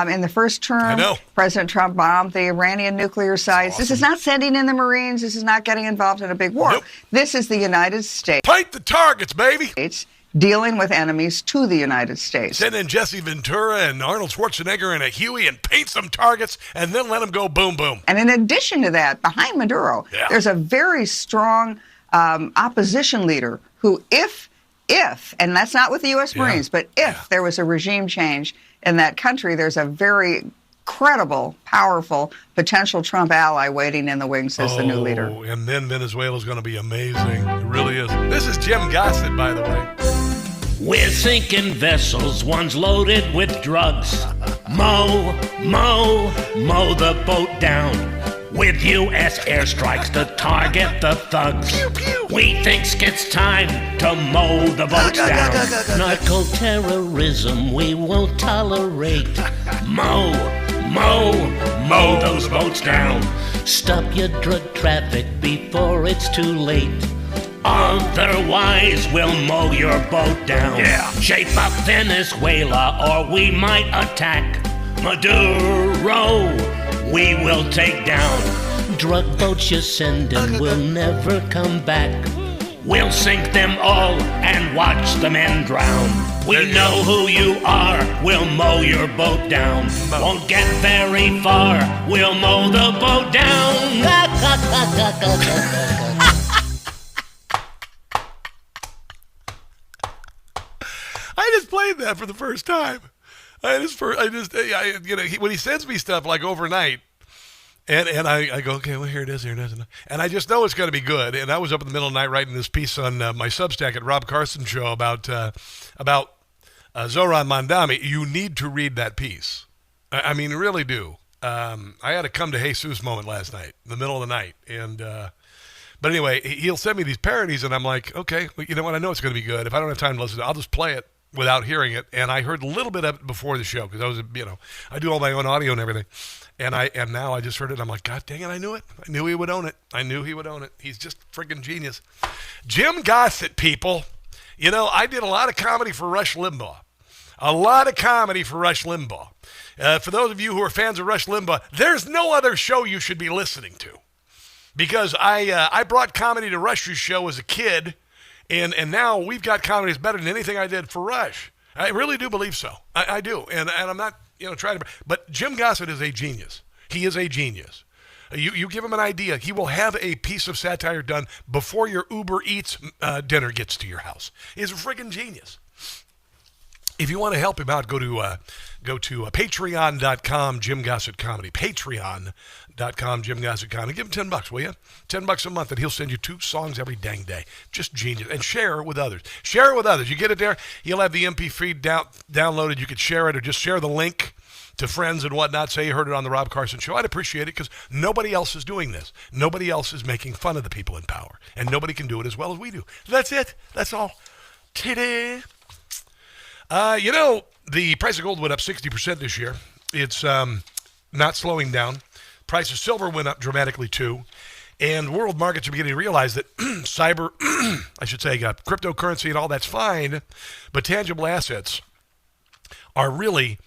in the first term. I know. President Trump bombed the Iranian nuclear sites. Awesome. This is not sending in the Marines. This is not getting involved in a big war. Nope. This is the United States. Paint the targets, baby. Dealing with enemies to the United States. Send in Jesse Ventura and Arnold Schwarzenegger and a Huey and paint some targets and then let them go boom, boom. And in addition to that, behind Maduro, there's a very strong opposition leader who, if, and that's not with the U.S. Marines, but if there was a regime change in that country, there's a very credible, powerful, potential Trump ally waiting in the wings as the new leader. And then Venezuela's going to be amazing. It really is. This is Jim Gossett, by the way. We're sinking vessels, one's loaded with drugs. Mow the boat down. With U.S. airstrikes to target the thugs. Pew, pew. We think it's time to mow the boats down. Narco-terrorism we won't tolerate. Mow those boats down. Stop your drug traffic before it's too late. Otherwise, we'll mow your boat down. Shape up Venezuela or we might attack. Maduro, we will take down. Drug boats you send in will never come back. We'll sink them all and watch the men drown. We know who you are, we'll mow your boat down. Won't get very far, we'll mow the boat down. I just played that for the first time. When he sends me stuff like overnight, and I go, okay, well, here it is. And I just know it's going to be good. And I was up in the middle of the night writing this piece on my Substack at Rob Carson Show about Zohran Mamdani. You need to read that piece. I mean, really do. I had a come to Jesus moment last night, in the middle of the night. But anyway, he'll send me these parodies, and I'm like, okay, well, you know what? I know it's going to be good. If I don't have time to listen to it, I'll just play it without hearing it. And I heard a little bit of it before the show because I do all my own audio and everything. And now I just heard it. And I'm like, God dang it, I knew it. I knew he would own it. He's just freaking genius. Jim Gossett, people. I did a lot of comedy for Rush Limbaugh. For those of you who are fans of Rush Limbaugh, there's no other show you should be listening to. Because I brought comedy to Rush's show as a kid, and now we've got comedy that's better than anything I did for Rush. I really do believe so. I do. And I'm not trying to... But Jim Gossett is a genius. He is a genius. You give him an idea, he will have a piece of satire done before your Uber Eats dinner gets to your house. He's a friggin' genius. If you want to help him out, go to patreon.com, Jim Gossett Comedy. Patreon.com, Jim Gossett Comedy. Give him $10, will you? $10 a month, and he'll send you 2 songs every dang day. Just genius. And share it with others. You get it there. He'll have the MP3 downloaded. You could share it or just share the link to friends and whatnot. Say you heard it on the Rob Carson Show. I'd appreciate it because nobody else is doing this. Nobody else is making fun of the people in power. And nobody can do it as well as we do. That's it. That's all. Ta-da. The price of gold went up 60% this year. It's not slowing down. Price of silver went up dramatically too. And world markets are beginning to realize that cryptocurrency and all that's fine, but tangible assets are really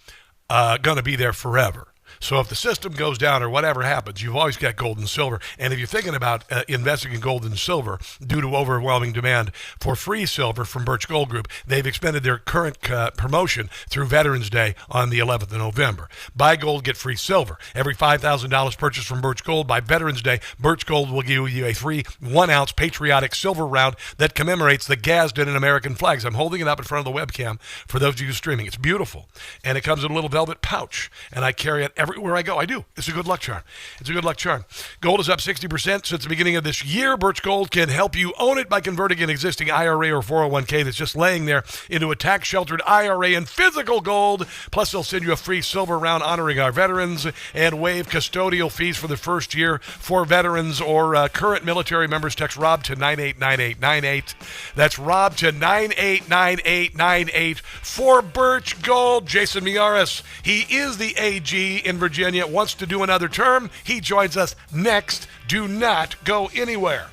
going to be there forever. So if the system goes down or whatever happens, you've always got gold and silver. And if you're thinking about investing in gold and silver due to overwhelming demand for free silver from Birch Gold Group, they've expanded their current promotion through Veterans Day on the 11th of November. Buy gold, get free silver. Every $5,000 purchased from Birch Gold by Veterans Day, Birch Gold will give you a free 1-ounce patriotic silver round that commemorates the Gadsden and American flags. I'm holding it up in front of the webcam for those of you streaming. It's beautiful. And it comes in a little velvet pouch. And I carry it everywhere I go. I do. It's a good luck charm. Gold is up 60% since the beginning of this year. Birch Gold can help you own it by converting an existing IRA or 401k that's just laying there into a tax-sheltered IRA in physical gold. Plus, they'll send you a free silver round honoring our veterans and waive custodial fees for the first year for veterans or current military members. Text Rob to 989898. That's Rob to 989898 for Birch Gold. Jason Miyares, he is the AG in Virginia, wants to do another term. He joins us next. Do not go anywhere.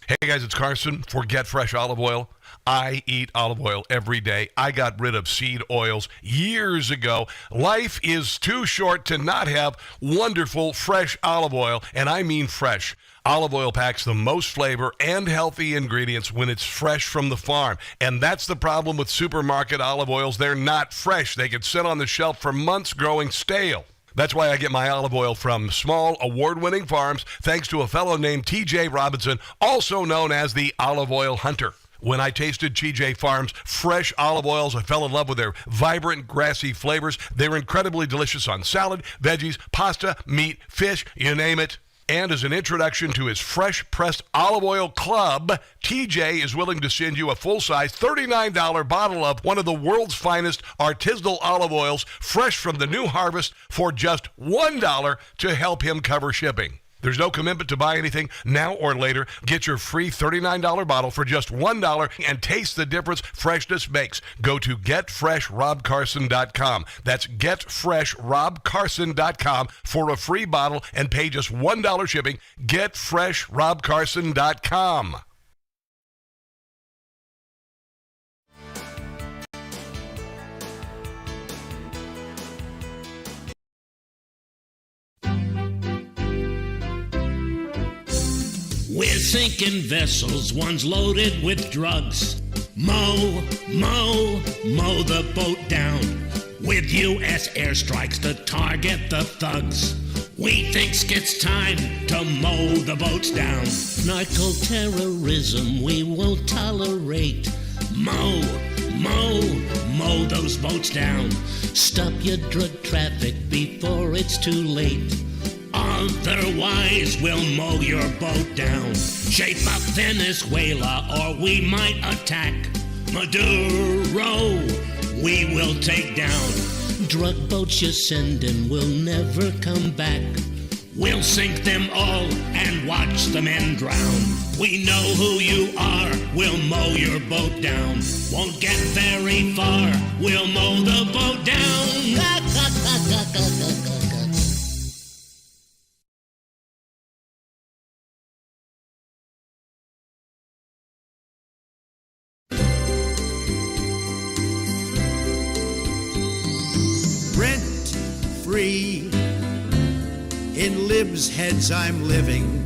Hey guys, it's Carson. Forget fresh olive oil. I eat olive oil every day. I got rid of seed oils years ago. Life is too short to not have wonderful fresh olive oil, and I mean fresh. Olive oil packs the most flavor and healthy ingredients when it's fresh from the farm. And that's the problem with supermarket olive oils. They're not fresh. They can sit on the shelf for months growing stale. That's why I get my olive oil from small, award-winning farms, thanks to a fellow named T.J. Robinson, also known as the Olive Oil Hunter. When I tasted T.J. Farms' fresh olive oils, I fell in love with their vibrant, grassy flavors. They're incredibly delicious on salad, veggies, pasta, meat, fish, you name it. And as an introduction to his Fresh Pressed Olive Oil Club, TJ is willing to send you a full-size $39 bottle of one of the world's finest artisanal olive oils, fresh from the new harvest, for just $1 to help him cover shipping. There's no commitment to buy anything now or later. Get your free $39 bottle for just $1 and taste the difference freshness makes. Go to GetFreshRobCarson.com. That's GetFreshRobCarson.com for a free bottle and pay just $1 shipping. GetFreshRobCarson.com. We're sinking vessels, one's loaded with drugs. Mow the boat down. With U.S. airstrikes to target the thugs. We think it's time to mow the boats down. Narco-terrorism we won't tolerate. Mow those boats down. Stop your drug traffic before it's too late. Otherwise, we'll mow your boat down. Shape up Venezuela or we might attack. Maduro, we will take down. Drug boats you're sending will never come back. We'll sink them all and watch the men drown. We know who you are, we'll mow your boat down. Won't get very far, we'll mow the boat down. Rent-free, in libs' heads I'm living.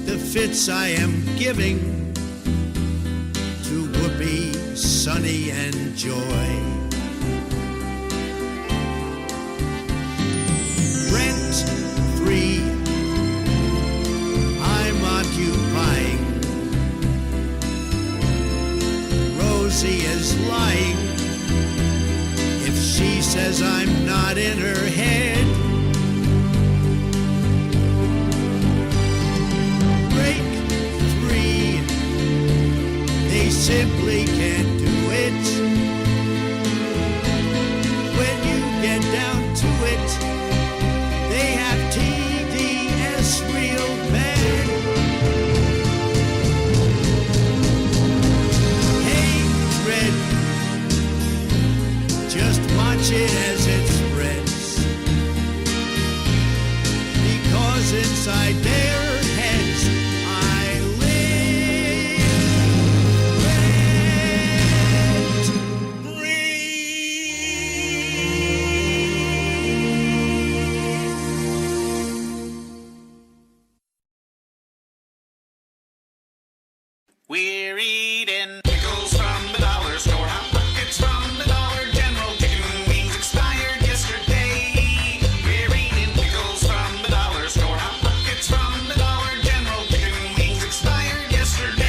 The fits I am giving to Whoopi, Sunny, and Joy. Rent-free, I'm occupying. Rosie is lying if she says I'm not in her head. Break free, they simply can't do it. When you get down to it, they have TDS real bad. Hatred, just watch it as it spreads, because inside their heads I live. We're eating pickles from the dollar store, hot pockets from the Dollar General, chicken wings expired yesterday. We're eating pickles from the dollar store, hot pockets from the Dollar General, chicken wings expired yesterday.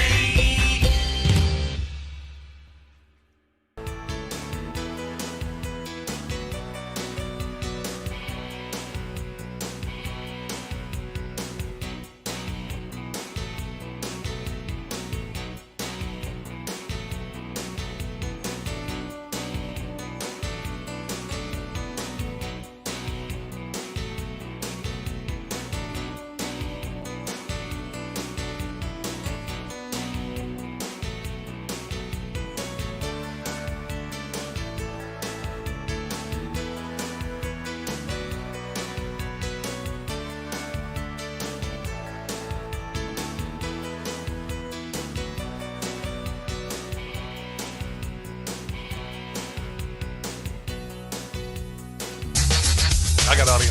I got audio.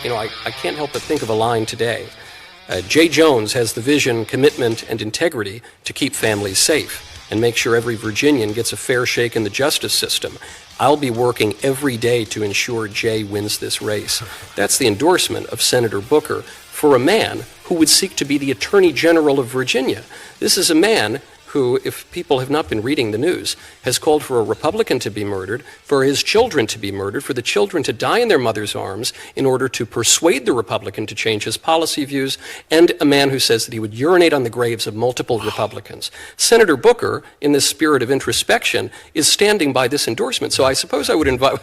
You know, I can't help but think of a line today. Jay Jones has the vision, commitment, and integrity to keep families safe and make sure every Virginian gets a fair shake in the justice system. I'll be working every day to ensure Jay wins this race. That's the endorsement of Senator Booker for a man who would seek to be the Attorney General of Virginia. This is a man who, if people have not been reading the news, has called for a Republican to be murdered, for his children to be murdered, for the children to die in their mother's arms in order to persuade the Republican to change his policy views, and a man who says that he would urinate on the graves of multiple Republicans. Senator Booker, in this spirit of introspection, is standing by this endorsement. So I suppose I would invite,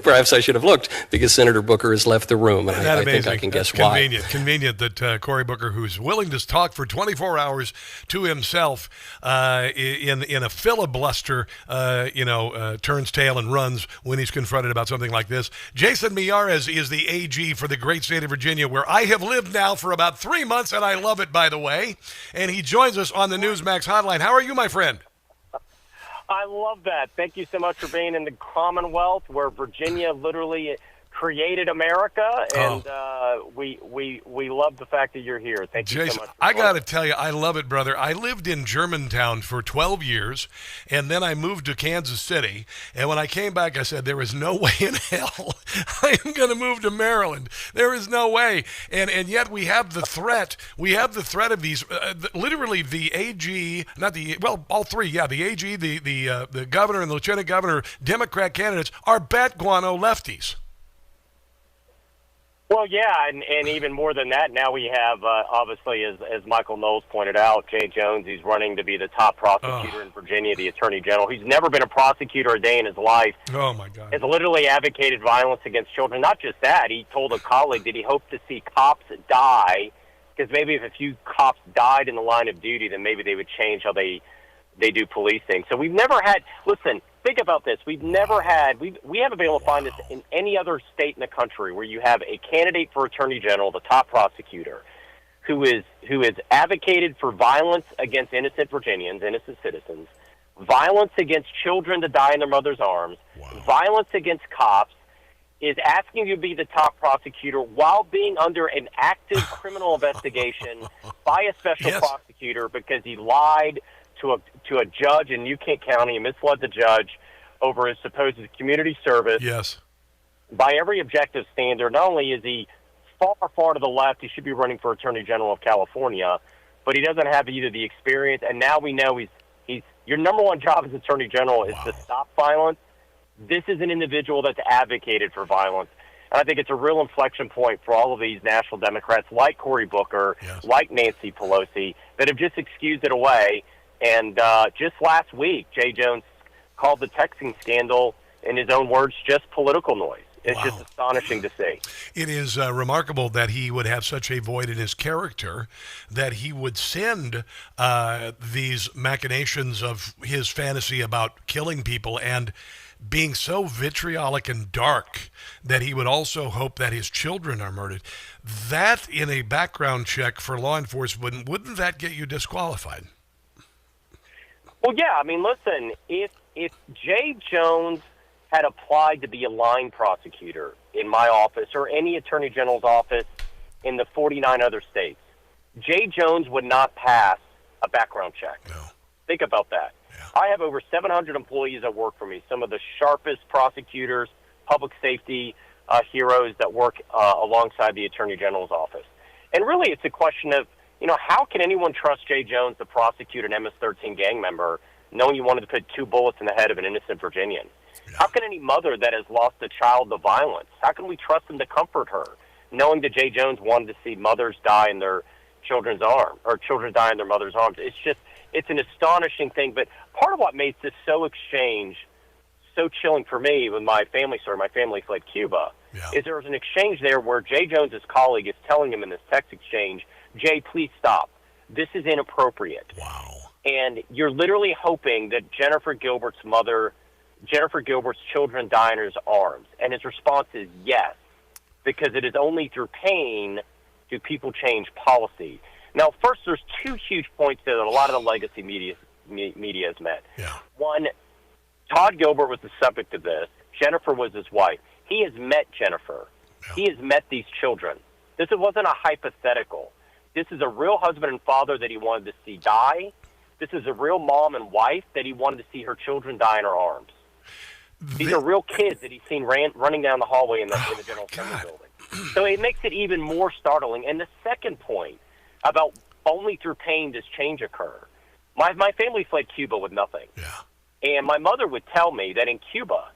perhaps I should have looked, because Senator Booker has left the room, and I think I can guess why. Convenient that Cory Booker, who's willing to talk for 24 hours to himself in a filibuster, turns tail and runs when he's confronted about something like this. Jason Miyares is the AG for the great state of Virginia, where I have lived now for about 3 months, and I love it, by the way. And he joins us on the Newsmax Hotline. How are you, my friend? I love that. Thank you so much for being in the Commonwealth, where Virginia literally created America, and we love the fact that you're here. Thank you so much. I got to tell you, I love it, brother. I lived in Germantown for 12 years, and then I moved to Kansas City. And when I came back, I said, there is no way in hell I am going to move to Maryland. There is no way. And yet we have the threat. We have the threat of these, literally the AG, all three, the AG, the governor and the lieutenant governor, Democrat candidates are bat guano lefties. Well, yeah, and even more than that, now we have, obviously, as Michael Knowles pointed out, Jay Jones, he's running to be the top prosecutor in Virginia, the Attorney General. He's never been a prosecutor a day in his life. Oh, my God. Has literally advocated violence against children. Not just that, he told a colleague that he hoped to see cops die, because maybe if a few cops died in the line of duty, then maybe they would change how they do policing. So we've never had, listen, think about this. We've never had, we haven't been able to find this in any other state in the country where you have a candidate for Attorney General, the top prosecutor, who is advocated for violence against innocent Virginians, innocent citizens, violence against children to die in their mother's arms, violence against cops, is asking you to be the top prosecutor while being under an active criminal investigation by a special prosecutor because he lied to a judge in New Kent County and misled the judge over his supposed community service. Yes. By every objective standard, not only is he far to the left, he should be running for Attorney General of California, but he doesn't have either the experience, and now we know he's your number one job as Attorney General is to stop violence. This is an individual that's advocated for violence. And I think it's a real inflection point for all of these national Democrats like Cory Booker, like Nancy Pelosi, that have just excused it away. And just last week, Jay Jones called the texting scandal, in his own words, just political noise. It's just astonishing to see. It is remarkable that he would have such a void in his character, that he would send these machinations of his fantasy about killing people and being so vitriolic and dark that he would also hope that his children are murdered. That, in a background check for law enforcement, wouldn't that get you disqualified? Well, yeah. I mean, listen, if Jay Jones had applied to be a line prosecutor in my office or any attorney general's office in the 49 other states, Jay Jones would not pass a background check. No. Think about that. Yeah. I have over 700 employees that work for me, some of the sharpest prosecutors, public safety heroes that work alongside the attorney general's office. And really, it's a question of, how can anyone trust Jay Jones to prosecute an MS-13 gang member knowing you wanted to put 2 bullets in the head of an innocent Virginian? Yeah. How can any mother that has lost a child to violence, how can we trust him to comfort her, knowing that Jay Jones wanted to see mothers die in their children's arms, or children die in their mother's arms? It's an astonishing thing. But part of what makes this so chilling for me with my family story, my family fled Cuba, is there was an exchange there where Jay Jones's colleague is telling him in this text exchange, Jay, please stop. This is inappropriate. Wow. And you're literally hoping that Jennifer Gilbert's children die in his arms. And his response is yes, because it is only through pain do people change policy. Now, first, there's 2 huge points there that a lot of the legacy media has met. Yeah. One, Todd Gilbert was the subject of this. Jennifer was his wife. He has met Jennifer. Yeah. He has met these children. This wasn't a hypothetical. This is a real husband and father that he wanted to see die. This is a real mom and wife that he wanted to see her children die in her arms. These are real kids that he's seen running down the hallway in the General Assembly building. So it makes it even more startling. And the second point about only through pain does change occur. My family fled Cuba with nothing. Yeah. And my mother would tell me that in Cuba,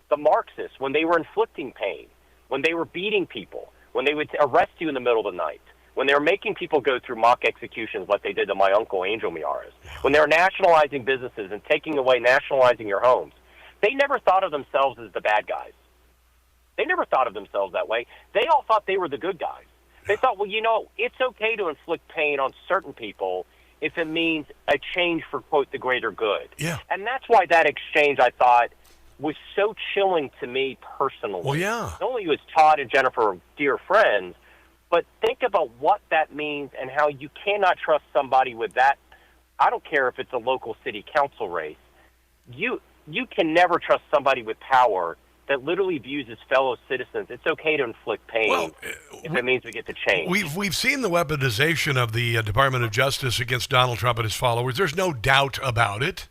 the Marxists, when they were inflicting pain, when they were beating people, when they would arrest you in the middle of the night, when they were making people go through mock executions like they did to my uncle, Angel Miyares, when they were nationalizing businesses and nationalizing your homes, they never thought of themselves as the bad guys. They never thought of themselves that way. They all thought they were the good guys. They thought, well, it's okay to inflict pain on certain people if it means a change for, quote, the greater good. Yeah. And that's why that exchange, I thought, was so chilling to me personally. Well, yeah. Not only was Todd and Jennifer dear friends, but think about what that means and how you cannot trust somebody with that. I don't care if it's a local city council race. You can never trust somebody with power that literally views his fellow citizens, it's okay to inflict pain if it means we get to change. We've seen the weaponization of the Department of Justice against Donald Trump and his followers. There's no doubt about it.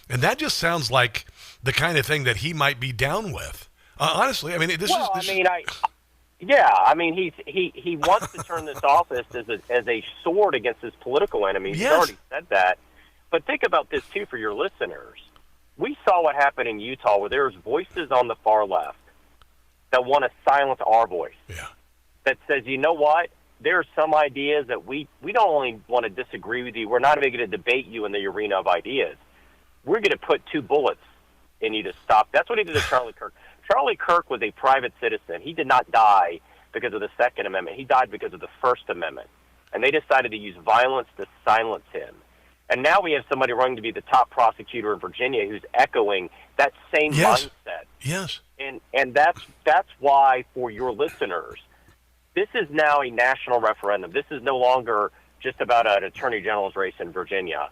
And that just sounds like the kind of thing that he might be down with. Honestly, I mean, he wants to turn this office as a sword against his political enemies. Yes. He's already said that. But think about this, too, for your listeners. We saw what happened in Utah where there's voices on the far left that want to silence our voice. Yeah. That says, you know what? There are some ideas that we don't only want to disagree with you. We're not even going to debate you in the arena of ideas. We're going to put 2 bullets in you to stop. That's what he did to Charlie Kirk. Charlie Kirk was a private citizen. He did not die because of the Second Amendment. He died because of the First Amendment. And they decided to use violence to silence him. And now we have somebody running to be the top prosecutor in Virginia who's echoing that same mindset. Yes. And that's why, for your listeners, this is now a national referendum. This is no longer just about an attorney general's race in Virginia.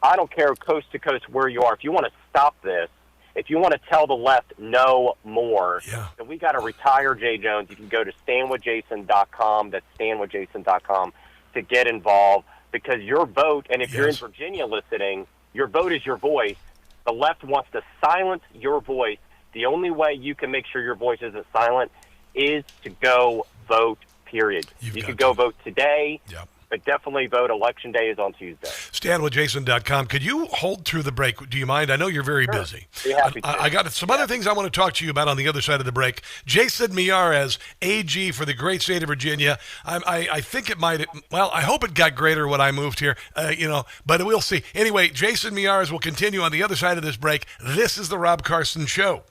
I don't care coast to coast where you are. If you want to stop this, if you want to tell the left no more, then we got to retire Jay Jones. You can go to standwithjason.com. That's standwithjason.com to get involved. Because your vote, and if you're in Virginia listening, your vote is your voice. The left wants to silence your voice. The only way you can make sure your voice isn't silent is to go vote, period. You could go vote today, but definitely vote. Election day is on Tuesday. StanWithJason.com. Could you hold through the break? Do you mind? I know you're very busy. Be happy to. I got some other things I want to talk to you about on the other side of the break. Jason Miyares, AG for the great state of Virginia. I think it might, well, I hope it got greater when I moved here, but we'll see. Anyway, Jason Miyares will continue on the other side of this break. This is the Rob Carson Show.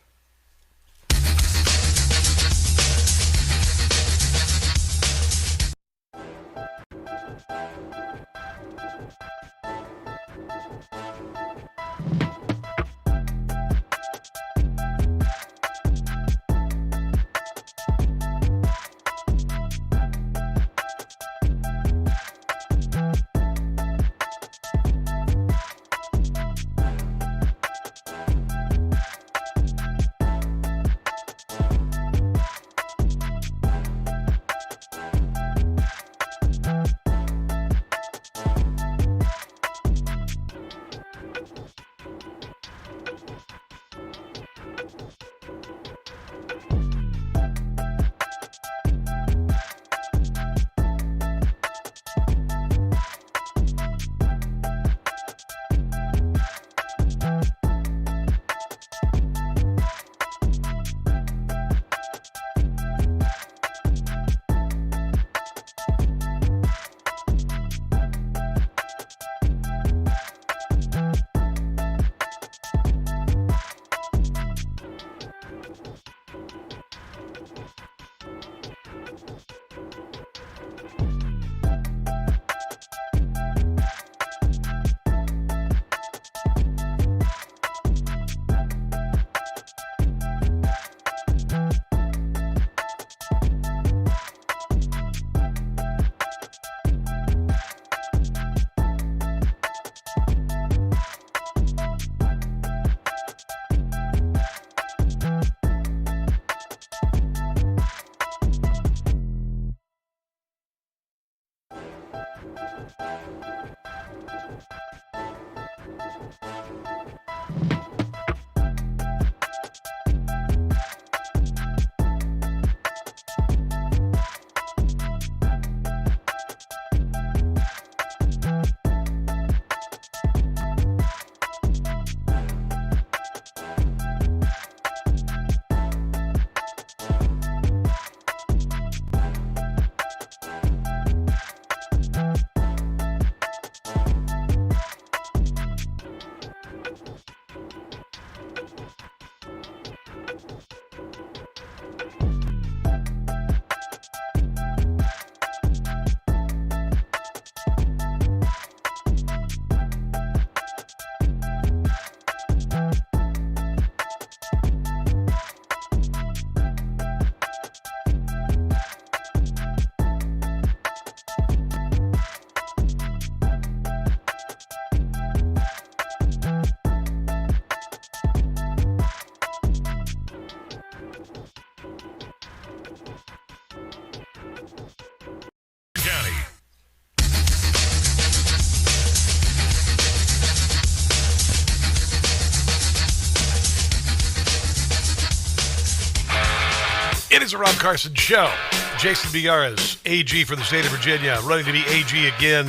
It is a Rob Carson Show. Jason Miyares, AG for the state of Virginia, running to be AG again,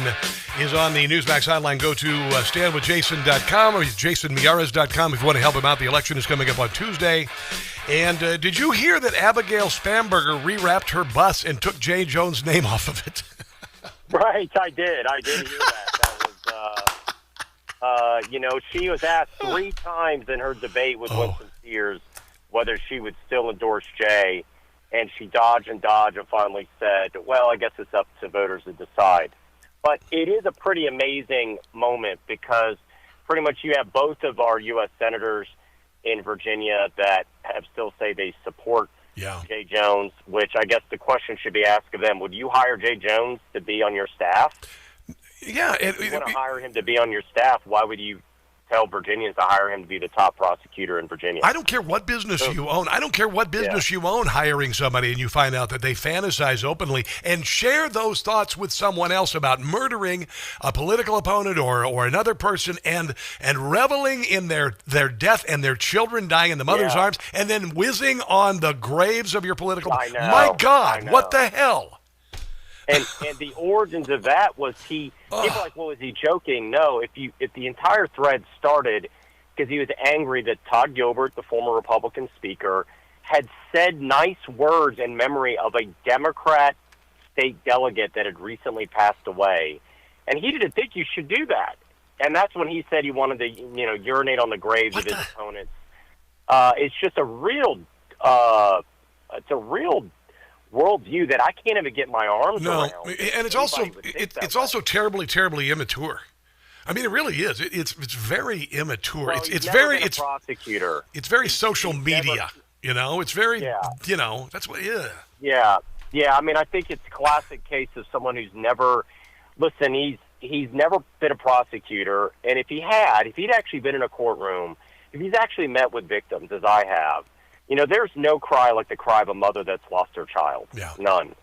is on the Newsmax Hotline. Go to standwithjason.com or jasonmiyares.com if you want to help him out. The election is coming up on Tuesday. And did you hear that Abigail Spamberger rewrapped her bus and took Jay Jones' name off of it? Right, I did hear that. That was, she was asked 3 times in her debate with Winston Sears whether she would still endorse Jay, and she dodged and finally said, well, I guess it's up to voters to decide. But it is a pretty amazing moment because pretty much you have both of our U.S. senators in Virginia that have still say they support Jay Jones, which I guess the question should be asked of them. Would you hire Jay Jones to be on your staff? Yeah. If you want to hire him to be on your staff, why would you tell Virginians to hire him to be the top prosecutor in Virginia? I don't care what business you own. I don't care what business you own, hiring somebody and you find out that they fantasize openly and share those thoughts with someone else about murdering a political opponent or another person and reveling in their death and their children dying in the mother's arms and then whizzing on the graves of your political... My God, what the hell? And the origins of that was people are like, well, is he joking? No, if the entire thread started because he was angry that Todd Gilbert, the former Republican speaker, had said nice words in memory of a Democrat state delegate that had recently passed away, and he didn't think you should do that. And that's when he said he wanted to, urinate on the graves of his opponents. It's just a real, worldview that I can't even get my arms around. And it's also terribly, terribly immature. I mean, it really is. It's very immature. Well, it's very a prosecutor. It's very social media. It's very that's what. Yeah. I mean, I think it's a classic case of someone who's never. Listen, he's never been a prosecutor, and if he'd actually been in a courtroom, if he's actually met with victims as I have. There's no cry like the cry of a mother that's lost her child. Yeah. None.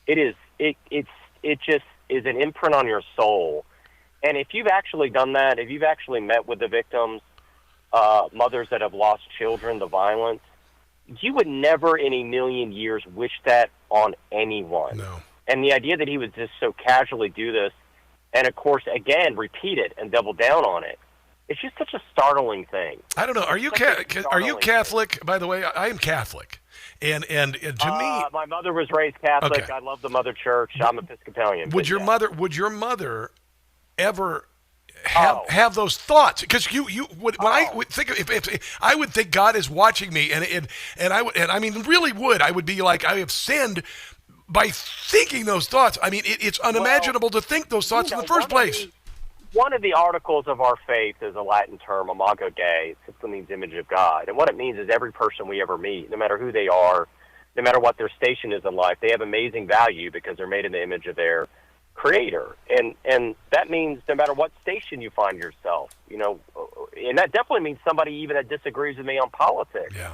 It just is an imprint on your soul. And if you've actually done that, if you've actually met with the victims, mothers that have lost children, the violence, you would never in a million years wish that on anyone. No. And the idea that he would just so casually do this, and of course, again, repeat it and double down on it. It's just such a startling thing. I don't know. Are you Catholic? By the way, I am Catholic, and to me, my mother was raised Catholic. Okay. I love the Mother Church. I'm Episcopalian. Would your mother ever have those thoughts? Because I would think God is watching me, and I mean really would. I would be like, I have sinned by thinking those thoughts. I mean, it's unimaginable to think those thoughts in the first place. One of the articles of our faith is a Latin term, imago Dei. It simply means image of God. And what it means is every person we ever meet, no matter who they are, no matter what their station is in life, they have amazing value because they're made in the image of their Creator. And that means no matter what station you find yourself, and that definitely means somebody even that disagrees with me on politics. Yeah.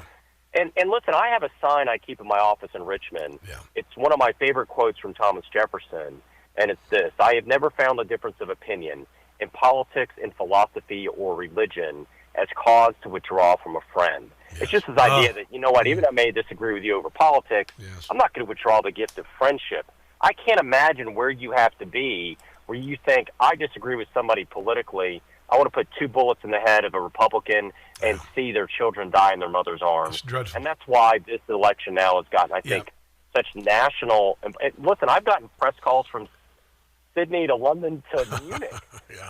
And listen, I have a sign I keep in my office in Richmond. Yeah. It's one of my favorite quotes from Thomas Jefferson, and it's this: I have never found a difference of opinion in politics, in philosophy, or religion as cause to withdraw from a friend. Yes. It's just this idea that, even I may disagree with you over politics, I'm not going to withdraw the gift of friendship. I can't imagine where you have to be where you think, I disagree with somebody politically, I want to put 2 bullets in the head of a Republican and see their children die in their mother's arms. And that's why this election now has gotten, I think, such national... And listen, I've gotten press calls from Sydney to London to Munich.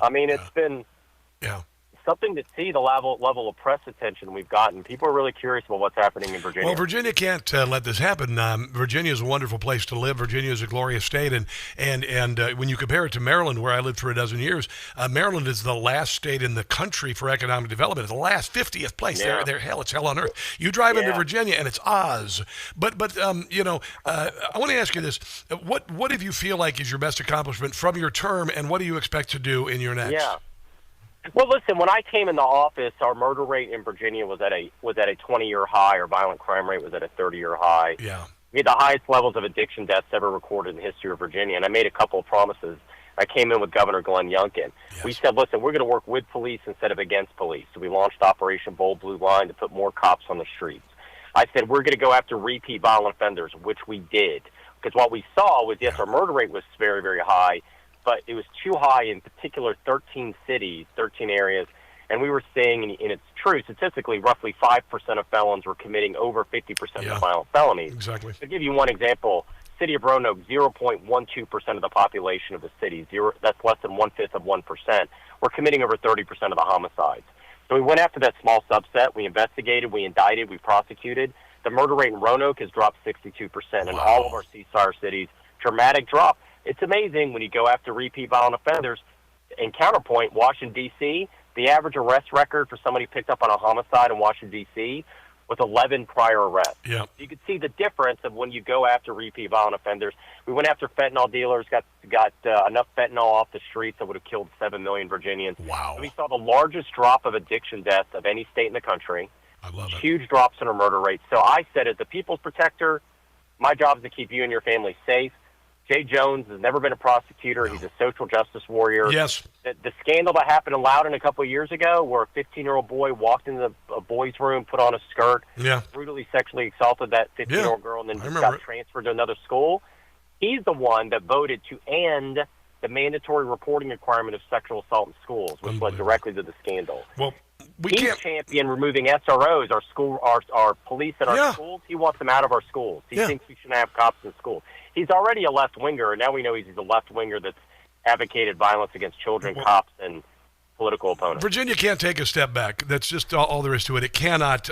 I mean, it's been something to see the level of press attention we've gotten. People are really curious about what's happening in Virginia. Well, Virginia can't let this happen. Virginia is a wonderful place to live. Virginia is a glorious state, and when you compare it to Maryland, where I lived for a dozen years, Maryland is the last state in the country for economic development. It's the last 50th place. Yeah. It's hell on earth. You drive into Virginia, and it's Oz. But I want to ask you this: what do you feel like is your best accomplishment from your term, and what do you expect to do in your next? Yeah. Well, listen, when I came into office, our murder rate in Virginia was at a 20-year high. Our violent crime rate was at a 30-year high. Yeah. We had the highest levels of addiction deaths ever recorded in the history of Virginia, and I made a couple of promises. I came in with Governor Glenn Youngkin. Yes. We said, listen, we're going to work with police instead of against police. So we launched Operation Bold Blue Line to put more cops on the streets. I said, we're going to go after repeat violent offenders, which we did. Because what we saw was, yes, our murder rate was very, very high, but it was too high in particular 13 cities, 13 areas. And we were seeing, and it's true, statistically, roughly 5% of felons were committing over 50% of violent felonies. Exactly. To give you one example, city of Roanoke, 0.12% of the population of the city, that's less than 1/5 of 1%, were committing over 30% of the homicides. So we went after that small subset. We investigated, we indicted, we prosecuted. The murder rate in Roanoke has dropped 62% in all of our ceasefire cities. Dramatic drop. It's amazing when you go after repeat violent offenders. In counterpoint, Washington, D.C., the average arrest record for somebody picked up on a homicide in Washington, D.C. was 11 prior arrests. Yeah. You can see the difference of when you go after repeat violent offenders. We went after fentanyl dealers, got enough fentanyl off the streets that would have killed 7 million Virginians. Wow. And we saw the largest drop of addiction deaths of any state in the country. I love it. Huge drops in our murder rate. So I said, as the people's protector, my job is to keep you and your family safe. Jay Jones has never been a prosecutor. He's a social justice warrior. Yes. The scandal that happened in Loudoun a couple of years ago, where a 15-year-old boy walked into a boy's room, put on a skirt, brutally sexually assaulted that 15-year-old girl, and then just got transferred to another school. He's the one that voted to end the mandatory reporting requirement of sexual assault in schools, which led directly to the scandal. Well, He's championed removing SROs, our police in our schools. He wants them out of our schools. He thinks we shouldn't have cops in schools. He's already a left-winger, and now we know he's a left-winger that's advocated violence against children, cops, and political opponents. Virginia can't take a step back. That's just all there is to it. It cannot.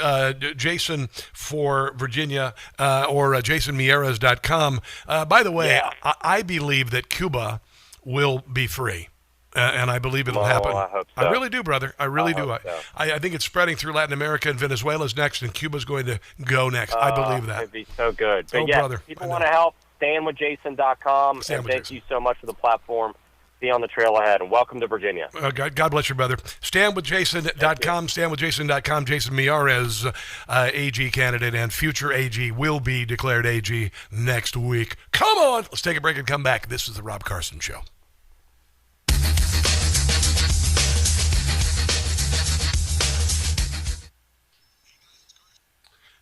Jason for Virginia or JasonMiyares.com. By the way, I believe that Cuba will be free. And I believe it'll happen. I hope so. I really do, brother. I really do. So. I think it's spreading through Latin America, and Venezuela's next, and Cuba's going to go next. I believe that. It'd be so good. But brother. People want to help, StandWithJason.com. And thank you so much for the platform. See you on the trail ahead, and welcome to Virginia. God bless you, brother. StandWithJason.com, StandWithJason.com. Jason Miyares, AG candidate and future AG, will be declared AG next week. Come on! Let's take a break and come back. This is the Rob Carson Show.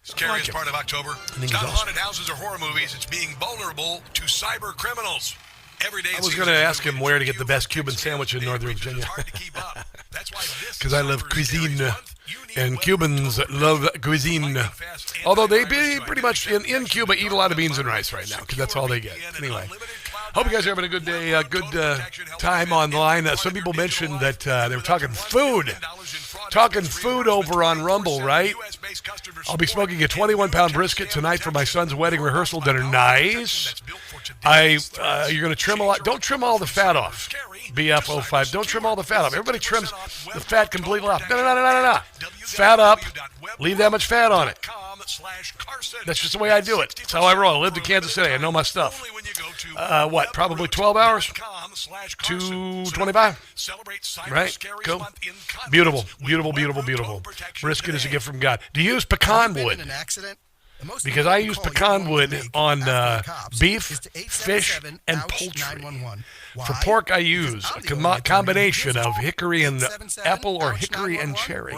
Scariest part of October. It's not haunted houses or horror movies. It's being vulnerable to cyber criminals. Every day I was going to ask him where to get the best Cuban sandwich in Northern Virginia. Because I love cuisine, and Cubans love cuisine. Although they pretty much in Cuba eat a lot of beans and rice right now, because that's all they get. Anyway, hope you guys are having a good day, good time online. Some people mentioned that they were talking food. Talking food over on Rumble, right? I'll be smoking a 21-pound brisket tonight for my son's wedding rehearsal dinner. Nice. You're going to trim a lot. Don't trim all the fat off. BF05. Don't trim all the fat off. Everybody trims the fat completely off. No. Fat up. Leave that much fat on it. That's just the way I do it. That's how I roll. I lived in Kansas City. I know my stuff. Probably 12 hours? 225? Right? Cool. Beautiful. Brisket is a gift from God. Do you use pecan wood? Because I use pecan wood on beef, fish, and poultry. For pork, I use a combination of hickory and apple or hickory and cherry.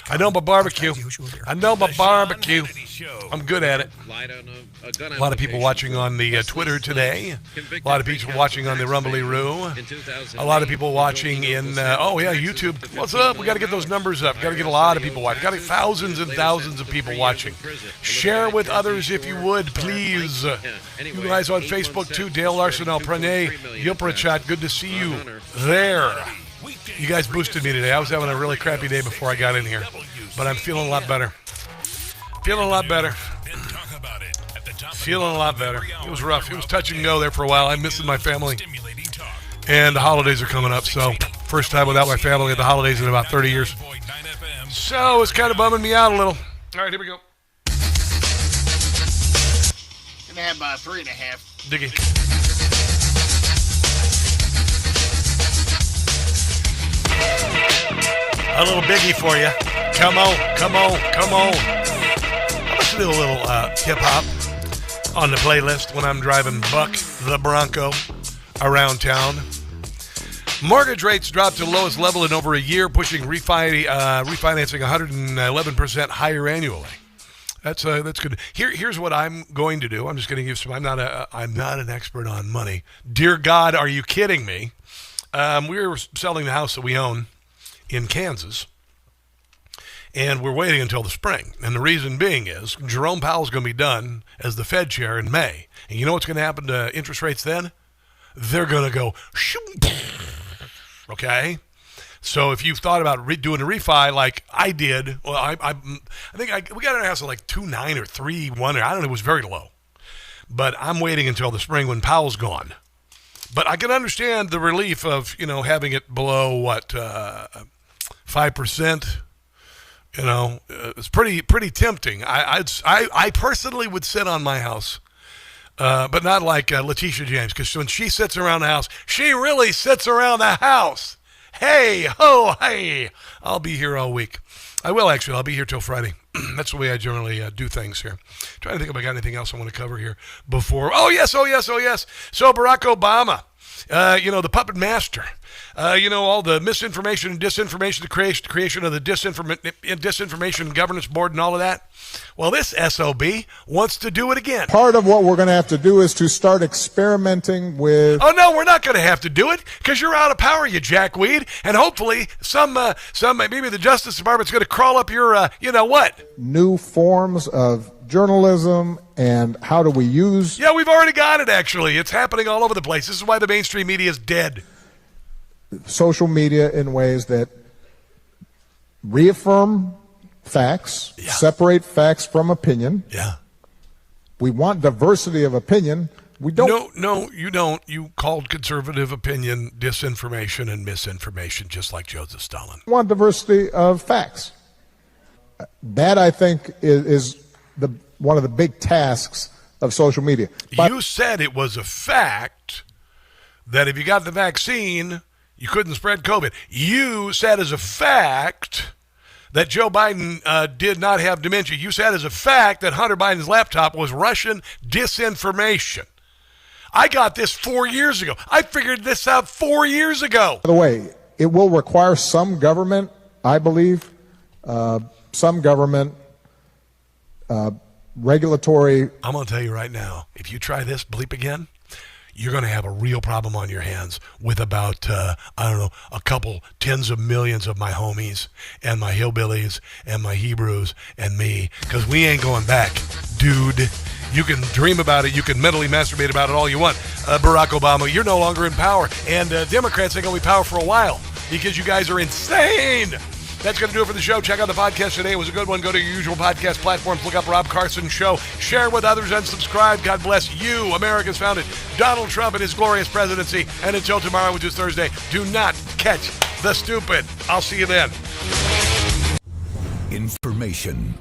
I know my barbecue. I'm good at it. A lot of people watching on the Twitter today. A lot of people watching on the Rumbly-Roo. A lot of people watching in, YouTube. What's up? We got to get those numbers up. Got to get a lot of people watching. Got to get thousands and thousands of people watching. Share with others if you would, please. You guys on Facebook too. Dale Larson, Pranay, Yuprachat, good to see you there. You guys boosted me today. I was having a really crappy day before I got in here, but I'm feeling a lot better. Feeling a lot better. It was rough. It was touch and go there for a while. I'm missing my family, and the holidays are coming up, so first time without my family at the holidays in about 30 years. So it's kind of bumming me out a little. All right, here we go. Gonna have about 3.5. Diggy. A little biggie for you. Come on. I'm going to do a little hip-hop on the playlist when I'm driving Buck the Bronco around town. Mortgage rates dropped to the lowest level in over a year, pushing refinancing 111% higher annually. That's good. Here's what I'm going to do. I'm just going to give some. I'm not an expert on money. Dear God, are you kidding me? We're selling the house that we own in Kansas, and we're waiting until the spring. And the reason being is Jerome Powell's going to be done as the Fed chair in May. And you know what's going to happen to interest rates then? They're going to go, okay? So if you've thought about doing a refi like I did, well, I think we got our house at like 2.9 or 3.1, or I don't know, it was very low. But I'm waiting until the spring when Powell's gone. But I can understand the relief of, having it below 5%. It's pretty tempting. I personally would sit on my house, but not like Letitia James, because when she sits around the house, she really sits around the house. Hey, ho, hey, I'll be here all week. I will, actually. I'll be here till Friday. That's the way I generally do things here. Trying to think if I got anything else I want to cover here before. Oh, yes. So Barack Obama, the puppet master, all the misinformation and disinformation, the creation of the disinformation governance board and all of that. Well, this SOB wants to do it again. Part of what we're going to have to do is to start experimenting with... Oh, no, we're not going to have to do it because you're out of power, you jackweed. And hopefully maybe the Justice Department's going to crawl up your, new forms of journalism and how do we use... Yeah, we've already got it, actually. It's happening all over the place. This is why the mainstream media is dead. Social media in ways that reaffirm facts, separate facts from opinion. Yeah. We want diversity of opinion. We don't. No, you don't. You called conservative opinion disinformation and misinformation, just like Joseph Stalin. We want diversity of facts. That, I think, is one of the big tasks of social media. But you said it was a fact that if you got the vaccine, you couldn't spread COVID. You said as a fact that Joe Biden did not have dementia. You said as a fact that Hunter Biden's laptop was Russian disinformation. I got this 4 years ago. I figured this out 4 years ago. By the way, it will require some government, I believe, some government regulatory... I'm going to tell you right now, if you try this bleep again, you're going to have a real problem on your hands with about, a couple tens of millions of my homies and my hillbillies and my Hebrews and me, because we ain't going back, dude. You can dream about it. You can mentally masturbate about it all you want. Barack Obama, you're no longer in power, and Democrats ain't going to be in power for a while because you guys are insane. That's going to do it for the show. Check out the podcast today. It was a good one. Go to your usual podcast platforms. Look up Rob Carson Show. Share with others and subscribe. God bless you, America's founded Donald Trump and his glorious presidency. And until tomorrow, which is Thursday, do not catch the stupid. I'll see you then. Information.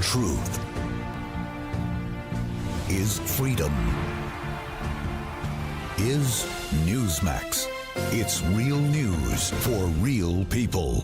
Truth is freedom. Is Newsmax. It's real news for real people.